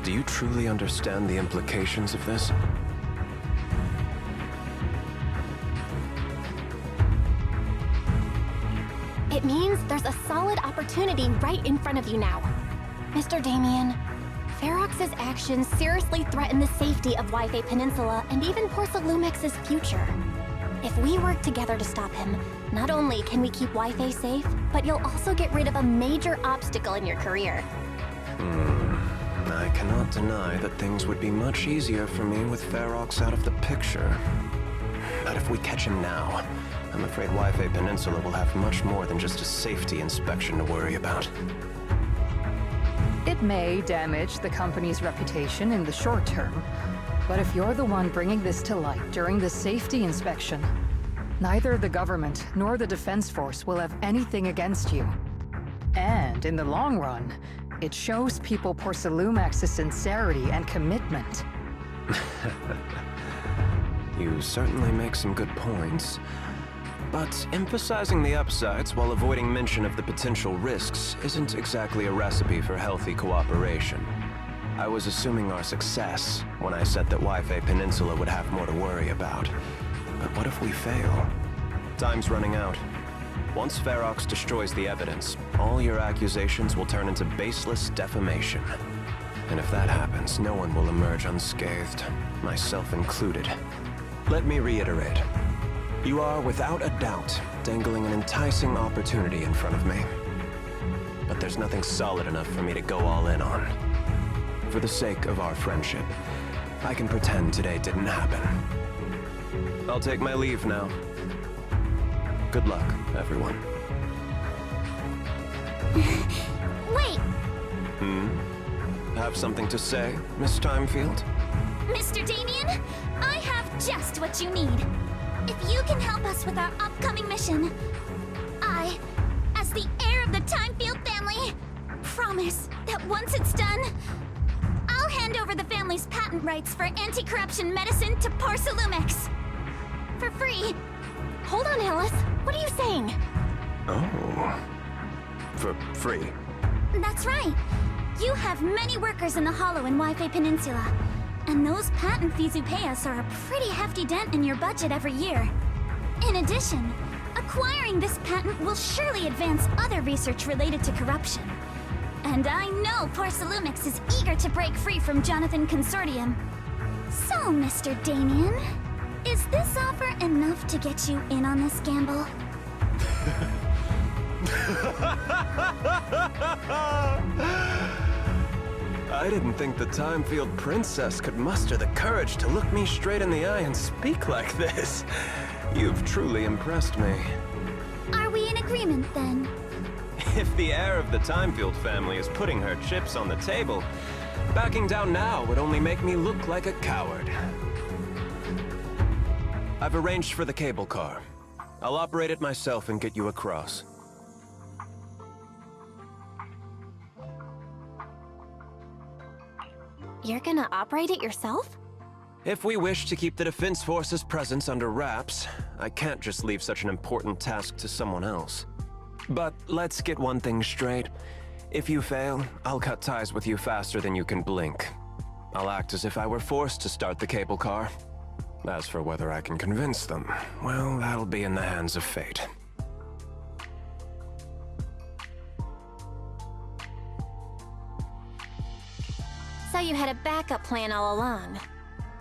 do you truly understand the implications of this? It means there's a solid opportunity right in front of you now. Mr. Damien, Ferox's actions seriously threaten the safety of Wi-Fi Peninsula and even Porsalumex's future. If we work together to stop him, not only can we keep Wi-Fi safe, but you'll also get rid of a major obstacle in your career. I cannot deny that things would be much easier for me with Ferox out of the picture. But if we catch him now, I'm afraid Wi-Fi Peninsula will have much more than just a safety inspection to worry about. It may damage the company's reputation in the short term, but if you're the one bringing this to light during the safety inspection, neither the government nor the Defense Force will have anything against you. And in the long run, it shows people Porsalumex's sincerity and commitment. You certainly make some good points. But emphasizing the upsides while avoiding mention of the potential risks isn't exactly a recipe for healthy cooperation. I was assuming our success when I said that Wi-Fi Peninsula would have more to worry about. But what if we fail? Time's running out. Once Ferox destroys the evidence, all your accusations will turn into baseless defamation. And if that happens, no one will emerge unscathed, myself included. Let me reiterate. You are, without a doubt, dangling an enticing opportunity in front of me. But there's nothing solid enough for me to go all in on. For the sake of our friendship, I can pretend today didn't happen. I'll take my leave now. Good luck, everyone. Wait! Have something to say, Miss Timefield? Mr. Damien, I have just what you need. If you can help us with our upcoming mission, I, as the heir of the Timefield family, promise that once it's done, I'll hand over the family's patent rights for anti-corruption medicine to Porsalumex. For free. Hold on, Alice. What are you saying? Oh. For free? That's right. You have many workers in the Hollow and Wi-Fi Peninsula. And those patent fees you pay us are a pretty hefty dent in your budget every year. In addition, acquiring this patent will surely advance other research related to corruption. And I know Porsalumix is eager to break free from Jonathan Consortium. So, Mr. Damien, is this offer enough to get you in on this gamble? I didn't think the Timefield princess could muster the courage to look me straight in the eye and speak like this. You've truly impressed me. Are we in agreement, then? If the heir of the Timefield family is putting her chips on the table, backing down now would only make me look like a coward. I've arranged for the cable car. I'll operate it myself and get you across. You're gonna operate it yourself? If we wish to keep the Defense Force's presence under wraps, I can't just leave such an important task to someone else. But let's get one thing straight. If you fail, I'll cut ties with you faster than you can blink. I'll act as if I were forced to start the cable car. As for whether I can convince them, well, that'll be in the hands of fate. thought you had a backup plan all along.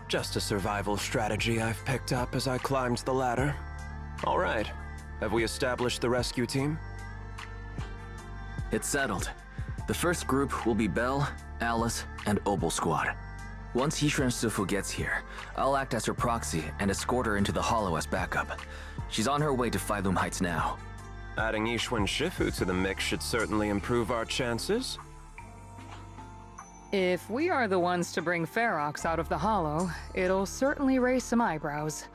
Just a survival strategy I've picked up as I climbed the ladder. All right. Have we established the rescue team? It's settled. The first group will be Belle, Alice, and Opal Squad. Once Yisha and Sifu gets here, I'll act as her proxy and escort her into the Hollow as backup. She's on her way to Phylum Heights now. Adding Yishu and Shifu to the mix should certainly improve our chances. If we are the ones to bring Ferox out of the Hollow, it'll certainly raise some eyebrows.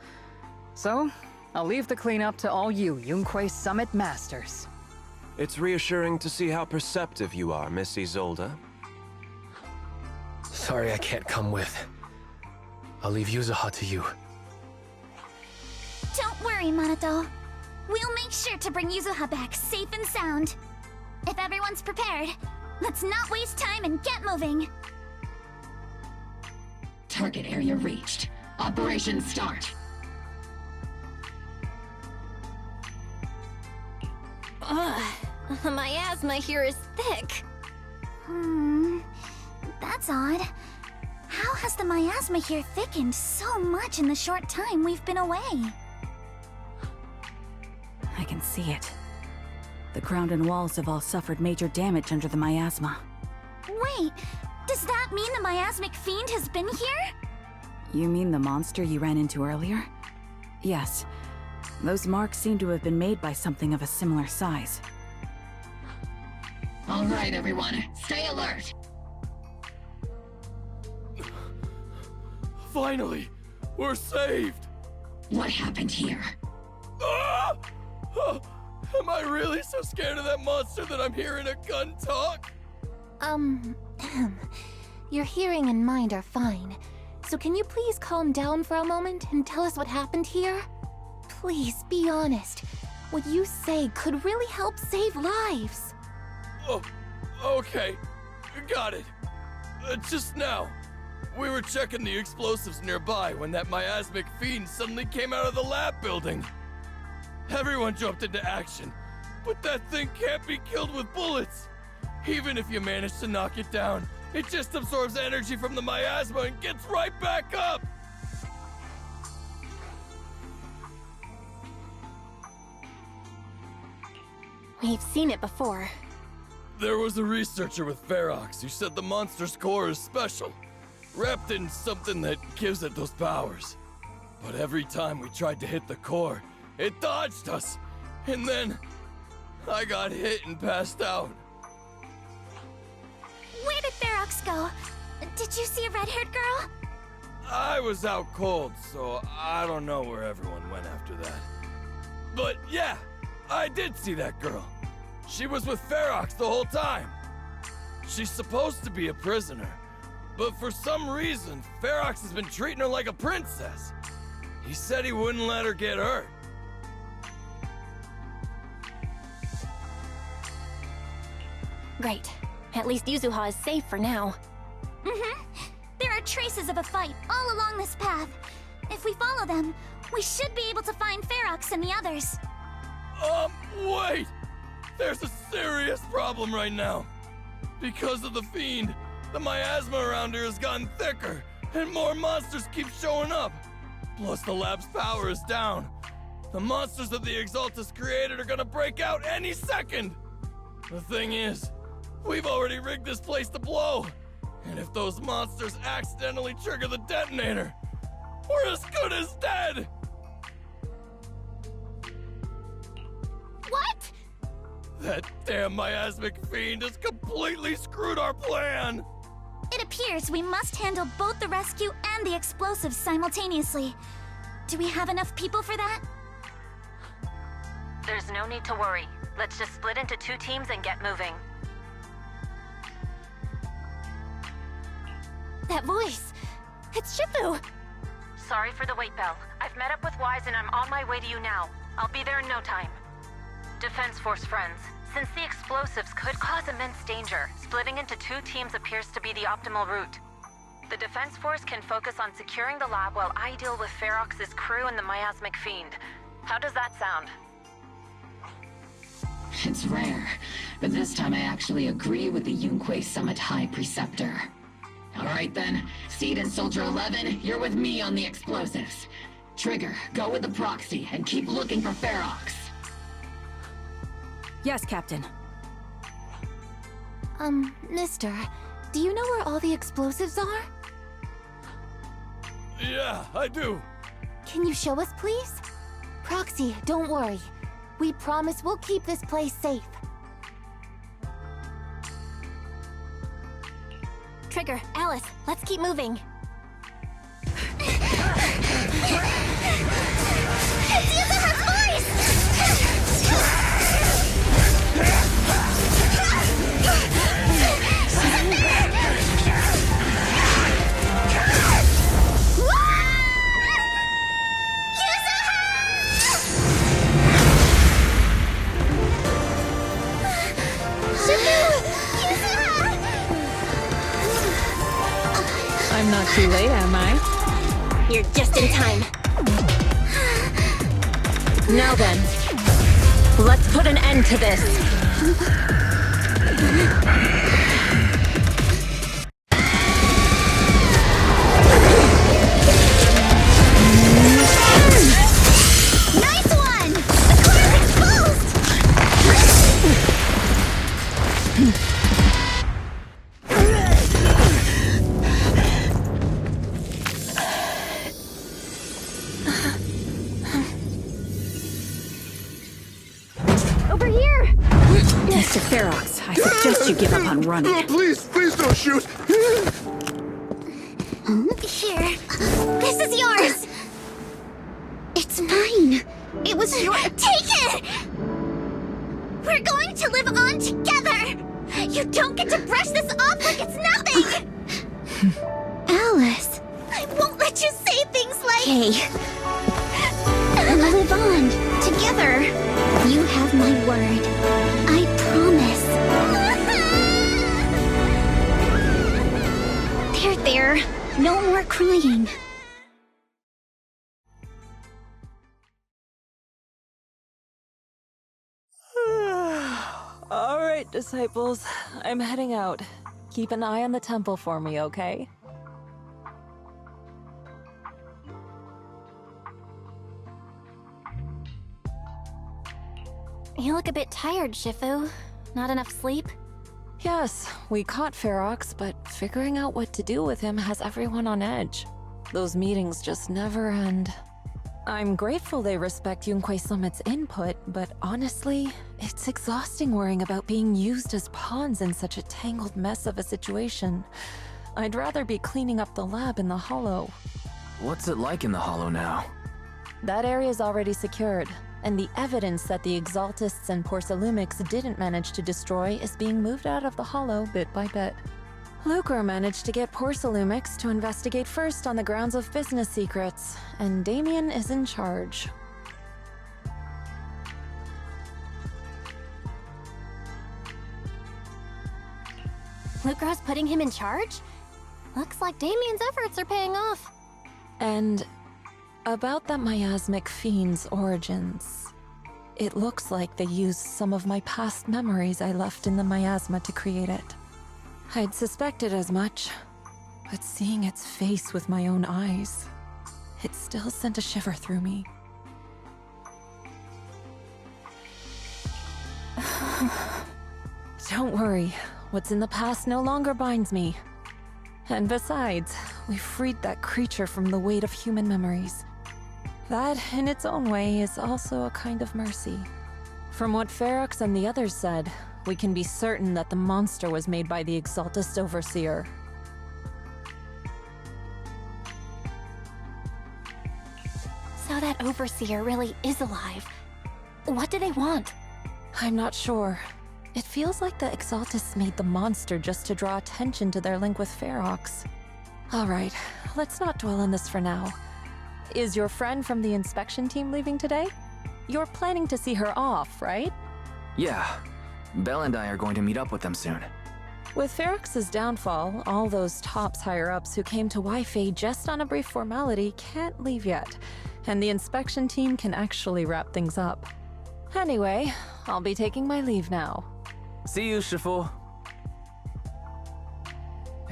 So, I'll leave the cleanup to all you Yunquei Summit Masters. It's reassuring to see how perceptive you are, Miss Isolde. Sorry I can't come with. I'll leave Yuzuha to you. Don't worry, Minato. We'll make sure to bring Yuzuha back safe and sound. If everyone's prepared, let's not waste time and get moving. Target area reached. Operation start. Ugh, the miasma here is thick. That's odd. How has the miasma here thickened so much in the short time we've been away? I can see it. The ground and walls have all suffered major damage under the miasma. Wait, does that mean the miasmic fiend has been here? You mean the monster you ran into earlier? Yes. Those marks seem to have been made by something of a similar size. All right, everyone, stay alert. Finally, we're saved. What happened here? Ah! Am I really so scared of that monster that I'm hearing a gun talk? Your hearing and mind are fine. So can you please calm down for a moment and tell us what happened here? Please, be honest. What you say could really help save lives. Oh, okay. Got it. Just now, we were checking the explosives nearby when that miasmic fiend suddenly came out of the lab building. Everyone jumped into action, but that thing can't be killed with bullets. Even if you manage to knock it down, it just absorbs energy from the miasma and gets right back up. We've seen it before. There was a researcher with Ferox who said the monster's core is special, wrapped in something that gives it those powers. But every time we tried to hit the core, it dodged us, and then I got hit and passed out. Where did Ferox go? Did you see a red-haired girl? I was out cold, so I don't know where everyone went after that. But yeah, I did see that girl. She was with Ferox the whole time. She's supposed to be a prisoner, but for some reason, Ferox has been treating her like a princess. He said he wouldn't let her get hurt. Great. At least Yuzuha is safe for now. There are traces of a fight all along this path. If we follow them, we should be able to find Ferox and the others. Wait! There's a serious problem right now. Because of the fiend, the miasma around here has gotten thicker, and more monsters keep showing up. Plus the lab's power is down. The monsters that the Exaltus created are gonna break out any second! The thing is, we've already rigged this place to blow. And if those monsters accidentally trigger the detonator, we're as good as dead! What? That damn miasmic fiend has completely screwed our plan! It appears we must handle both the rescue and the explosives simultaneously. Do we have enough people for that? There's no need to worry. Let's just split into 2 teams and get moving. That voice! It's Shifu! Sorry for the wait, Belle. I've met up with Wise and I'm on my way to you now. I'll be there in no time. Defense Force friends, since the explosives could cause immense danger, splitting into 2 teams appears to be the optimal route. The Defense Force can focus on securing the lab while I deal with Ferox's crew and the miasmic fiend. How does that sound? It's rare, but this time I actually agree with the Yunquei Summit High Preceptor. Alright then, Seed and Soldier 11, you're with me on the explosives. Trigger, go with the proxy and keep looking for Ferox. Yes, Captain. Mister, do you know where all the explosives are? Yeah, I do. Can you show us, please? Proxy, don't worry. We promise we'll keep this place safe. Trigger, Alice, let's keep moving. It's Yuzuha's voice! I'm not too late, am I? You're just in time. Now then, let's put an end to this. Nice one! The core is exposed! Over here! Mr. Ferox, I suggest you give up on running. Please don't shoot! Here. This is yours! It's mine. It was your— Take it! We're going to live on together! You don't get to brush this off like it's nothing! Alice. I won't let you say things like— Hey. We'll live on, together. You have my word. I promise. There. No more crying. All right, disciples. I'm heading out. Keep an eye on the temple for me, okay? You look a bit tired, Shifu. Not enough sleep? Yes, we caught Ferox, but figuring out what to do with him has everyone on edge. Those meetings just never end. I'm grateful they respect Yunquei Summit's input, but honestly, it's exhausting worrying about being used as pawns in such a tangled mess of a situation. I'd rather be cleaning up the lab in the Hollow. What's it like in the Hollow now? That area's already secured, and the evidence that the Exaltists and Porcelumics didn't manage to destroy is being moved out of the Hollow bit by bit. Lucre managed to get Porcelumics to investigate first on the grounds of business secrets, and Damien is in charge. Lucro's putting him in charge? Looks like Damien's efforts are paying off. And about that miasmic fiend's origins. It looks like they used some of my past memories I left in the miasma to create it. I'd suspected as much, but seeing its face with my own eyes, it still sent a shiver through me. Don't worry, what's in the past no longer binds me. And besides, we freed that creature from the weight of human memories. That, in its own way, is also a kind of mercy. From what Ferox and the others said, we can be certain that the monster was made by the Exaltist Overseer. So that Overseer really is alive. What do they want? I'm not sure. It feels like the Exaltists made the monster just to draw attention to their link with Ferox. Alright, let's not dwell on this for now. Is your friend from the inspection team leaving today? You're planning to see her off, right? Yeah. Belle and I are going to meet up with them soon. With Ferox's downfall, all those tops higher-ups who came to Wi-Fi just on a brief formality can't leave yet, and the inspection team can actually wrap things up. Anyway, I'll be taking my leave now. See you, Shifu.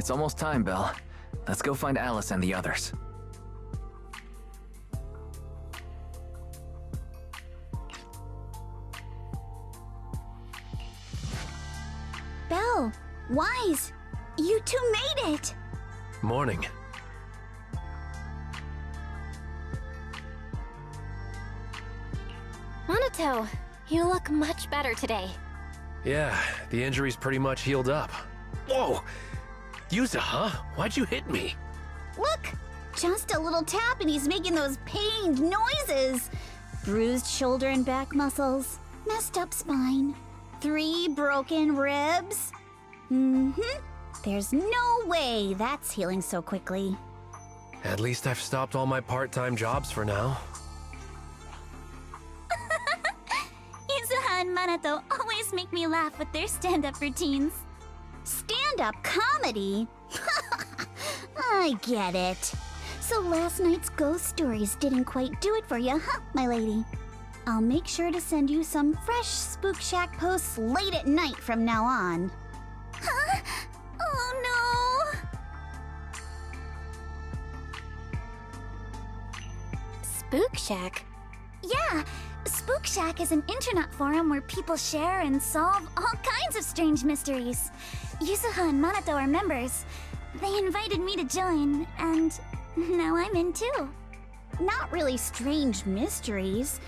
It's almost time, Belle. Let's go find Alice and the others. Belle, Wise, you two made it! Morning. Monato, you look much better today. Yeah, the injury's pretty much healed up. Whoa! Yuza, huh? Why'd you hit me? Look! Just a little tap and he's making those pained noises. Bruised shoulder and back muscles, messed up spine, 3 broken ribs. There's no way that's healing so quickly. At least I've stopped all my part-time jobs for now. Yuzuha and Manato always make me laugh with their stand-up routines. Stand-up comedy? I get it. So last night's ghost stories didn't quite do it for you, huh, my lady? I'll make sure to send you some fresh Spook Shack posts late at night from now on. Huh? Oh no! Spook Shack? Yeah, Spook Shack is an internet forum where people share and solve all kinds of strange mysteries. Yuzuha and Manato are members. They invited me to join, and now I'm in too. Not really strange mysteries.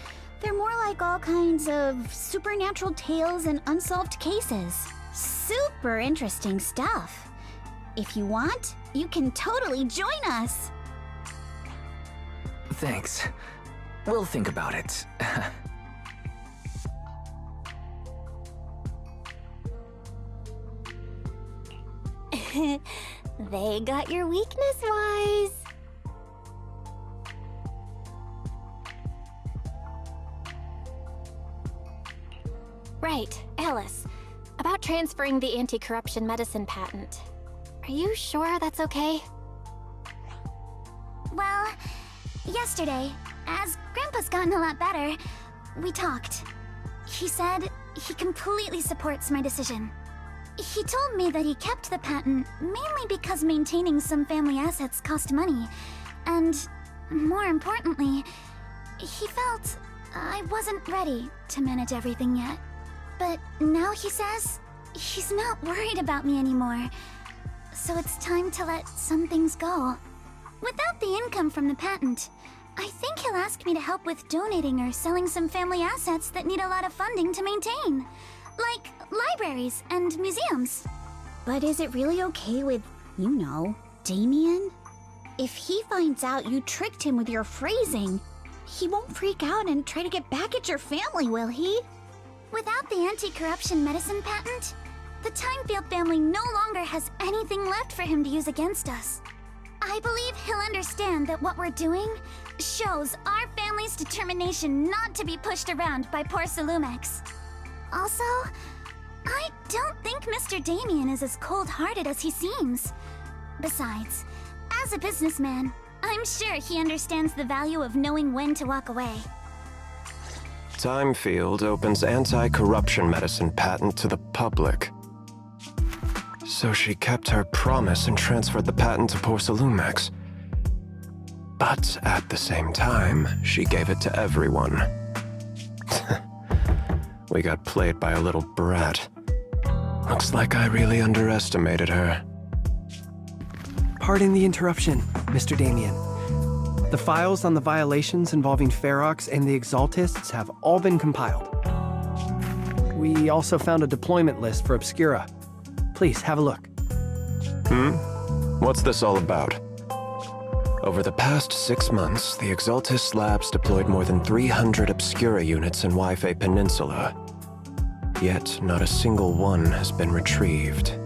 They're more like all kinds of supernatural tales and unsolved cases. Super interesting stuff. If you want, you can totally join us. Thanks. We'll think about it. They got your weakness, Wise. Right, Alice. About transferring the anti-corruption medicine patent. Are you sure that's okay? Well, yesterday, as Grandpa's gotten a lot better, we talked. He said he completely supports my decision. He told me that he kept the patent mainly because maintaining some family assets cost money, and more importantly, he felt I wasn't ready to manage everything yet. But now he says he's not worried about me anymore, so it's time to let some things go. Without the income from the patent, I think he'll ask me to help with donating or selling some family assets that need a lot of funding to maintain. Like libraries and museums. But is it really okay with, you know, Damien? If he finds out you tricked him with your phrasing, he won't freak out and try to get back at your family, will he? Without the anti-corruption medicine patent, the Timefield family no longer has anything left for him to use against us. I believe he'll understand that what we're doing shows our family's determination not to be pushed around by poor Salumex. Also, I don't think Mr. Damien is as cold-hearted as he seems. Besides, as a businessman, I'm sure he understands the value of knowing when to walk away. Timefield opens anti-corruption medicine patent to the public. So she kept her promise and transferred the patent to poor Salumex. But at the same time, she gave it to everyone. We got played by a little brat. Looks like I really underestimated her. Pardon the interruption, Mr. Damien. The files on the violations involving Ferox and the Exaltists have all been compiled. We also found a deployment list for Obscura. Please, have a look. What's this all about? Over the past 6 months, the Exaltist Labs deployed more than 300 Obscura units in Wi-Fi Peninsula. Yet, not a single one has been retrieved.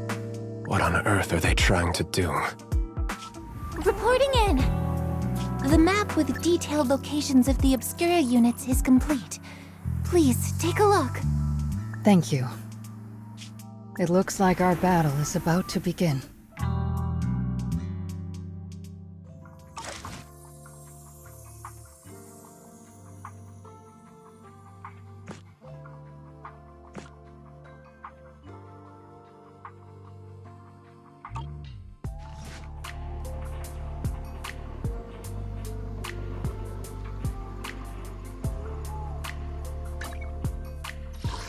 What on earth are they trying to do? Reporting in! The map with detailed locations of the Obscura units is complete. Please, take a look. Thank you. It looks like our battle is about to begin.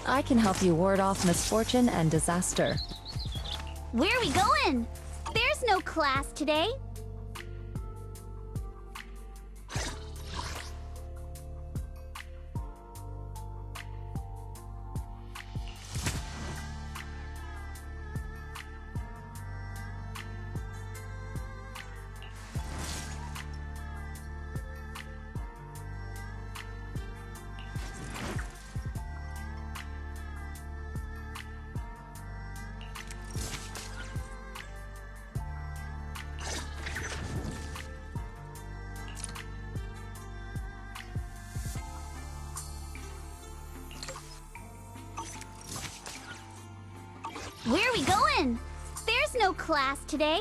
I can help you ward off misfortune and disaster. Where are we going? There's no class today. Where are we going? There's no class today.